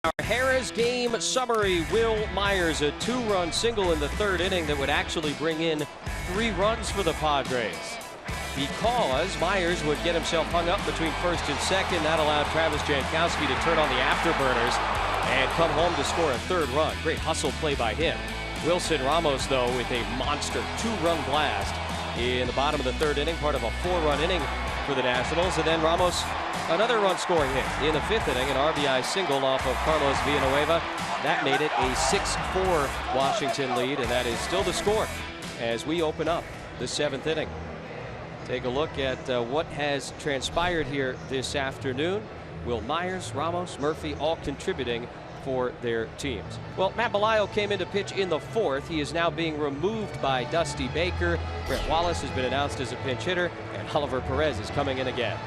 Our Harris game summary. Will Myers, a 2-run single in the 3rd inning that would actually bring in 3 runs for the Padres. Because Myers would get himself hung up between 1st and 2nd. That allowed Travis Jankowski to turn on the afterburners and come home to score a 3rd run. Great hustle play by him. Wilson Ramos, though, with a monster 2-run blast in the bottom of the 3rd inning, part of a 4-run inning for the Nationals. And then Ramos, another run scoring hit in the 5th inning, an RBI single off of Carlos Villanueva. That made it a 6-4 Washington lead, and that is still the score as we open up the 7th inning. Take a look at what has transpired here this afternoon. Will Myers, Ramos, Murphy all contributing for their teams. Well, Matt Belisle came in to pitch in the 4th. He is now being removed by Dusty Baker. Brett Wallace has been announced as a pinch hitter, and Oliver Perez is coming in again.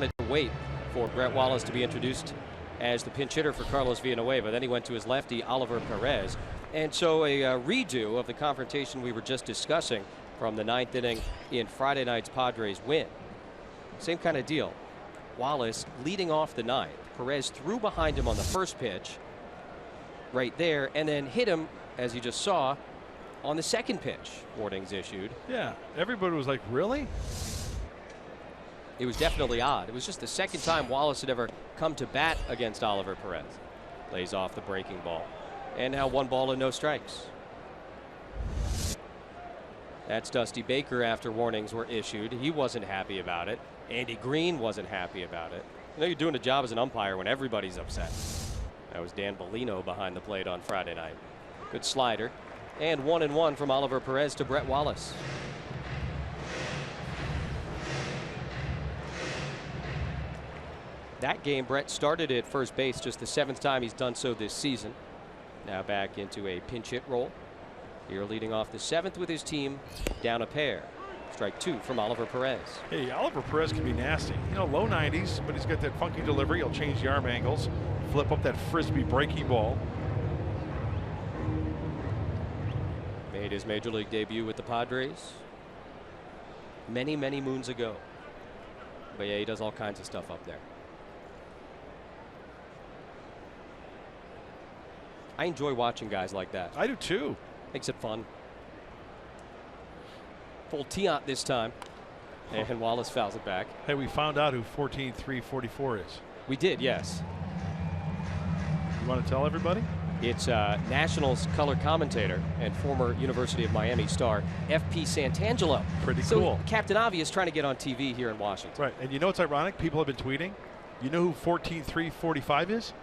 To wait for Brett Wallace to be introduced as the pinch hitter for Carlos Villanueva. Then he went to his lefty, Oliver Perez. And so a redo of the confrontation we were just discussing from the 9th inning in Friday night's Padres win. Same kind of deal. Wallace leading off the 9th. Perez threw behind him on the first pitch right there, and then hit him, as you just saw, on the second pitch. Warnings issued. Yeah, everybody was like, really? it was definitely odd. It was just the second time Wallace had ever come to bat against Oliver Perez. Lays off the breaking ball. And now 1 ball and no strikes. That's Dusty Baker after warnings were issued. He wasn't happy about it. Andy Green wasn't happy about it. You know, you're doing a job as an umpire when everybody's upset. That was Dan Bellino behind the plate on Friday night. Good slider. And 1-1 from Oliver Perez to Brett Wallace. That game, Brett started at first base, just the 7th time he's done so this season. Now back into a pinch hit role. Here leading off the 7th with his team down a pair. Strike 2 from Oliver Perez. Hey, Oliver Perez can be nasty. You know, low 90s, but he's got that funky delivery. He'll change the arm angles, flip up that frisbee breaking ball. Made his major league debut with the Padres many, many moons ago. But yeah, he does all kinds of stuff up there. I enjoy watching guys like that. I do too. Makes it fun. Full Tiant this time. And Wallace fouls it back. Hey, we found out who 14-3-44 is. We did, yes. You want to tell everybody? It's Nationals color commentator and former University of Miami star F.P. Santangelo. Pretty so cool. Captain Obvious trying to get on TV here in Washington. Right, and you know what's ironic? People have been tweeting. You know who 14-3-45 is?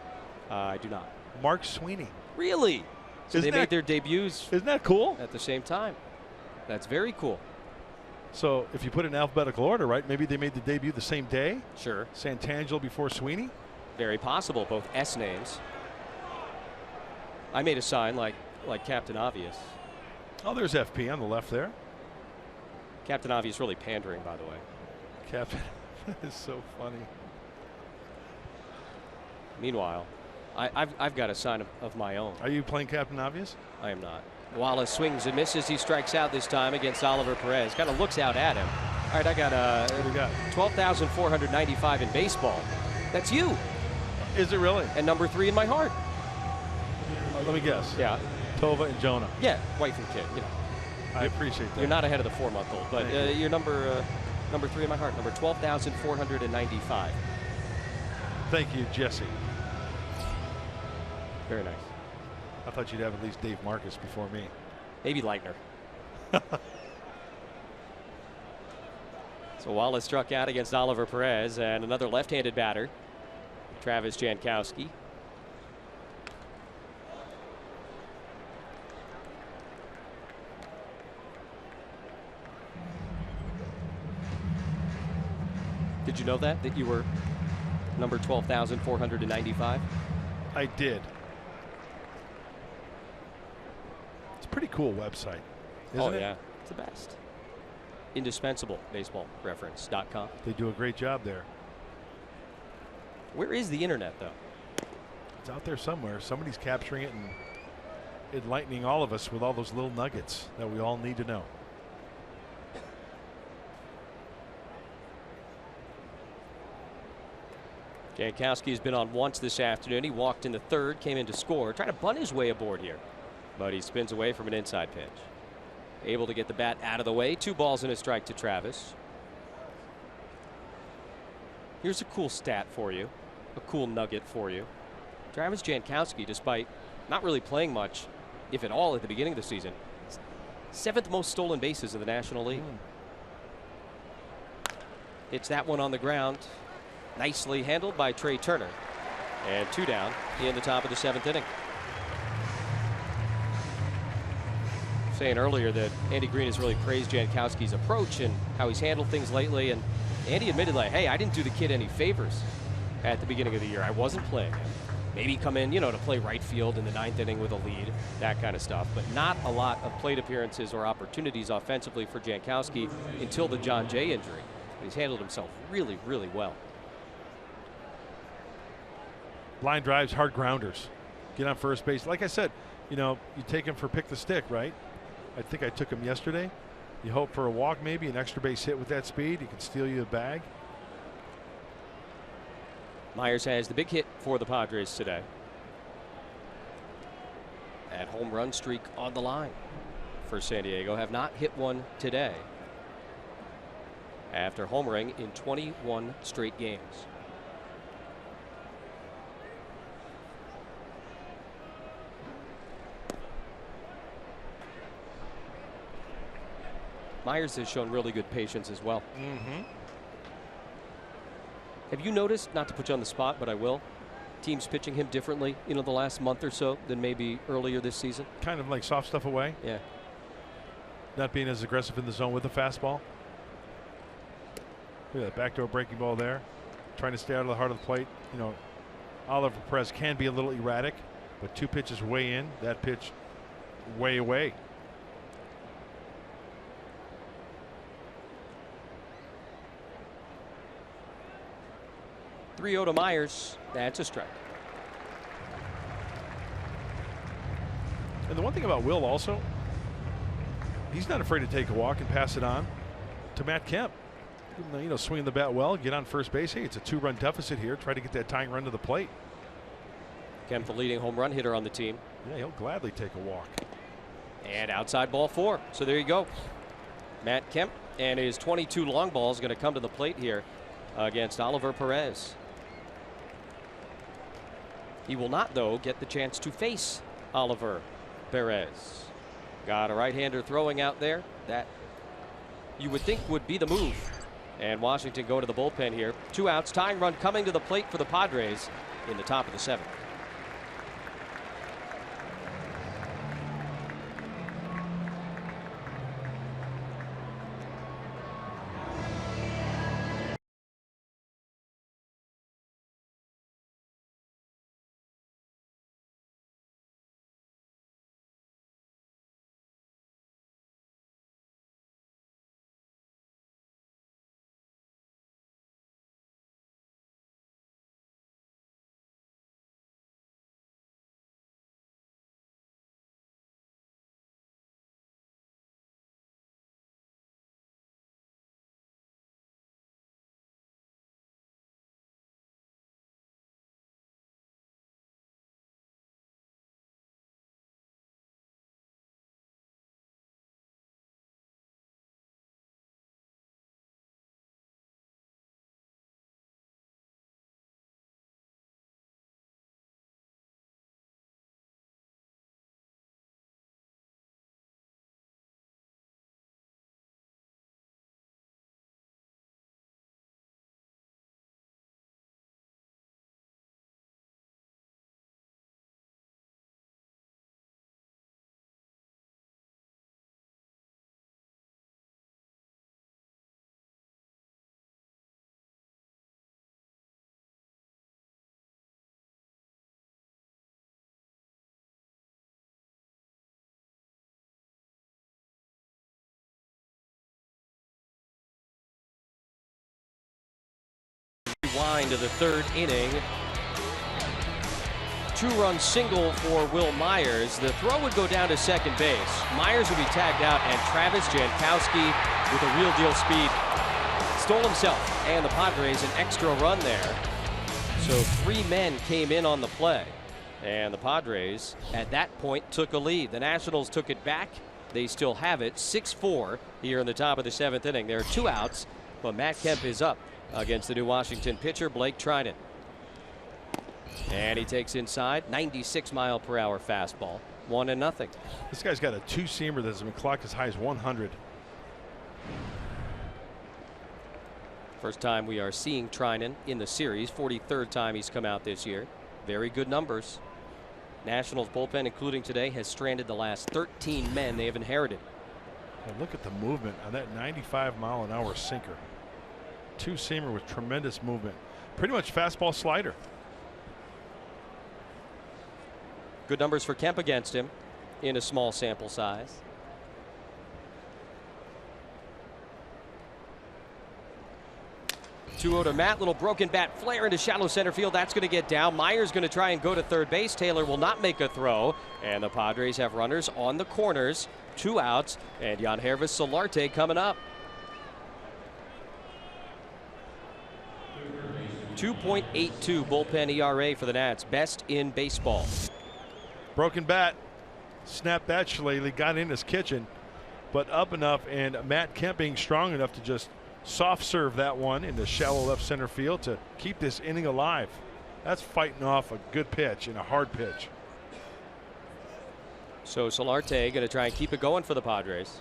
I do not. Mark Sweeney. Really? So they made their debuts. Isn't that cool? At the same time. That's very cool. So if you put it in alphabetical order, right? Maybe they made the debut the same day. Sure. Santangelo before Sweeney. Very possible. Both S names. I made a sign like Captain Obvious. Oh, there's FP on the left there. Captain Obvious really pandering, by the way. Captain, that is so funny. Meanwhile, I've got a sign of my own. Are you playing Captain Obvious? I am not. Wallace swings and misses. He strikes out this time against Oliver Perez. Kind of looks out at him. All right, I got 12,495 in baseball. That's you. Is it really? And number 3 in my heart. Let me guess. Yeah. Tova and Jonah. Yeah, wife and kid. You know. I appreciate that. You're not ahead of the 4-month-old, but you're number 3 in my heart. Number 12,495. Thank you, Jesse. Very nice. I thought you'd have at least Dave Marcus before me. Maybe Leitner. So Wallace struck out against Oliver Perez, and another left-handed batter, Travis Jankowski. Did you know that you were number 12,495? I did. It's a pretty cool website, isn't it? Yeah, it's the best. Indispensable baseballreference.com. They do a great job there. Where is the internet, though? It's out there somewhere. Somebody's capturing it and enlightening all of us with all those little nuggets that we all need to know. Jankowski's been on once this afternoon. He walked in the 3rd, came in to score, trying to bunt his way aboard here. But he spins away from an inside pitch. Able to get the bat out of the way. 2 balls and a strike to Travis. Here's a cool stat for you. A cool nugget for you. Travis Jankowski, despite not really playing much, if at all, at the beginning of the season, 7th most stolen bases in the National League. Hits that one on the ground. Nicely handled by Trey Turner. And 2 down in the top of the 7th inning. Saying earlier that Andy Green has really praised Jankowski's approach and how he's handled things lately. And Andy admitted, like, hey, I didn't do the kid any favors at the beginning of the year. I wasn't playing him. Maybe come in, to play right field in the 9th inning with a lead, that kind of stuff. But not a lot of plate appearances or opportunities offensively for Jankowski until the John Jay injury. He's handled himself really, really well. Line drives, hard grounders. Get on first base. Like I said, you take him for pick the stick, right? I think I took him yesterday. You hope for a walk, maybe an extra base hit with that speed. He can steal you a bag. Myers has the big hit for the Padres today. That home run streak on the line for San Diego. Have not hit one today. after homering in 21 straight games. Myers has shown really good patience as well. Have you noticed, not to put you on the spot, but I will, teams pitching him differently, the last month or so than maybe earlier this season? Kind of like soft stuff away. Yeah. Not being as aggressive in the zone with the fastball. Look at that backdoor breaking ball there. Trying to stay out of the heart of the plate. Oliver Perez can be a little erratic, but 2 pitches way in. That pitch way away. Three-0 to Myers. That's a strike. And the one thing about Will also, he's not afraid to take a walk and pass it on to Matt Kemp. Swinging the bat well, get on first base. Hey, it's a 2-run deficit here. Try to get that tying run to the plate. Kemp, the leading home run hitter on the team. Yeah, he'll gladly take a walk. And outside ball 4. So there you go. Matt Kemp and his 22 long ball is going to come to the plate here against Oliver Perez. He will not, though, get the chance to face Oliver Perez. Got a right-hander throwing out there. That you would think would be the move. And Washington go to the bullpen here. 2 outs, tying run coming to the plate for the Padres in the top of the 7th. Wind of the 3rd inning. 2-run single for Will Myers. The throw would go down to second base. Myers would be tagged out, and Travis Jankowski, with a real deal speed, stole himself and the Padres an extra run there. So 3 men came in on the play, and the Padres at that point took a lead. The Nationals took it back. They still have it 6-4 here in the top of the 7th inning. There are 2 outs, but Matt Kemp is up against the new Washington pitcher, Blake Trinan. And he takes inside, 96-mile-per-hour fastball, 1-0. This guy's got a 2-seamer that's been clocked as high as 100. First time we are seeing Trinan in the series, 43rd time he's come out this year. Very good numbers. Nationals bullpen, including today, has stranded the last 13 men they have inherited. And look at the movement on that 95-mile-an-hour sinker. 2-seamer with tremendous movement. Pretty much fastball slider. Good numbers for Kemp against him in a small sample size. Two-0 to Matt. Little broken bat flare into shallow center field. That's going to get down. Myers going to try and go to third base. Taylor will not make a throw. And the Padres have runners on the corners. 2 outs. And Yangervis Solarte coming up. 2.82 bullpen ERA for the Nats. Best in baseball. Broken bat. Snapped that shillelagh. Got in his kitchen. But up enough, and Matt Kemp being strong enough to just soft serve that one into shallow left center field to keep this inning alive. That's fighting off a good pitch and a hard pitch. So Solarte going to try and keep it going for the Padres.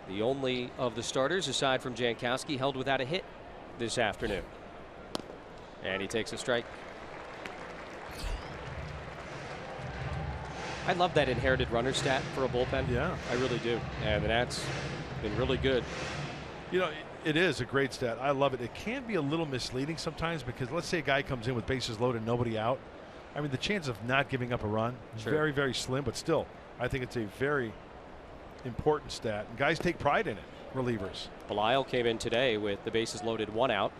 The only of the starters, aside from Jankowski, held without a hit this afternoon. And he takes a strike. I love that inherited runner stat for a bullpen. Yeah. I really do. And that's been really good. You know, it is a great stat. I love it. It can be a little misleading sometimes because let's say a guy comes in with bases loaded, nobody out. I mean, the chance of not giving up a run is very, very slim, but still, I think it's a very important stat. And guys take pride in it, relievers. Belial came in today with the bases loaded, 1 out,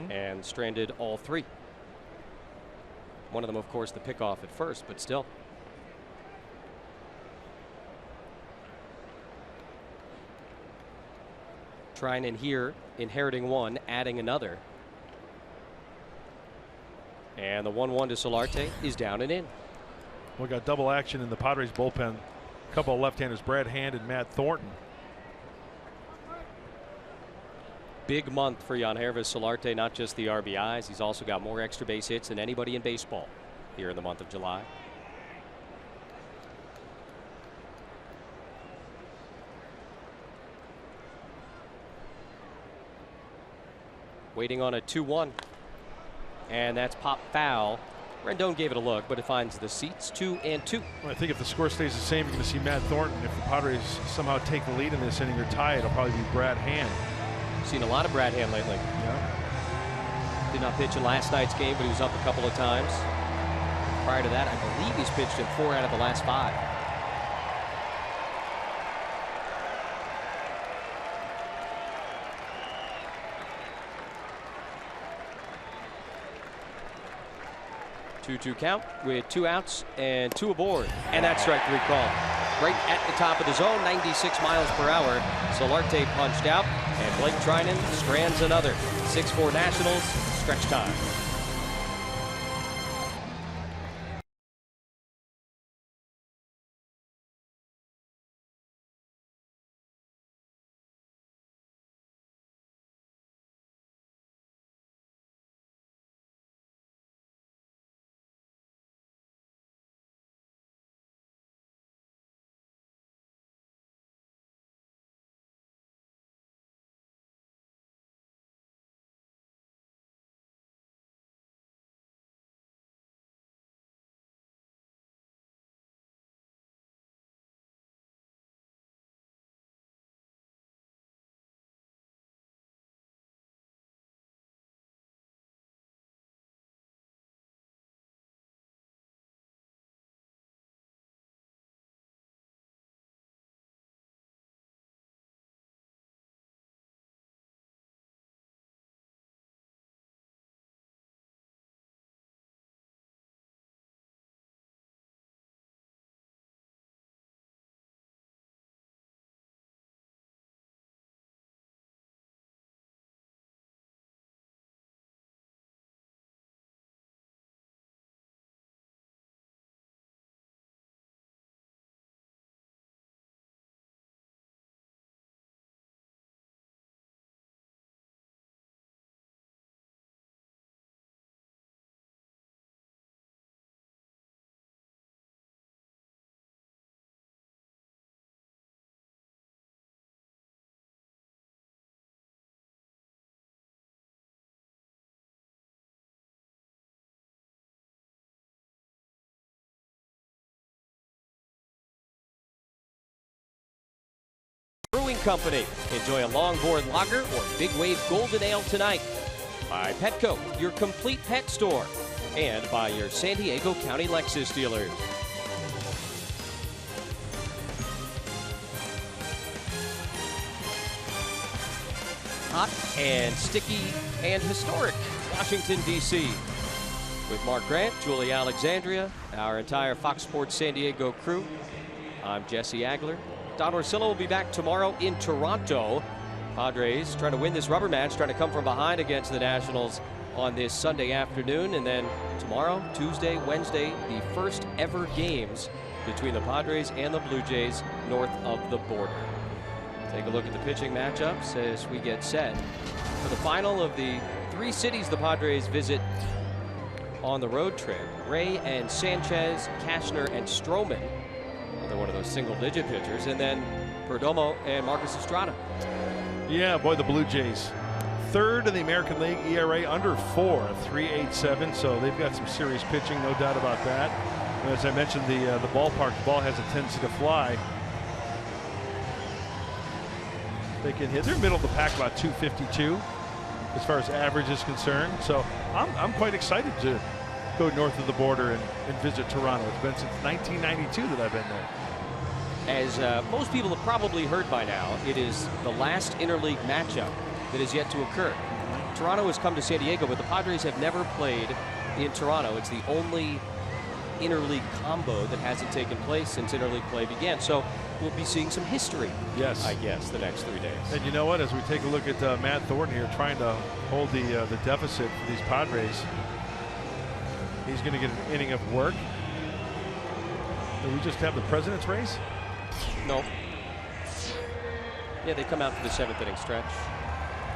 and stranded all 3. One of them, of course, the pickoff at first, but still. Trying in here, inheriting one, adding another. And the 1-1 to Solarte is down and in. We got double action in the Padres bullpen. A couple of left-handers, Brad Hand and Matt Thornton. Big month for Yangervis Solarte, not just the RBIs. He's also got more extra base hits than anybody in baseball here in the month of July. Waiting on a 2-1. And that's pop foul. Rendon gave it a look, but it finds the seats 2-2. Well, I think if the score stays the same, you're going to see Matt Thornton. If the Padres somehow take the lead in this inning or tie it, it'll probably be Brad Hand. Seen a lot of Brad Hand lately. Yeah. Did not pitch in last night's game, but he was up a couple of times. Prior to that, I believe he's pitched in 4 out of the last 5. Two count with 2 outs and 2 aboard, and that strike 3 call. Right at the top of the zone, 96 miles per hour. Solarte punched out, and Blake Trinan strands another. 6-4 Nationals, stretch time. Brewing Company. Enjoy a longboard lager or big wave golden ale tonight. By Petco, your complete pet store. And by your San Diego County Lexus dealers. Hot and sticky and historic Washington, D.C. With Mark Grant, Julie Alexandria, our entire Fox Sports San Diego crew. I'm Jesse Agler. Don Orsillo will be back tomorrow in Toronto. Padres trying to win this rubber match, trying to come from behind against the Nationals on this Sunday afternoon. And then tomorrow, Tuesday, Wednesday, the first ever games between the Padres and the Blue Jays north of the border. Take a look at the pitching matchups as we get set for the final of the 3 cities the Padres visit on the road trip. Ray and Sanchez, Cashner and Stroman. Another one of those single-digit pitchers. And then Perdomo and Marcus Estrada. Yeah, boy, the Blue Jays. 3rd in the American League, ERA under 4, 3.87. So they've got some serious pitching, no doubt about that. And as I mentioned, the ballpark, the ball has a tendency to fly. They can hit. They're middle of the pack, about 252 as far as average is concerned. So I'm quite excited to go north of the border and visit Toronto. It's been since 1992 that I've been there. As most people have probably heard by now, it is the last interleague matchup that is yet to occur. Toronto has come to San Diego, but the Padres have never played in Toronto. It's the only interleague combo that hasn't taken place since interleague play began. So we'll be seeing some history, yes, I guess, the next 3 days. And you know what? As we take a look at Matt Thornton here trying to hold the deficit for these Padres, he's going to get an inning of work. Do we just have the president's race? No. Yeah, they come out for the 7th inning stretch.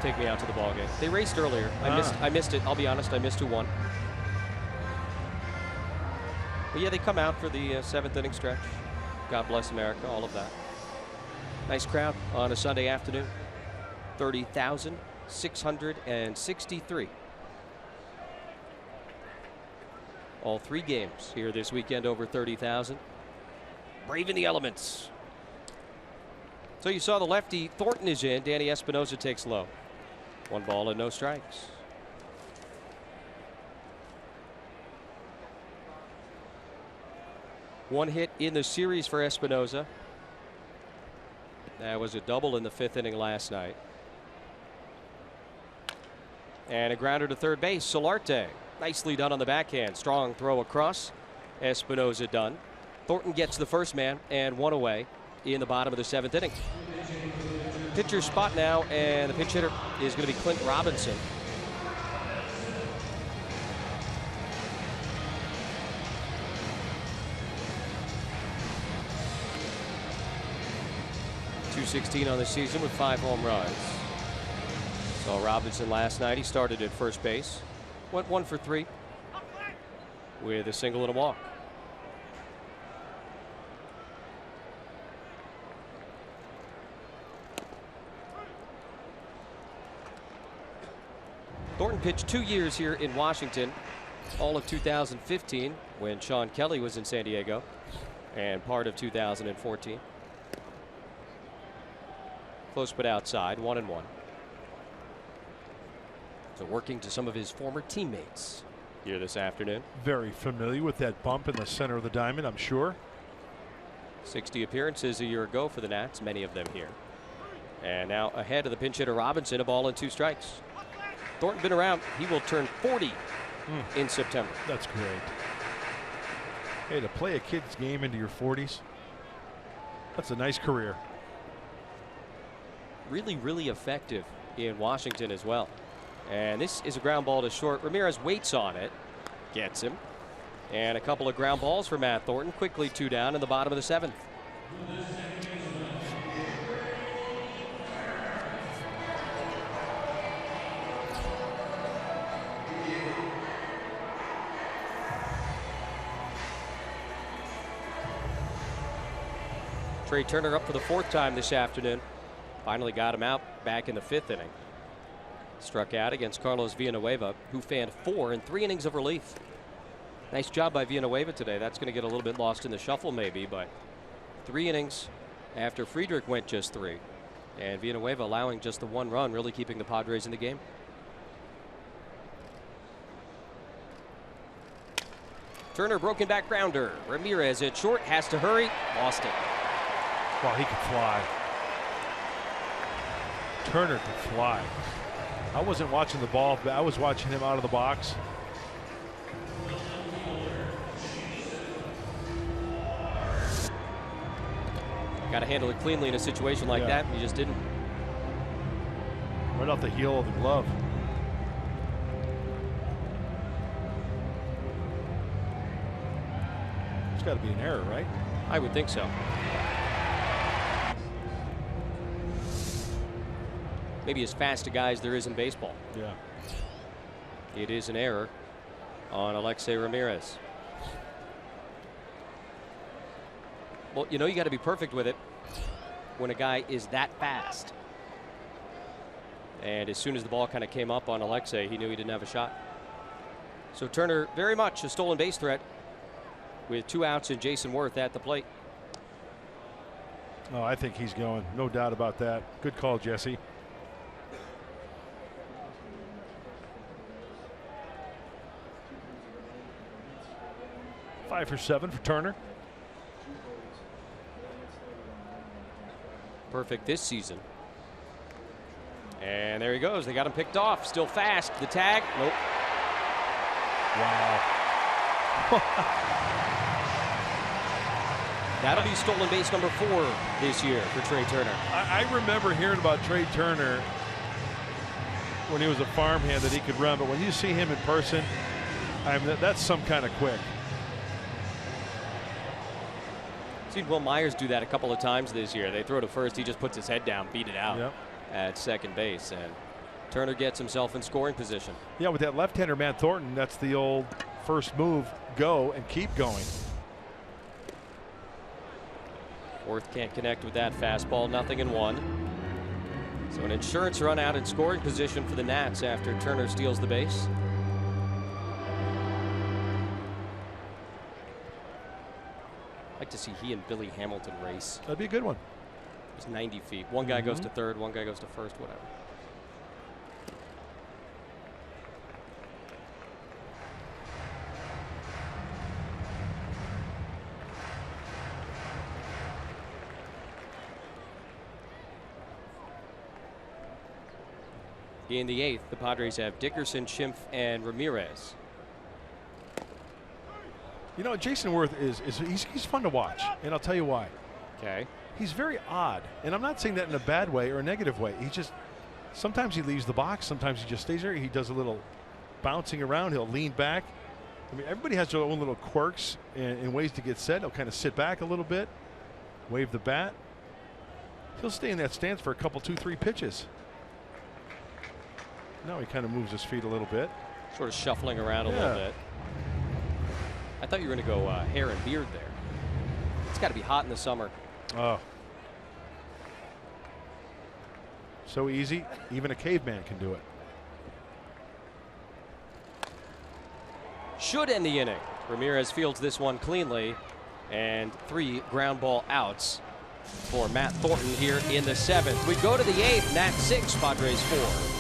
Take me out to the ball game. They raced earlier. I missed it. I'll be honest. I missed who won. But yeah, they come out for the 7th inning stretch. God bless America. All of that. Nice crowd on a Sunday afternoon. 30,663. All 3 games here this weekend over 30,000. Braving the elements. So you saw the lefty Thornton is in. Danny Espinosa takes low. 1 ball and no strikes. One hit in the series for Espinosa. That was a double in the 5th inning last night. And a grounder to third base. Solarte. Nicely done on the backhand. Strong throw across. Espinosa done. Thornton gets the first man and 1 away in the bottom of the 7th inning. Pitcher's spot now, and the pinch hitter is going to be Clint Robinson. .216 on the season with 5 home runs. Saw Robinson last night. He started at first base. Went 1 for 3 with a single and a walk. Thornton pitched 2 years here in Washington, all of 2015 when Sean Kelly was in San Diego, and part of 2014. Close but outside, 1-1. So working to some of his former teammates here this afternoon. Very familiar with that bump in the center of the diamond, I'm sure. 60 appearances a year ago for the Nats, many of them here. And now ahead of the pinch hitter Robinson, a ball and 2 strikes. Thornton been around. He will turn 40 in September. That's great. Hey, to play a kid's game into your 40s, that's a nice career. Really, really effective in Washington as well. And this is a ground ball to short. Ramirez waits on it, gets him. And a couple of ground balls for Matt Thornton. Quickly 2 down in the bottom of the 7th. Trey Turner up for the 4th time this afternoon. Finally got him out back in the 5th inning. Struck out against Carlos Villanueva, who fanned 4 in 3 innings of relief. Nice job by Villanueva today. That's going to get a little bit lost in the shuffle maybe, but 3 innings after Friedrich went just 3. And Villanueva allowing just the 1 run, really keeping the Padres in the game. Turner broken back grounder. Ramirez at short, has to hurry, lost it. Wow, he can fly. Turner can fly. I wasn't watching the ball, but I was watching him out of the box. Got to handle it cleanly in a situation like that. He just didn't. Right off the heel of the glove. It's got to be an error, right? I would think so. maybe as fast a guy as there is in baseball. Yeah. It is an error on Alexei Ramirez. Well, you know, you got to be perfect with it when a guy is that fast. And as soon as the ball kind of came up on Alexei, he knew he didn't have a shot. So Turner very much a stolen base threat with 2 outs and Jason Worth at the plate. Oh, I think he's going. No doubt about that. Good call, Jesse. Five for 7 for Turner. Perfect this season. And there he goes. They got him picked off. Still fast. The tag. Nope. Wow. That'll be stolen base number 4 this year for Trey Turner. I remember hearing about Trey Turner when he was a farmhand that he could run, but when you see him in person, that's some kind of quick. Seen Will Myers do that a couple of times this year. They throw to first, he just puts his head down, beat it out at second base, and Turner gets himself in scoring position. Yeah, with that left-hander Matt Thornton, that's the old first move, go and keep going. Worth can't connect with that fastball, 0-1. So an insurance run out in scoring position for the Nats after Turner steals the base. I'd like to see he and Billy Hamilton race. That'd be a good one. It's 90 feet. One guy goes to third, one guy goes to first, whatever. In the 8th, the Padres have Dickerson, Schimpf, and Ramirez. You know, Jason Worth he's fun to watch, and I'll tell you why. Okay. He's very odd, and I'm not saying that in a bad way or a negative way. Sometimes he leaves the box, sometimes he just stays there. He does a little bouncing around. He'll lean back. I mean, everybody has their own little quirks and ways to get set. He'll kind of sit back a little bit, wave the bat. He'll stay in that stance for a couple, 2-3 pitches. Now he kind of moves his feet a little bit. Sort of shuffling around a little bit. I thought you were going to go hair and beard there. It's got to be hot in the summer. Oh. So easy, even a caveman can do it. Should end the inning. Ramirez fields this one cleanly, and 3 ground ball outs for Matt Thornton here in the 7th. We go to the 8th, Nats 6, Padres 4.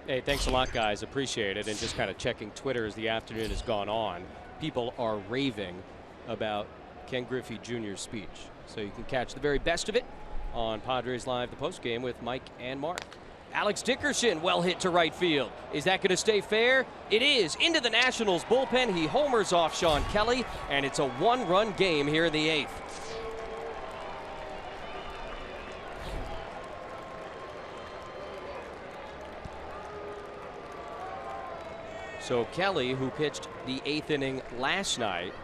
Hey, thanks a lot, guys. Appreciate it. And just kind of checking Twitter as the afternoon has gone on. People are raving about Ken Griffey Jr.'s speech. So you can catch the very best of it on Padres Live, the postgame with Mike and Mark. Alex Dickerson, well hit to right field. Is that going to stay fair? It is. Into the Nationals bullpen. He homers off Sean Kelly, and it's a one-run game here in the 8th. So Kelly, who pitched the 8th inning last night,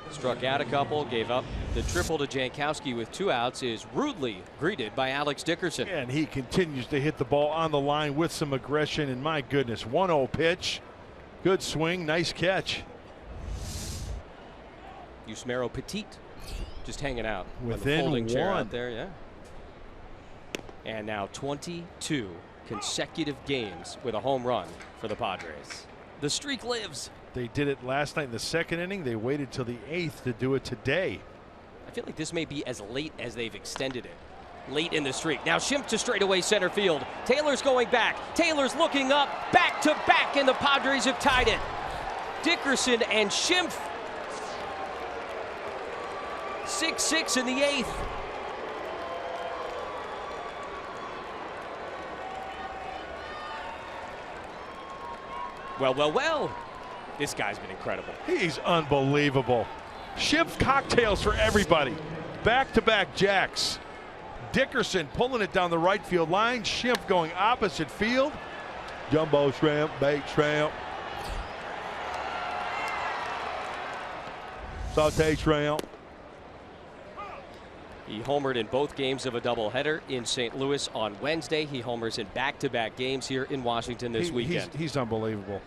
struck out a couple, gave up the triple to Jankowski with 2 outs, is rudely greeted by Alex Dickerson. And he continues to hit the ball on the line with some aggression. And my goodness, 1-0 pitch. Good swing, nice catch. Yusmeiro Petit just hanging out within the folding chair one out there, yeah. And now 22 consecutive games with a home run for the Padres. The streak lives. They did it last night in the 2nd inning. They waited till the 8th to do it today. I feel like this may be as late as they've extended it. Late in the streak. Now Schimpf to straightaway center field. Taylor's going back. Taylor's looking up. Back to back, and the Padres have tied it. Dickerson and Schimpf. 6-6 in the 8th. Well, well, well. This guy's been incredible. He's unbelievable. Schimpf cocktails for everybody. Back-to-back jacks. Dickerson pulling it down the right field line. Schimpf going opposite field. Jumbo shrimp, baked shrimp. Sauté shrimp. He homered in both games of a doubleheader in St. Louis on Wednesday. He homers in back-to-back games here in Washington this weekend. He's unbelievable.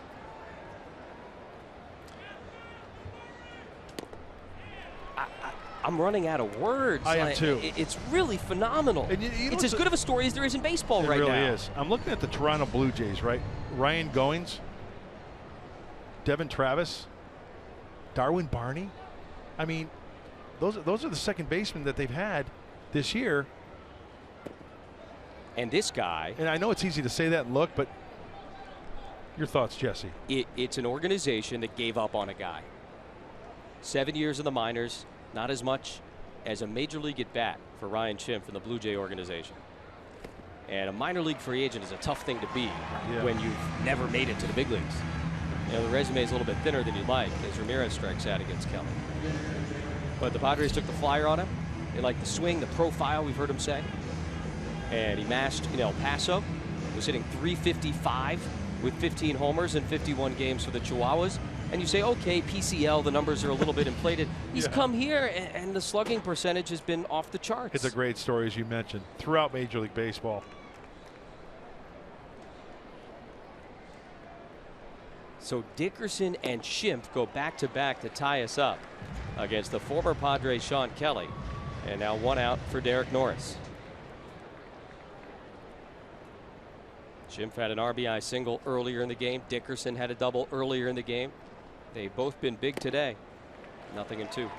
I'm running out of words. I am too. It's really phenomenal. And it's as good of a story as there is in baseball right now. It really is. I'm looking at the Toronto Blue Jays, right? Ryan Goins, Devin Travis, Darwin Barney. I mean, those are the second basemen that they've had this year. And this guy. And I know it's easy to say that and look, but your thoughts, Jesse? It's an organization that gave up on a guy. 7 years in the minors. Not as much as a major league at bat for Ryan Schimpf in the Blue Jay organization. And a minor league free agent is a tough thing to be when you've never made it to the big leagues. You know, the resume is a little bit thinner than you'd like as Ramirez strikes out against Kelly. But the Padres took the flyer on him. They like the swing, the profile, we've heard him say. And he mashed in El Paso. Was hitting .355 with 15 homers in 51 games for the Chihuahuas. And you say, okay, PCL, the numbers are a little bit inflated. He's come here, and the slugging percentage has been off the charts. It's a great story, as you mentioned, throughout Major League Baseball. So Dickerson and Schimpf go back-to-back to tie us up against the former Padre Sean Kelly. And now 1 out for Derek Norris. Schimpf had an RBI single earlier in the game. Dickerson had a double earlier in the game. They've both been big today. 0-2.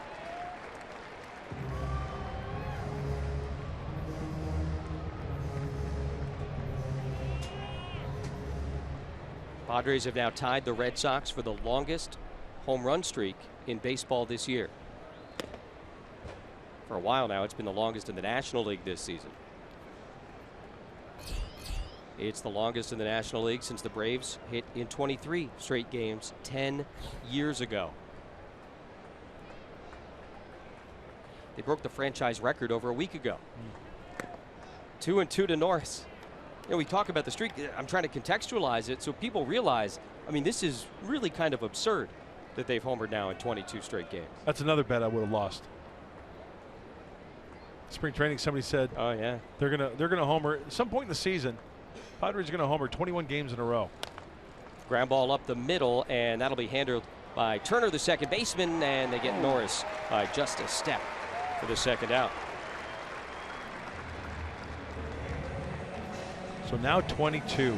Padres have now tied the Red Sox for the longest home run streak in baseball this year. For a while now, it's been the longest in the National League this season. It's the longest in the National League since the Braves hit in 23 straight games 10 years ago. They broke the franchise record over a week ago. 2-2 to Norris. You know, we talk about the streak. I'm trying to contextualize it so people realize, I mean, this is really kind of absurd that they've homered now in 22 straight games. That's another bet I would have lost. Spring training, somebody said, oh yeah, they're gonna homer at some point in the season. Padres are going to homer 21 games in a row. Ground ball up the middle, and that'll be handled by Turner, the second baseman, and they get Norris by just a step for the second out. So now 22.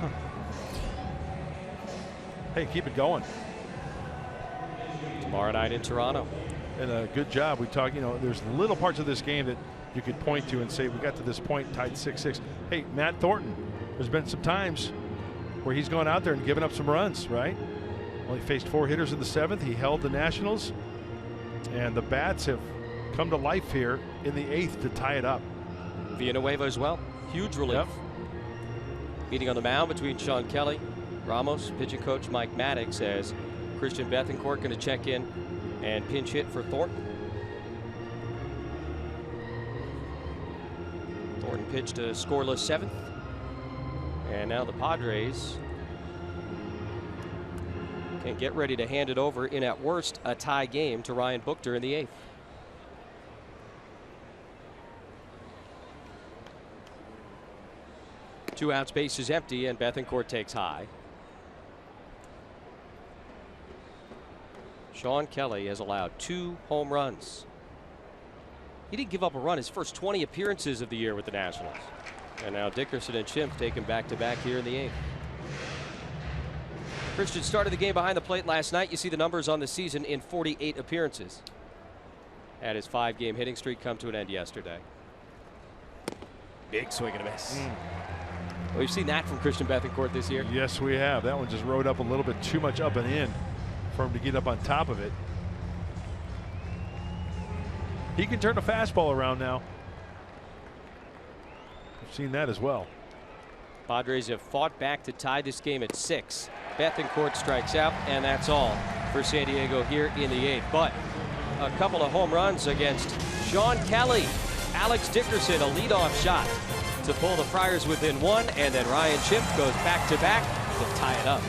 Huh. Hey, keep it going. Tomorrow night in Toronto. And a good job. We talk, you know, there's little parts of this game that you could point to and say we got to this point tied 6-6. Hey, Matt Thornton there's been some times where he's gone out there and given up some runs, right? Well, he faced 4 hitters in the 7th. He held the Nationals, and the bats have come to life here in the 8th to tie it up. Villanueva as well. Huge relief. Yep. Meeting on the mound between Sean Kelly, Ramos, pitching coach Mike Maddox, as Christian Bethancourt going to check in and pinch hit for Thornton. Thornton pitched a scoreless 7th. And now the Padres can get ready to hand it over in, at worst, a tie game to Ryan Buchter in the 8th. Two outs, base is empty, and Bethancourt takes high. Sean Kelly has allowed 2 home runs. He didn't give up a run his first 20 appearances of the year with the Nationals. And now Dickerson and Schimpf taken back-to-back here in the 8th. Christian started the game behind the plate last night. You see the numbers on the season in 48 appearances. Had his 5-game hitting streak come to an end yesterday. Big swing and a miss. Well, we've seen that from Christian Bethancourt this year. Yes, we have. That one just rode up a little bit too much up and in for him to get up on top of it. He can turn a fastball around now. We've seen that as well. Padres have fought back to tie this game at 6. Bethancourt strikes out, and that's all for San Diego here in the 8th. But a couple of home runs against Sean Kelly. Alex Dickerson, a leadoff shot to pull the Friars within 1, and then Ryan Schimpf goes back-to-back to tie it up.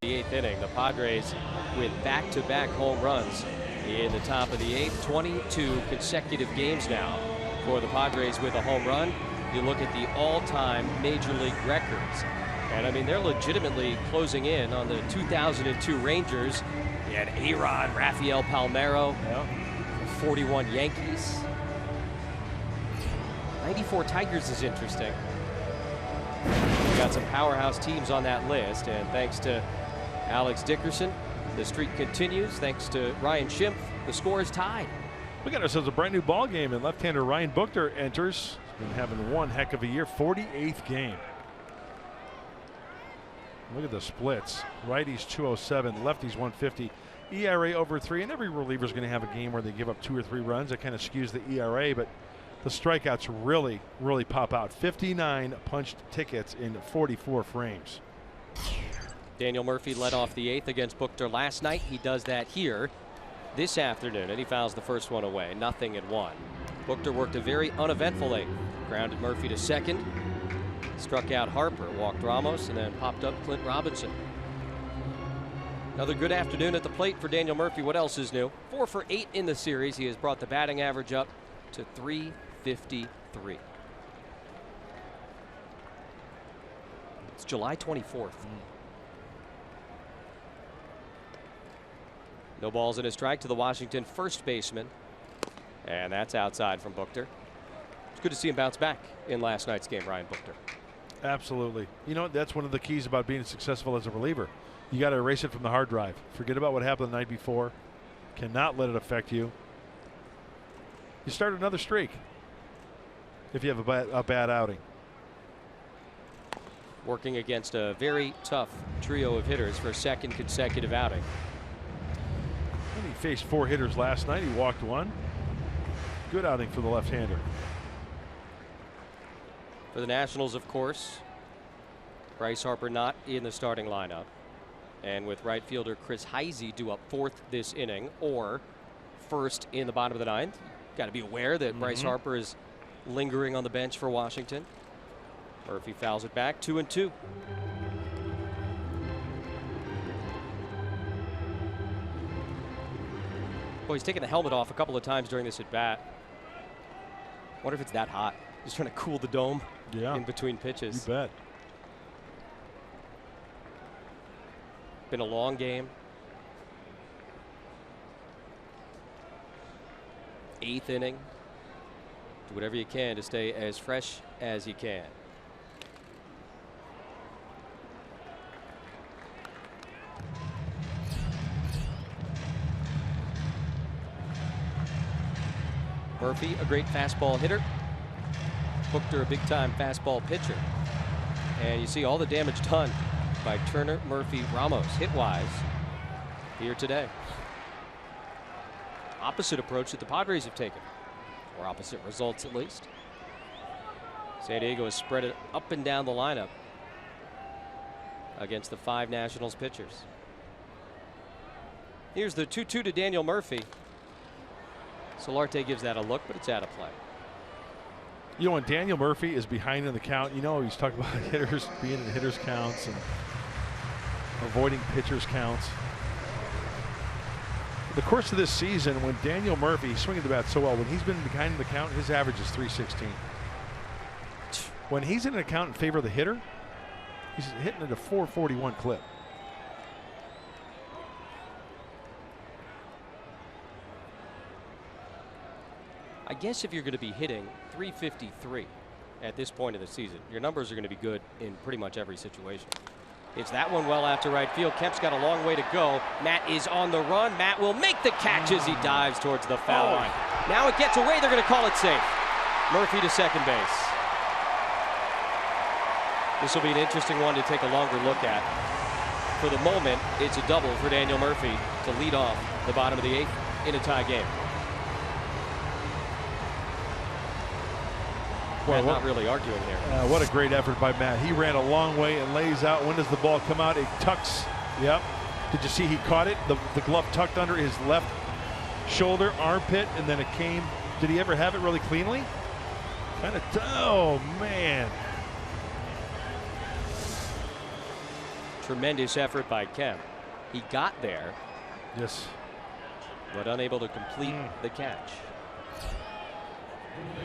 The 8th inning, the Padres with back-to-back home runs in the top of the 8th. 22 consecutive games now for the Padres with a home run. You look at the all-time major league records, and I mean, they're legitimately closing in on the 2002 Rangers. You had A-Rod, Rafael Palmeiro, 41 Yankees. 94 Tigers is interesting. We got some powerhouse teams on that list, and thanks to Alex Dickerson, the streak continues. Thanks to Ryan Schimpf, the score is tied. We got ourselves a brand new ball game, and left-hander Ryan Buchter enters. He's been having one heck of a year. 48th game. Look at the splits. Righties 207, lefties 150. ERA over 3, and every reliever is going to have a game where they give up 2 or 3 runs. That kind of skews the ERA, but the strikeouts really, really pop out. 59 punched tickets in 44 frames. Daniel Murphy led off the 8th against Buchter last night. He does that here this afternoon, and he fouls the first one away. 0-1. Buchter worked a very uneventful 8th. Grounded Murphy to second. Struck out Harper, walked Ramos, and then popped up Clint Robinson. Another good afternoon at the plate for Daniel Murphy. What else is new? 4 for 8 in the series. He has brought the batting average up to .353. It's July 24th. No balls in a strike to the Washington first baseman. And that's outside from Buchter. It's good to see him bounce back in last night's game, Ryan Buchter. Absolutely. You know, that's one of the keys about being successful as a reliever. You got to erase it from the hard drive. Forget about what happened the night before. Cannot let it affect you. You start another streak if you have a bad outing. Working against a very tough trio of hitters for a second consecutive outing. And he faced 4 hitters last night. He walked 1. Good outing for the left-hander. For the Nationals, of course, Bryce Harper not in the starting lineup. And with right fielder Chris Heisey due up 4th this inning, or first in the bottom of the 9th. Got to be aware that Bryce Harper is lingering on the bench for Washington. Murphy fouls it back, 2-2. Boy, he's taken the helmet off a couple of times during this at bat. Wonder if it's that hot. Just trying to cool the dome in between pitches. You bet. Been a long game. 8th inning. Do whatever you can to stay as fresh as you can. Murphy, a great fastball hitter. Buchter, a big-time fastball pitcher. And you see all the damage done by Turner, Murphy, Ramos, hit-wise, here today. Opposite approach that the Padres have taken, or opposite results at least. San Diego has spread it up and down the lineup against the 5 Nationals pitchers. Here's the 2-2 to Daniel Murphy. Solarte gives that a look, but it's out of play. You know, when Daniel Murphy is behind in the count, you know, he's talking about hitters being in hitters counts and avoiding pitchers counts. The course of this season, when Daniel Murphy, he's swinging the bat so well, when he's been behind in the count, his average is .316. When he's in an account in favor of the hitter, he's hitting at a .441 clip. I guess if you're going to be hitting .353 at this point of the season, your numbers are going to be good in pretty much every situation. It's that one well out to right field. Kemp's got a long way to go. Matt is on the run. Matt will make the catch as he dives towards the foul line. Now it gets away. They're going to call it safe. Murphy to second base. This will be an interesting one to take a longer look at. For the moment, it's a double for Daniel Murphy to lead off the bottom of the 8th in a tie game. Well, not really arguing there. What a great effort by Matt. He ran a long way and lays out. When does the ball come out? It tucks. Yep. Did you see he caught it? The glove tucked under his left shoulder, armpit, and then it came. Did he ever have it really cleanly? Kind of. Oh, man. Tremendous effort by Kemp. He got there. Yes. But unable to complete the catch.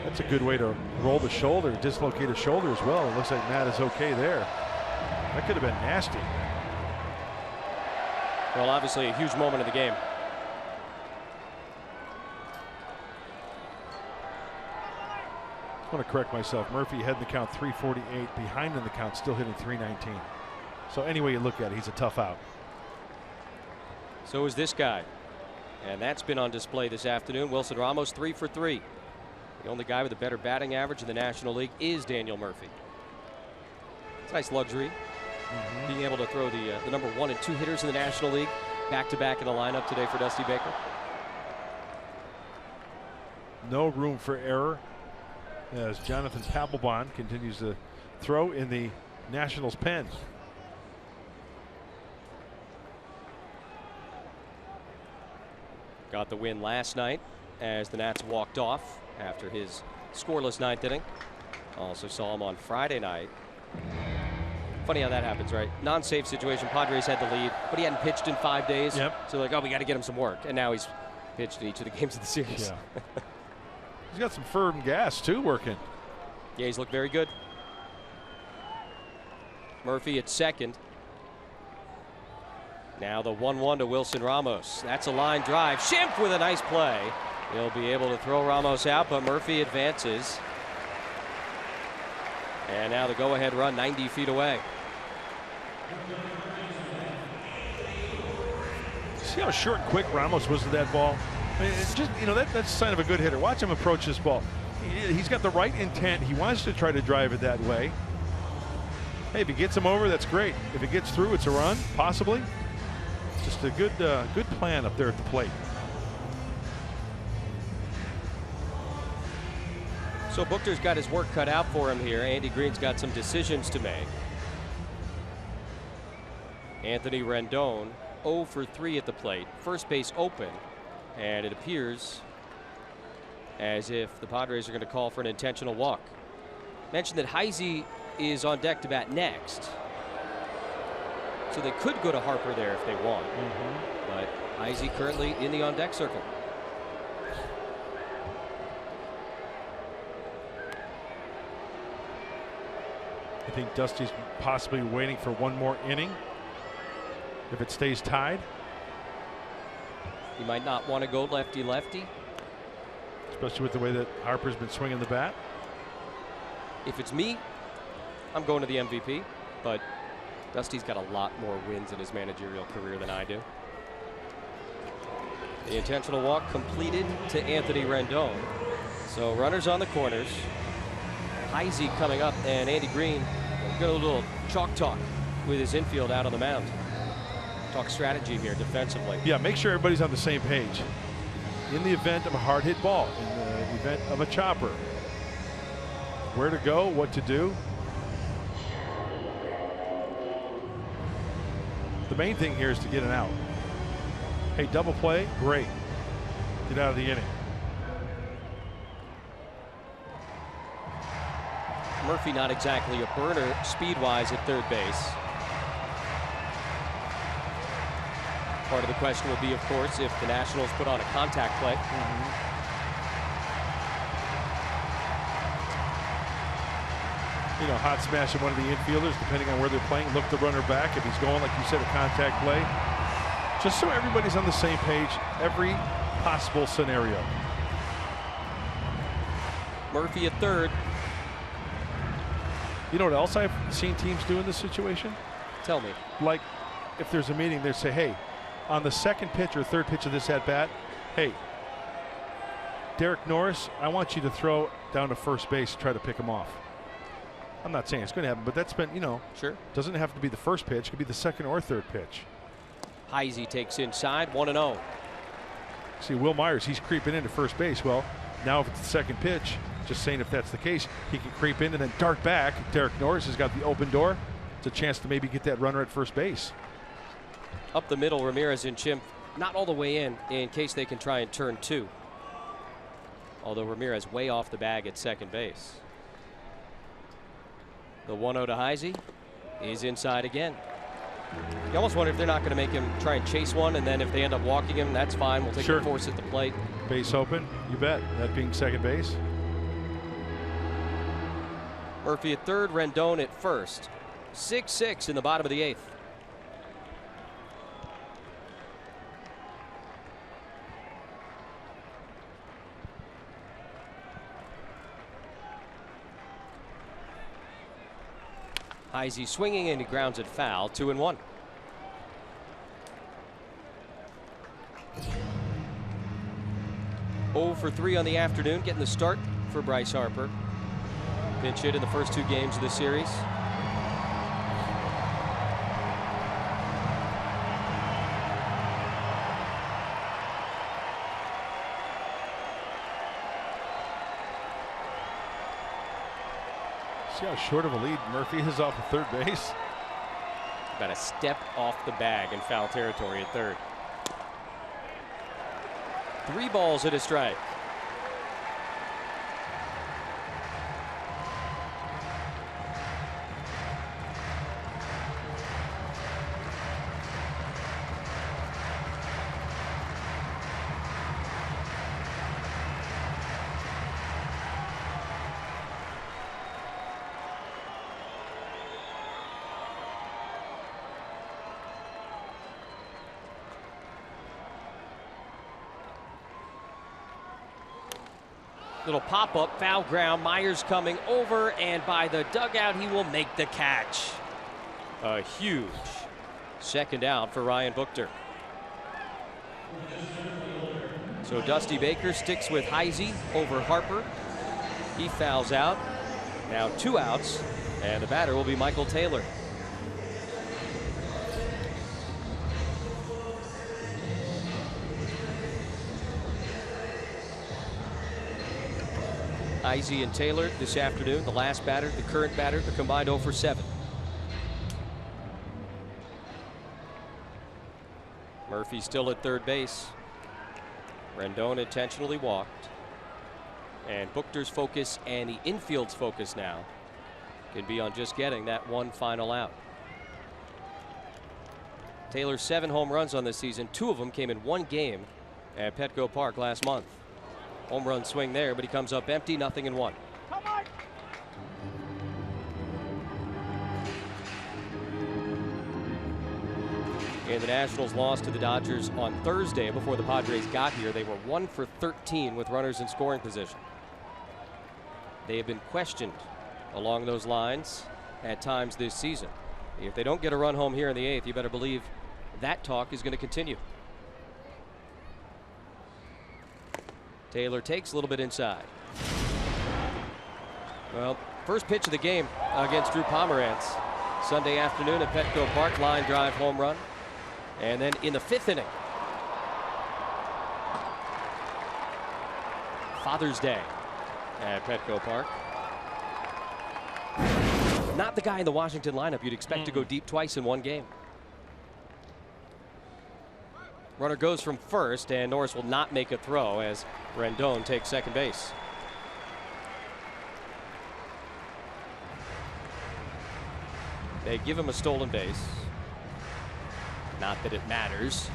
That's a good way to roll the shoulder, dislocate a shoulder as well. It looks like Matt is okay there. That could have been nasty. Well, obviously a huge moment of the game. I want to correct myself. Murphy had in the count .348, behind in the count, still hitting .319. So any way you look at it, he's a tough out. So is this guy. And that's been on display this afternoon. Wilson Ramos 3 for 3. The only guy with a better batting average in the National League is Daniel Murphy. It's a nice luxury, being able to throw the number 1 and 2 hitters in the National League back-to-back in the lineup today for Dusty Baker. No room for error as Jonathan Papelbon continues to throw in the Nationals' pen. Got the win last night as the Nats walked off after his scoreless 9th inning. Also saw him on Friday night. Funny how that happens, right? Non-safe situation. Padres had the lead, but he hadn't pitched in 5 days. Yep. So like, oh, we got to get him some work. And now he's pitched in each of the games of the series. Yeah. He's got some firm gas, too, working. Yeah, he's looked very good. Murphy at second. Now the 1-1 to Wilson Ramos. That's a line drive. Schimpf with a nice play. He'll be able to throw Ramos out, but Murphy advances. And now the go-ahead run 90 feet away. See how short and quick Ramos was with that ball? I mean, it's just, you know, that's a sign of a good hitter. Watch him approach this ball. He's got the right intent. He wants to try to drive it that way. Hey, if he gets him over, that's great. If it gets through, it's a run, possibly. Just a good plan up there at the plate. So Buchter's got his work cut out for him here. Andy Green's got some decisions to make. Anthony Rendon 0 for 3 at the plate. First base open. And it appears as if the Padres are going to call for an intentional walk. Mentioned that Heisey is on deck to bat next. So they could go to Harper there if they want. But Heisey currently in the on deck circle. I think Dusty's possibly waiting for one more inning. If it stays tied. He might not want to go lefty-lefty. Especially with the way that Harper's been swinging the bat. If it's me, I'm going to the MVP. But Dusty's got a lot more wins in his managerial career than I do. The intentional walk completed to Anthony Rendon. So runners on the corners. Heisey coming up, and Andy Green got a little chalk talk with his infield out on the mound. Talk strategy here defensively. Yeah, make sure everybody's on the same page. In the event of a hard hit ball, in the event of a chopper, where to go, what to do. The main thing here is to get an out. Hey, double play, great. Get out of the inning. Murphy not exactly a burner speed-wise at third base. Part of the question will be, of course, if the Nationals put on a contact play. You know, hot smashing one of the infielders, depending on where they're playing. Look the runner back if he's going, like you said, a contact play. Just so everybody's on the same page, every possible scenario. Murphy at third. You know what else I've seen teams do in this situation? Tell me. Like, if there's a meeting, they say, hey, on the second pitch or third pitch of this at-bat, hey, Derek Norris, I want you to throw down to first base and try to pick him off. I'm not saying it's going to happen, but that's been, you know, sure. Doesn't have to be the first pitch. It could be the second or third pitch. Heisey takes inside, 1-0. See, Will Myers, he's creeping into first base. Well, now if it's the second pitch, just saying if that's the case, he can creep in and then dart back. Derek Norris has got the open door. It's a chance to maybe get that runner at first base. Up the middle, Ramirez and Schimpf not all the way in case they can try and turn two. Although Ramirez way off the bag at second base. The 1-0 to Heisey is inside again. You almost wonder if they're not going to make him try and chase one, and then if they end up walking him, that's fine. We'll take the force at the plate. Base open, you bet. That being second base. Murphy at third, Rendon at first. 6-6 in the bottom of the eighth. Heisey swinging and he grounds it foul. 2-1. For 3 on the afternoon, getting the start for Bryce Harper. Pinch hit in the first 2 games of the series. See how short of a lead Murphy is off of third base? About a step off the bag in foul territory at third. 3 balls and a strike. Little pop-up, foul ground. Myers coming over, and by the dugout, he will make the catch. A huge second out for Ryan Buchter. So Dusty Baker sticks with Heisey over Harper. He fouls out. Now 2 outs, and the batter will be Michael Taylor. Heisey and Taylor this afternoon. The last batter, the current batter, the combined 0 for 7. Murphy still at third base. Rendon intentionally walked. And Buchter's focus and the infield's focus now can be on just getting that one final out. Taylor's 7 home runs on this season. 2 of them came in 1 game at Petco Park last month. Home run swing there, but he comes up empty, 0-1. And the Nationals lost to the Dodgers on Thursday before the Padres got here. They were 1 for 13 with runners in scoring position. They have been questioned along those lines at times this season. If they don't get a run home here in the 8th, you better believe that talk is going to continue. Taylor takes a little bit inside. Well, first pitch of the game against Drew Pomeranz. Sunday afternoon at Petco Park, line drive home run. And then in the 5th inning, Father's Day at Petco Park. Not the guy in the Washington lineup you'd expect to go deep twice in one game. Runner goes from first, and Norris will not make a throw as Rendon takes second base. They give him a stolen base. Not that it matters.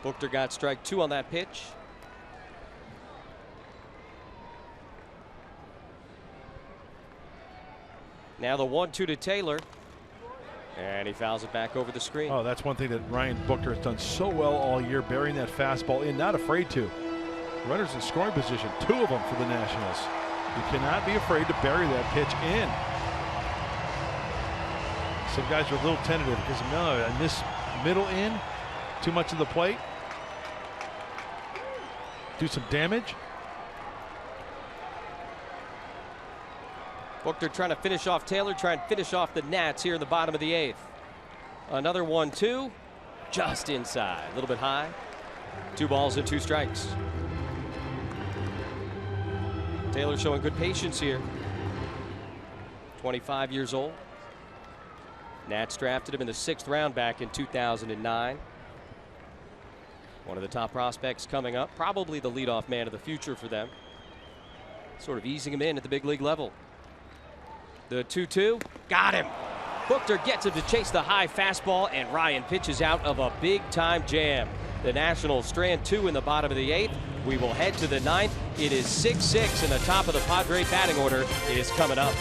Buchter got strike 2 on that pitch. Now the 1-2 to Taylor. And he fouls it back over the screen. Oh, that's one thing that Ryan Buchter has done so well all year, burying that fastball in, not afraid to. Runners in scoring position, 2 of them for the Nationals. You cannot be afraid to bury that pitch in. Some guys are a little tentative because, no, in this middle in, too much of the plate. Do some damage. Buchter trying to finish off Taylor, trying to finish off the Nats here in the bottom of the 8th. Another 1-2, just inside, a little bit high. 2 balls and 2 strikes. Taylor showing good patience here. 25 years old. Nats drafted him in the 6th round back in 2009. One of the top prospects coming up, probably the leadoff man of the future for them. Sort of easing him in at the big league level. The 2-2, got him. Buchter gets him to chase the high fastball, and Ryan pitches out of a big-time jam. The Nationals strand 2 in the bottom of the 8th. We will head to the 9th. It is 6-6, and the top of the Padre batting order is coming up.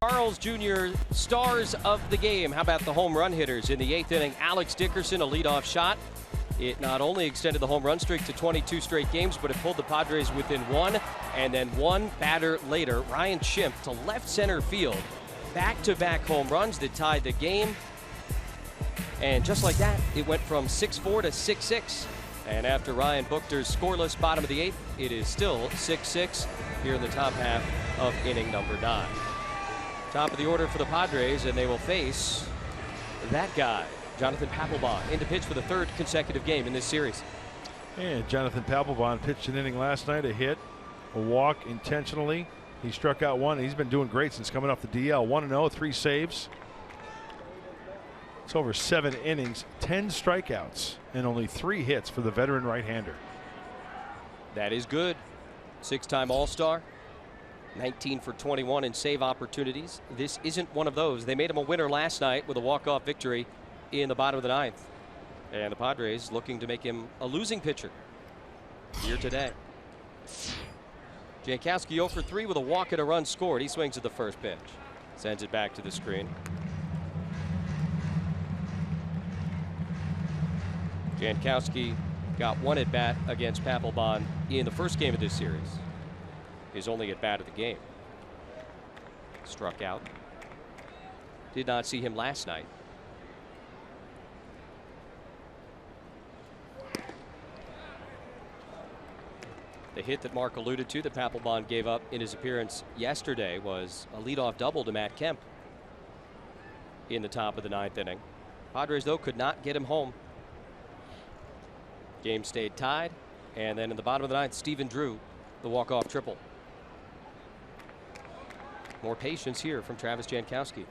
Charles Jr. stars of the game. How about the home run hitters in the 8th inning? Alex Dickerson, a leadoff shot. It not only extended the home run streak to 22 straight games, but it pulled the Padres within one. And then one batter later, Ryan Schimpf to left center field. Back-to-back home runs that tied the game. And just like that, it went from 6-4 to 6-6. And after Ryan Buchter's scoreless bottom of the 8th, it is still 6-6 here in the top half of inning number 9. Top of the order for the Padres, and they will face that guy, Jonathan Papelbon, in to pitch for the 3rd consecutive game in this series. And Jonathan Papelbon pitched an inning last night, a hit, a walk intentionally. He struck out one, and he's been doing great since coming off the DL. 1-0, 3 saves. It's over 7 innings, 10 strikeouts, and only 3 hits for the veteran right-hander. That is good. 6-time All-Star. 19 for 21 in save opportunities. This isn't one of those. They made him a winner last night with a walk-off victory in the bottom of the 9th. And the Padres looking to make him a losing pitcher here today. Jankowski 0 for 3 with a walk and a run scored. He swings at the first pitch. Sends it back to the screen. Jankowski got one at bat against Papelbon in the first game of this series. His only at bat of the game. Struck out. Did not see him last night. The hit that Mark alluded to that Papelbon gave up in his appearance yesterday was a leadoff double to Matt Kemp in the top of the 9th inning. Padres, though, could not get him home. Game stayed tied, and then in the bottom of the 9th, Stephen Drew, the walk-off triple. More patience here from Travis Jankowski.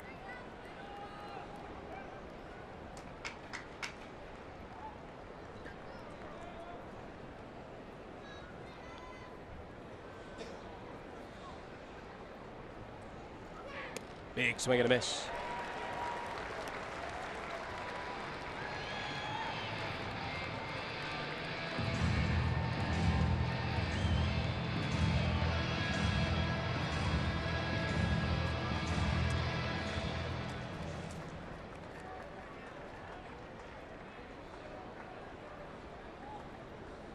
Big swing and a miss.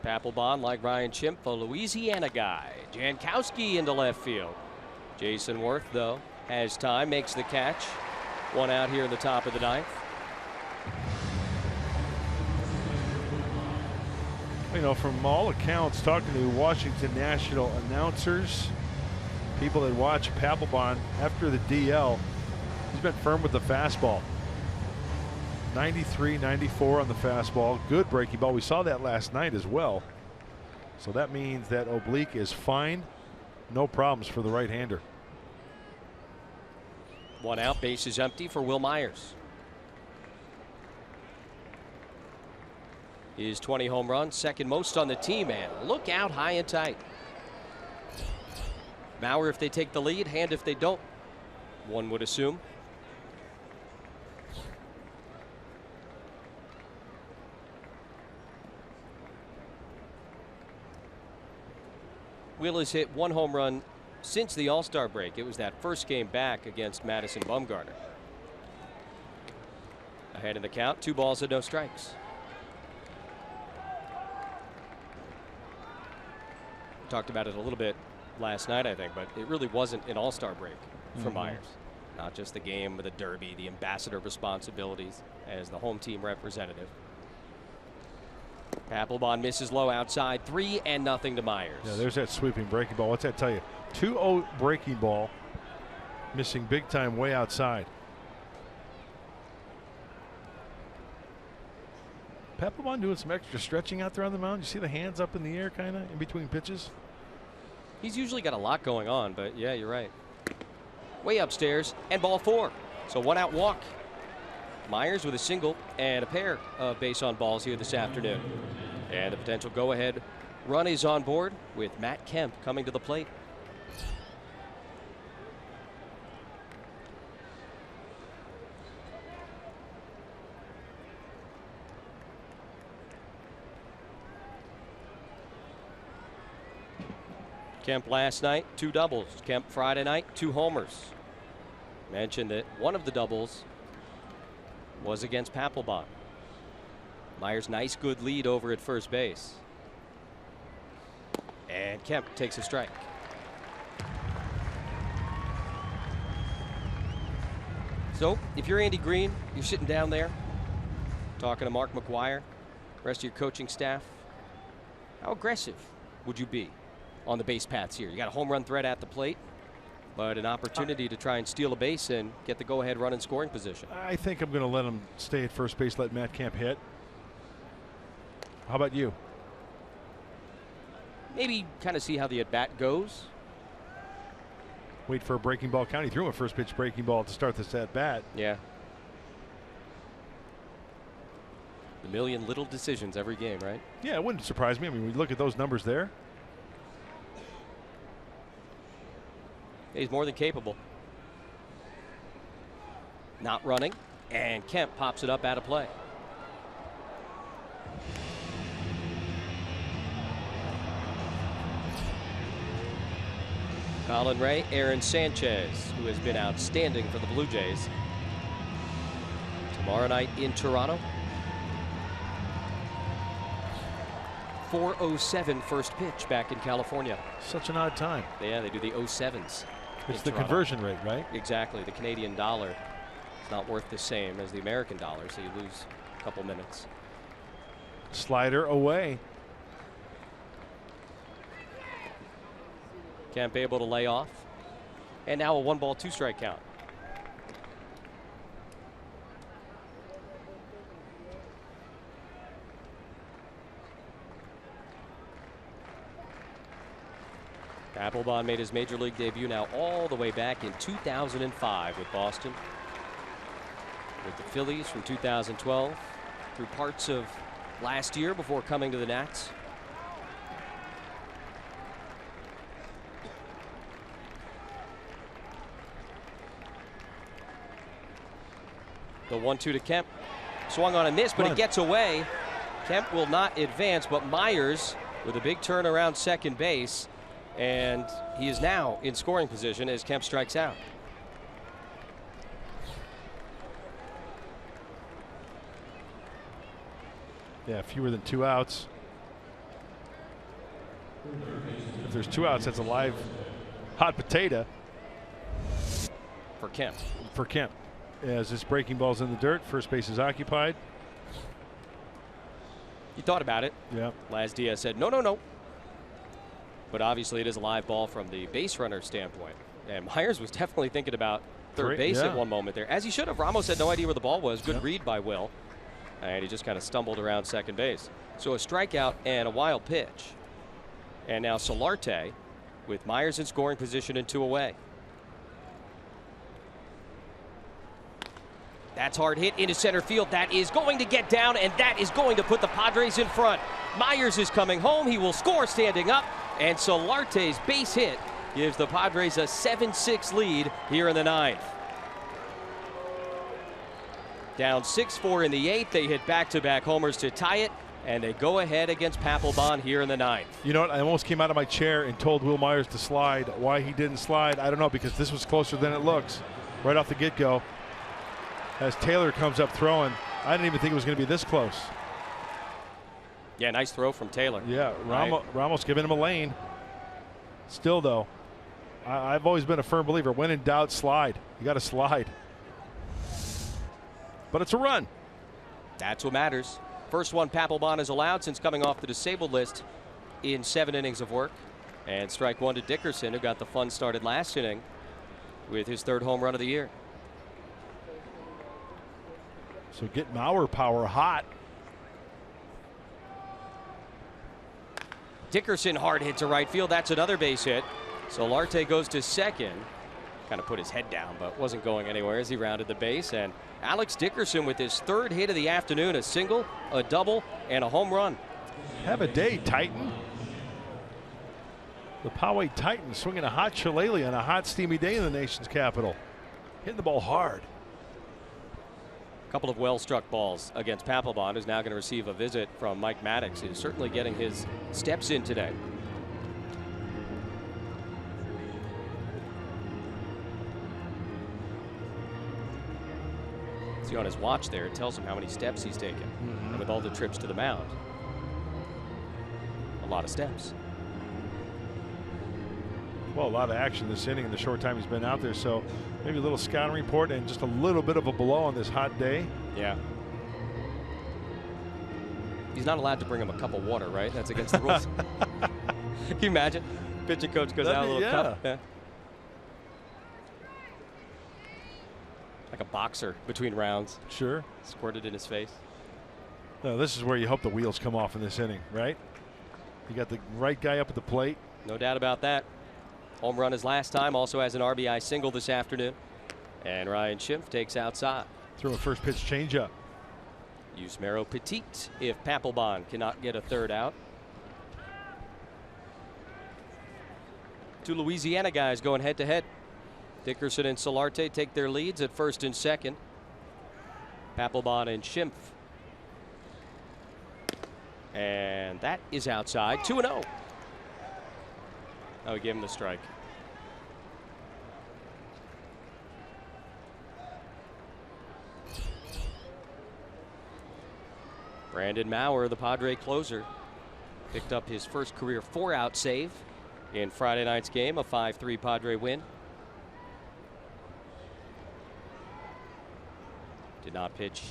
Papelbon, like Ryan Schimpf, a Louisiana guy. Jankowski into left field. Jason Worth, though, has time, makes the catch. One out here in the top of the 9th. You know, from all accounts, talking to Washington National announcers, people that watch Papelbon after the DL, he's been firm with the fastball. 93, 94 on the fastball. Good breaking ball. We saw that last night as well. So that means that oblique is fine. No problems for the right-hander. One out, base is empty for Will Myers. His 20 home runs, second most on the team, and look out high and tight. Bauer if they take the lead, Hand if they don't, one would assume. Will has hit 1 home run since the All-Star break. It was that first game back against Madison Bumgarner. Ahead in the count, 2 balls and no strikes. Talked about it a little bit last night, I think, but it really wasn't an All-Star break for Myers. Not just the game with the Derby, the ambassador responsibilities as the home team representative. Papelbon misses low outside, 3-0 to Myers. Yeah, there's that sweeping breaking ball. What's that tell you? 2-0 breaking ball, missing big time way outside. Papelbon doing some extra stretching out there on the mound. You see the hands up in the air kind of in between pitches? He's usually got a lot going on, but yeah, you're right. Way upstairs and ball 4. So 1 out walk. Myers with a single and a pair of base on balls here this afternoon. And the potential go ahead run is on board with Matt Kemp coming to the plate. Kemp last night, 2 doubles. Kemp Friday night, 2 homers. Mentioned that one of the doubles was against Papelbon. Myers, nice good lead over at first base. And Kemp takes a strike. So if you're Andy Green, you're sitting down there talking to Mark McGuire, rest of your coaching staff, how aggressive would you be on the base paths here? You got a home run threat at the plate, but an opportunity to try and steal a base and get the go-ahead run in scoring position. I think I'm going to let him stay at first base, let Matt Kemp hit. How about you? Maybe kind of see how the at-bat goes. Wait for a breaking ball count. He threw him a first pitch breaking ball to start this at-bat. Yeah. A million little decisions every game, right? Yeah, it wouldn't surprise me. I mean, we look at those numbers there. He's more than capable. Not running, and Kemp pops it up out of play. Colin Ray, Aaron Sanchez, who has been outstanding for the Blue Jays. Tomorrow night in Toronto. 4:07 first pitch back in California. Such an odd time. Yeah, they do the 07s. It's the conversion rate, right? Exactly. The Canadian dollar is not worth the same as the American dollar, so you lose a couple minutes. Slider away. Kemp able to lay off. And now a 1-ball, 2-strike count. Papelbon made his major league debut now all the way back in 2005 with Boston. With the Phillies from 2012 through parts of last year before coming to the Nats. The 1-2 to Kemp. Swung on a miss, but it gets away. Kemp will not advance, but Myers with a big turn around second base. And he is now in scoring position as Kemp strikes out. Yeah, fewer than 2 outs. If there's 2 outs, that's a live hot potato. For Kemp. For Kemp. As this breaking ball's in the dirt, first base is occupied. You thought about it. Yeah. Laz Diaz said, no, no, no. But obviously it is a live ball from the base runner standpoint. And Myers was definitely thinking about third base at one moment there, as he should have. Ramos had no idea where the ball was. Good read by Will. And he just kind of stumbled around second base. So a strikeout and a wild pitch. And now Solarte with Myers in scoring position and 2 away. That's hard hit into center field. That is going to get down, and that is going to put the Padres in front. Myers is coming home. He will score standing up. And Solarte's base hit gives the Padres a 7-6 lead here in the 9th. Down 6-4 in the 8th. They hit back-to-back homers to tie it, and they go ahead against Papelbon here in the 9th. You know what? I almost came out of my chair and told Will Myers to slide. Why he didn't slide, I don't know, because this was closer than it looks right off the get-go. As Taylor comes up throwing, I didn't even think it was going to be this close. Yeah, nice throw from Taylor. Yeah, Ramos giving him a lane. Still, though, I've always been a firm believer. When in doubt, slide. You got to slide. But it's a run. That's what matters. First one Papelbon is allowed since coming off the disabled list in 7 innings of work. And strike 1 to Dickerson, who got the fun started last inning with his 3rd home run of the year. So get Mauer power hot. Dickerson hard hit to right field. That's another base hit. Solarte goes to second. Kind of put his head down, but wasn't going anywhere as he rounded the base. And Alex Dickerson with his 3rd hit of the afternoon, a single, a double, and a home run. Have a day, Titan. The Poway Titans swinging a hot shillelagh on a hot, steamy day in the nation's capital. Hitting the ball hard. Couple of well-struck balls against Papelbon, who's now going to receive a visit from Mike Maddox, who's certainly getting his steps in today. See on his watch there, it tells him how many steps he's taken. And with all the trips to the mound, a lot of steps. Well, a lot of action this inning in the short time he's been out there. So maybe a little scouting report and just a little bit of a blow on this hot day. Yeah. He's not allowed to bring him a cup of water, right? That's against the rules. Can you imagine? Pitching coach goes out a little cup. Yeah. Like a boxer between rounds. Sure. Squirted in his face. No, this is where you hope the wheels come off in this inning, right? You got the right guy up at the plate. No doubt about that. Home run his last time. Also has an RBI single this afternoon. And Ryan Schimpf takes outside. Throw a first pitch changeup. Yusmeiro Petit if Papelbon cannot get a third out. Two Louisiana guys going head to head. Dickerson and Solarte take their leads at first and second. Papelbon and Schimpf. And that is outside. 2-0. Oh, we gave him the strike. Brandon Maurer, the Padre closer, picked up his first career 4-out save in Friday night's game, a 5-3 Padre win. Did not pitch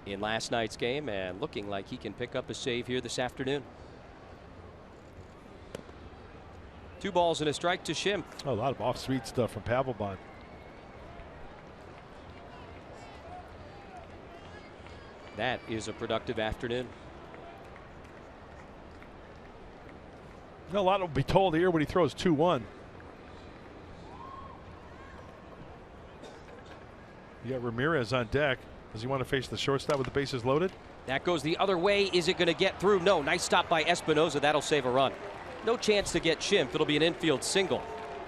in last night's game and looking like he can pick up a save here this afternoon. 2 balls and a strike to Schimpf. Oh, a lot of off-speed stuff from Papelbon. That is a productive afternoon. A lot will be told here when he throws 2-1. You got Ramirez on deck. Does he want to face the shortstop with the bases loaded? That goes the other way. Is it going to get through? No. Nice stop by Espinoza. That'll save a run. No chance to get Schimpf. It'll be an infield single.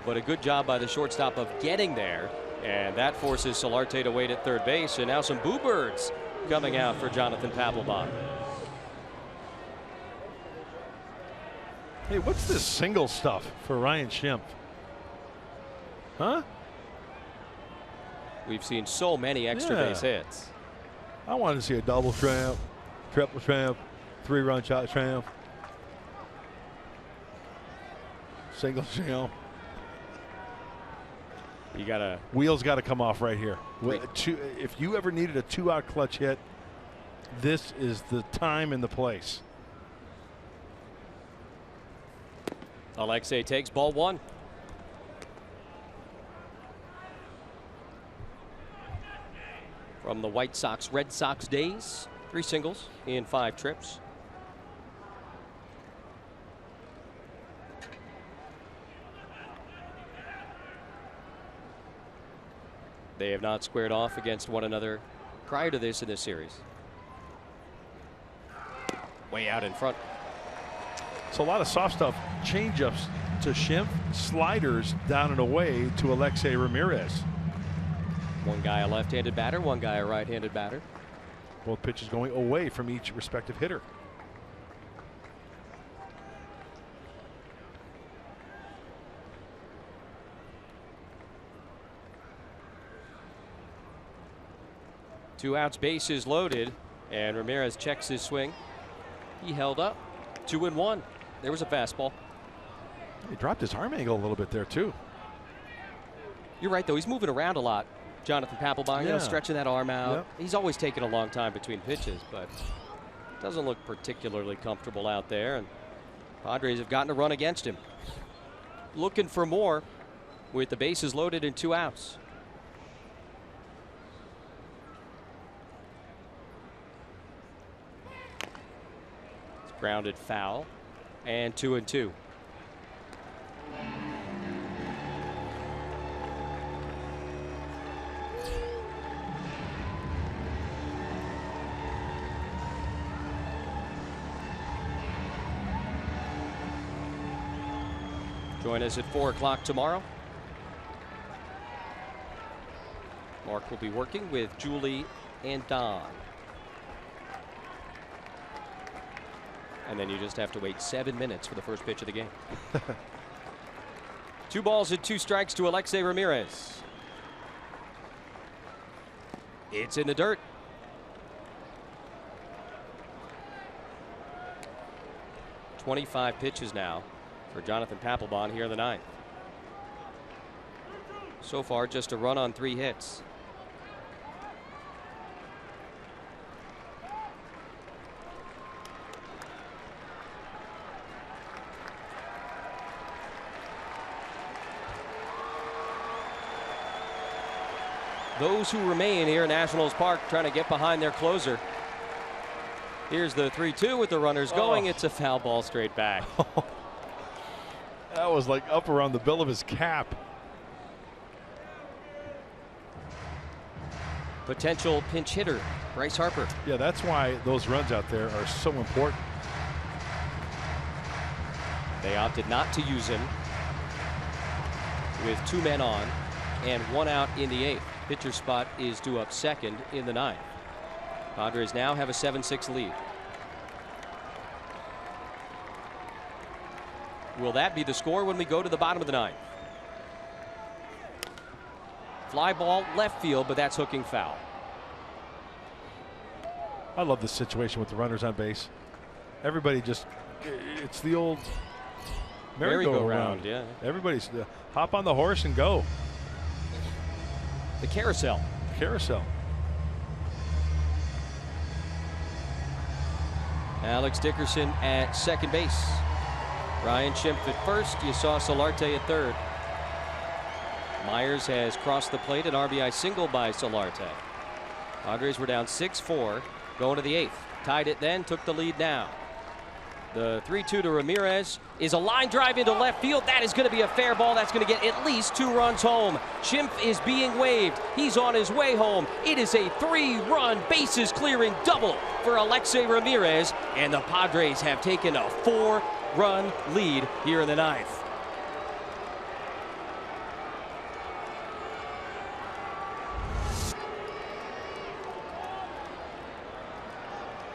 But a good job by the shortstop of getting there. And that forces Solarte to wait at third base. And now some Boo Birds coming out for Jonathan Papelbon. Hey, what's this single stuff for Ryan Schimpf? Huh? We've seen so many extra base hits. I wanted to see a double tramp, triple tramp, 3-run shot tramp, single tramp. You gotta wheels got to come off right here. If you ever needed a 2-out clutch hit, this is the time and the place. Alexei takes ball 1. From the White Sox Red Sox days, 3 singles in 5 trips. They have not squared off against one another prior to this in this series. Way out in front. So a lot of soft stuff. Changeups to Schimpf, sliders down and away to Alexei Ramirez. One guy a left-handed batter, one guy a right-handed batter. Both pitches going away from each respective hitter. Two outs, bases loaded, and Ramirez checks his swing. He held up. 2-1. There was a fastball. He dropped his arm angle a little bit there too. You're right, though. He's moving around a lot. Jonathan Papelbon, you know, stretching that arm out. Yep. He's always taken a long time between pitches, but doesn't look particularly comfortable out there. And Padres have gotten a run against him. Looking for more with the bases loaded and 2 outs. It's grounded foul, and 2-2. Join us at 4 o'clock tomorrow. Mark will be working with Julie and Don. And then you just have to wait 7 minutes for the first pitch of the game. 2 balls and 2 strikes to Alexei Ramirez. It's in the dirt. 25 pitches now for Jonathan Papelbon here in the ninth. So far, just a run on 3 hits. Those who remain here in Nationals Park trying to get behind their closer. Here's the 3-2 with the runners going. It's a foul ball straight back. That was like up around the bill of his cap. Potential pinch hitter, Bryce Harper. Yeah, that's why those runs out there are so important. They opted not to use him with 2 men on and 1 out in the 8th. Pitcher spot is due up second in the 9th. Padres now have a 7-6 lead. Will that be the score when we go to the bottom of the 9th? Fly ball left field, but that's hooking foul. I love this situation with the runners on base. Everybody just, it's the old merry-go-round. Yeah. Everybody's hop on the horse and go. The carousel. Carousel. Alex Dickerson at second base. Ryan Schimpf at first. You saw Solarte at third. Myers has crossed the plate, an RBI single by Solarte. Padres were down 6-4 going to the 8th. Tied it then, took the lead now. The 3-2 to Ramirez is a line drive into left field. That is going to be a fair ball. That's going to get at least 2 runs home. Schimpf is being waved. He's on his way home. It is a 3-run bases clearing double for Alexei Ramirez, and the Padres have taken a 4-run lead here in the 9th.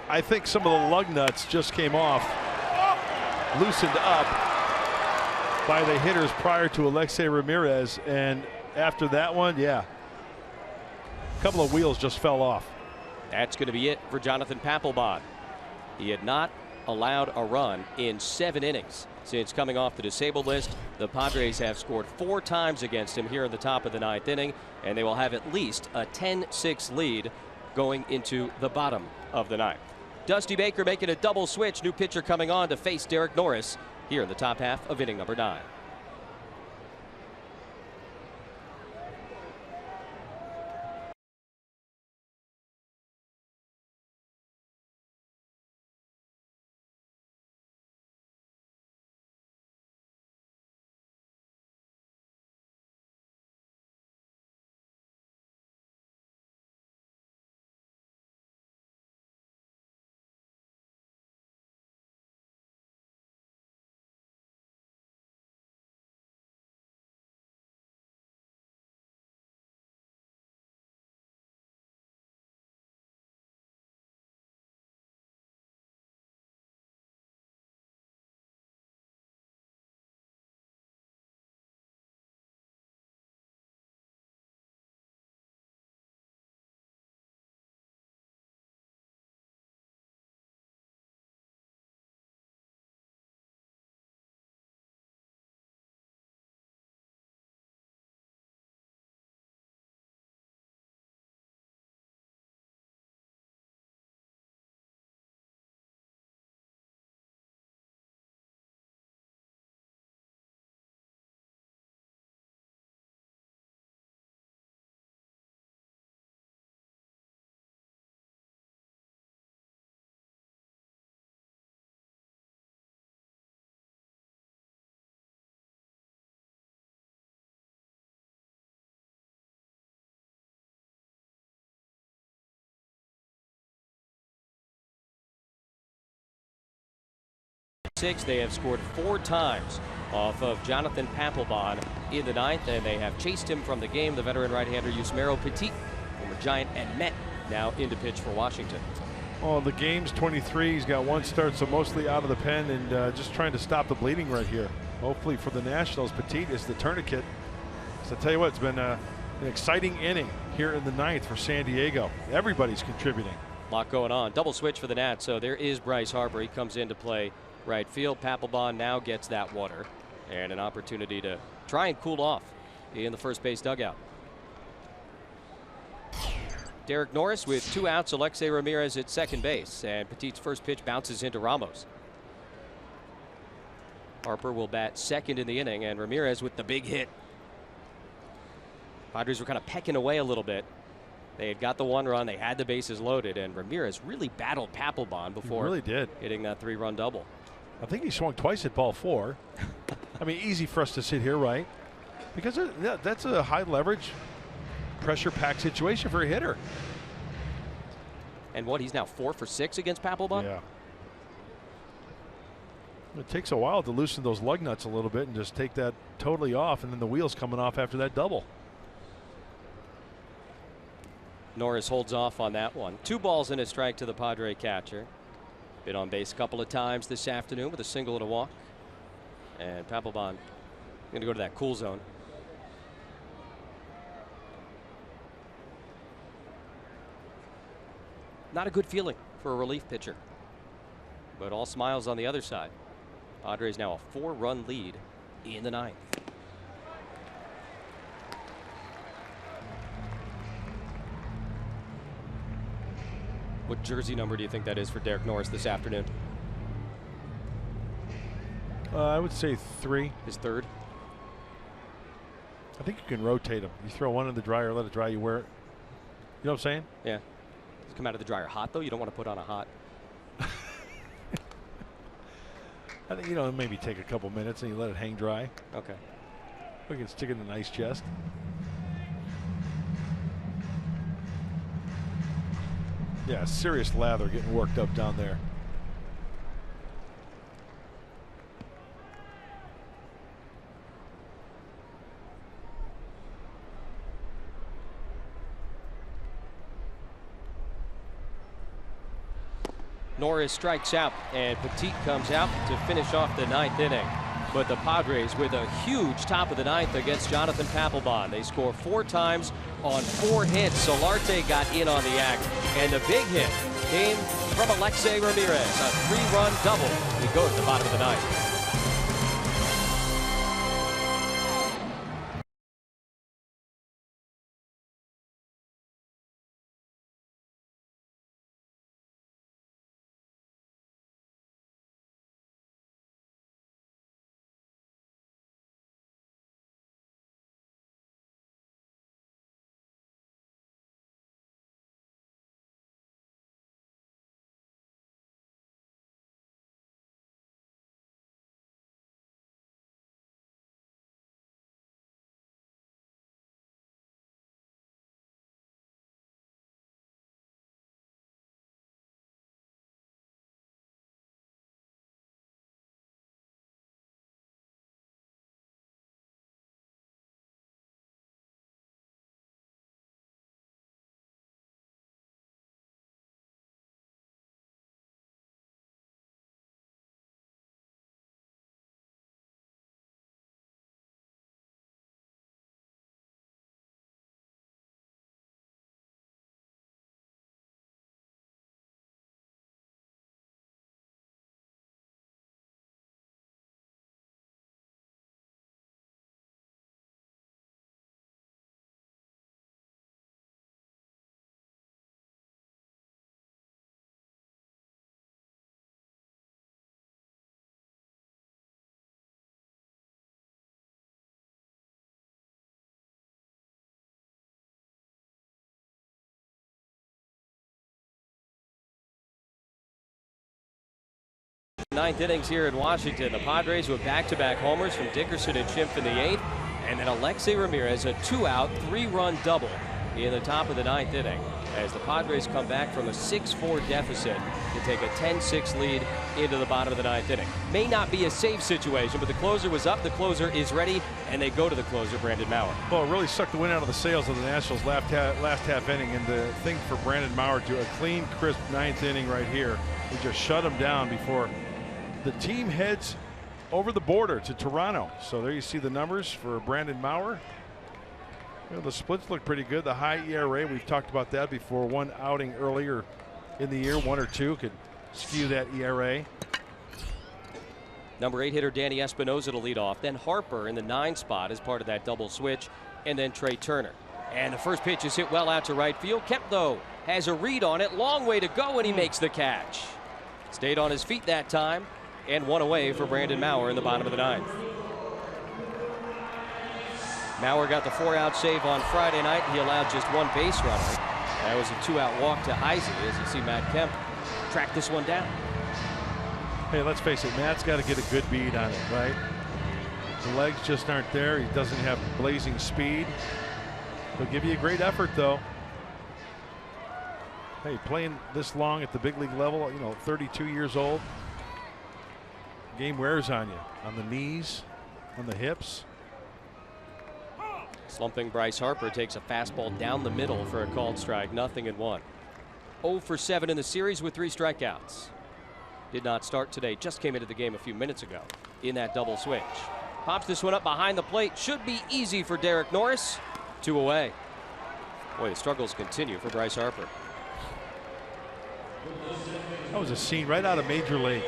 I think some of the lug nuts just came off, loosened up by the hitters prior to Alexei Ramirez, and after that one, yeah, a couple of wheels just fell off. That's going to be it for Jonathan Papelbon. He had not allowed a run in 7 innings since coming off the disabled list. The Padres have scored 4 times against him here in the top of the 9th inning, and they will have at least a 10-6 lead going into the bottom of the 9th. Dusty Baker making a double switch. New pitcher coming on to face Derek Norris here in the top half of inning number 9. They have scored 4 times off of Jonathan Papelbon in the 9th, and they have chased him from the game. The veteran right-hander Yusmeiro Petit, former Giant and Met, now in to pitch for Washington. Oh, the game's 23. He's got 1 start, so mostly out of the pen and just trying to stop the bleeding right here. Hopefully for the Nationals, Petit is the tourniquet. So I tell you what, it's been an exciting inning here in the 9th for San Diego. Everybody's contributing. A lot going on. Double switch for the Nats. So there is Bryce Harper. He comes in to play right field. Papelbon now gets that water and an opportunity to try and cool off in the first base dugout. Derek Norris with 2 outs. Alexei Ramirez at second base, and Petit's first pitch bounces into Ramos. Harper will bat second in the inning, and Ramirez with the big hit. Padres were kind of pecking away a little bit. They had got the 1 run, they had the bases loaded, and Ramirez really battled Papelbon before he really did. hitting that 3-run double. I think he swung twice at ball 4. I mean, easy for us to sit here, right? Because that's a high leverage, pressure packed situation for a hitter. And what, he's now 4 for 6 against Papelbon? Yeah. It takes a while to loosen those lug nuts a little bit and just take that totally off, and then the wheels coming off after that double. Norris holds off on that one. 2 balls and a strike to the Padre catcher. Been on base a couple of times this afternoon with a single and a walk. And Papelbon going to go to that cool zone. Not a good feeling for a relief pitcher, but all smiles on the other side. Padres now a 4-run lead in the 9th. What jersey number do you think that is for Derek Norris this afternoon? I would say 3. His 3rd. I think you can rotate them. You throw one in the dryer, let it dry, you wear it. You know what I'm saying? Yeah. Does it come out of the dryer hot, though? You don't want to put on a hot. I think, maybe take a couple minutes and you let it hang dry. Okay. We can stick it in an ice chest. Yeah, serious lather getting worked up down there. Norris strikes out, and Petit comes out to finish off the 9th inning. But the Padres with a huge top of the 9th against Jonathan Papelbon. They score 4 times on 4 hits. Solarte got in on the act, and the big hit came from Alexei Ramirez, a 3-run double. We go to the bottom of the 9th. Ninth innings here in Washington. The Padres with back-to-back homers from Dickerson and Schimpf in the 8th, and then Alexei Ramirez, a 2-out, 3-run double in the top of the 9th inning as the Padres come back from a 6-4 deficit to take a 10-6 lead into the bottom of the 9th inning. May not be a safe situation, but the closer was up, the closer is ready, and they go to the closer, Brandon Maurer. Well, it really sucked the wind out of the sails of the Nationals last half inning, and the thing for Brandon Maurer to a clean, crisp 9th inning right here, he just shut him down before the team heads over the border to Toronto. So there you see the numbers for Brandon Maurer. The splits look pretty good. The high ERA, we've talked about that before. One outing earlier in the year, 1 or 2, could skew that ERA. Number 8 hitter Danny Espinosa to lead off. Then Harper in the 9 spot as part of that double switch. And then Trey Turner. And the first pitch is hit well out to right field. Kemp, though, has a read on it. Long way to go, and he makes the catch. Stayed on his feet that time, and one away for Brandon Maurer in the bottom of the 9th. Maurer got the 4-out save on Friday night. He allowed just 1 base runner. That was a 2-out walk to Heisey, as you see Matt Kemp track this one down. Hey, let's face it, Matt's got to get a good beat on it, right? The legs just aren't there. He doesn't have blazing speed. He'll give you a great effort, though. Hey, playing this long at the big league level, 32 years old. Game wears on you, on the knees, on the hips. Slumping Bryce Harper takes a fastball down the middle for a called strike. 0-1. 0 for 7 in the series with 3 strikeouts. Did not start today. Just came into the game a few minutes ago in that double switch. Pops this one up behind the plate. Should be easy for Derek Norris. 2 away. Boy, the struggles continue for Bryce Harper. That was a scene right out of Major League.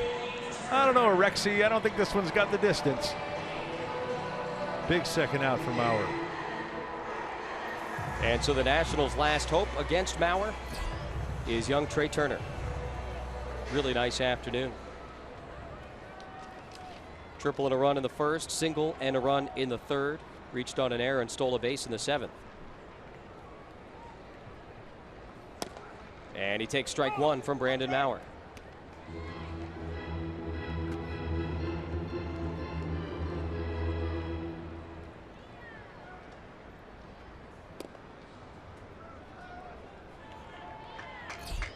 I don't know, Rexy. I don't think this one's got the distance. Big second out for Maurer. And so the Nationals' last hope against Maurer is young Trey Turner. Really nice afternoon. Triple and a run in the first, single and a run in the third. Reached on an error and stole a base in the 7th. And he takes strike 1 from Brandon Maurer.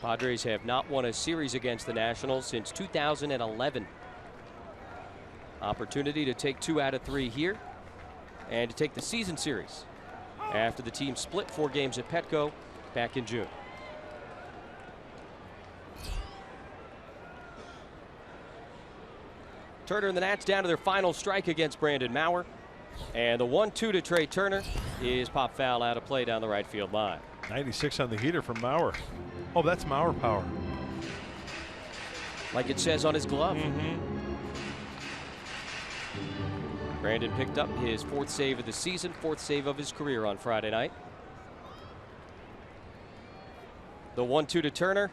Padres have not won a series against the Nationals since 2011. Opportunity to take 2 out of 3 here and to take the season series after the team split 4 games at Petco back in June. Turner and the Nats down to their final strike against Brandon Maurer. And the 1-2 to Trey Turner is pop foul out of play down the right field line. 96 on the heater from Maurer. Oh, that's Maurer power. Like it says on his glove. Brandon picked up his 4th save of the season, 4th save of his career on Friday night. The 1-2 to Turner.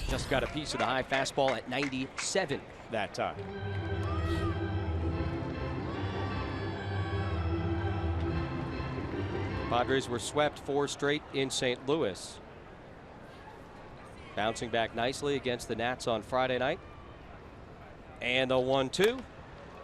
Just got a piece of the high fastball at 97 that time. Padres were swept 4 straight in St. Louis. Bouncing back nicely against the Nats on Friday night. And the 1-2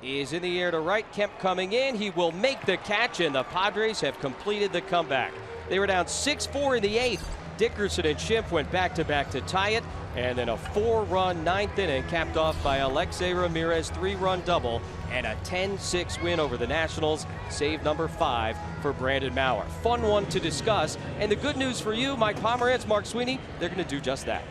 is in the air to right. Kemp coming in. He will make the catch, and the Padres have completed the comeback. They were down 6-4 in the 8th. Dickerson and Schimpf went back-to-back to tie it, and then a 4-run 9th inning capped off by Alexei Ramirez 3-run double and a 10-6 win over the Nationals. Save number 5 for Brandon Maurer. Fun one to discuss, and the good news for you, Mike Pomerantz, Mark Sweeney, they're going to do just that.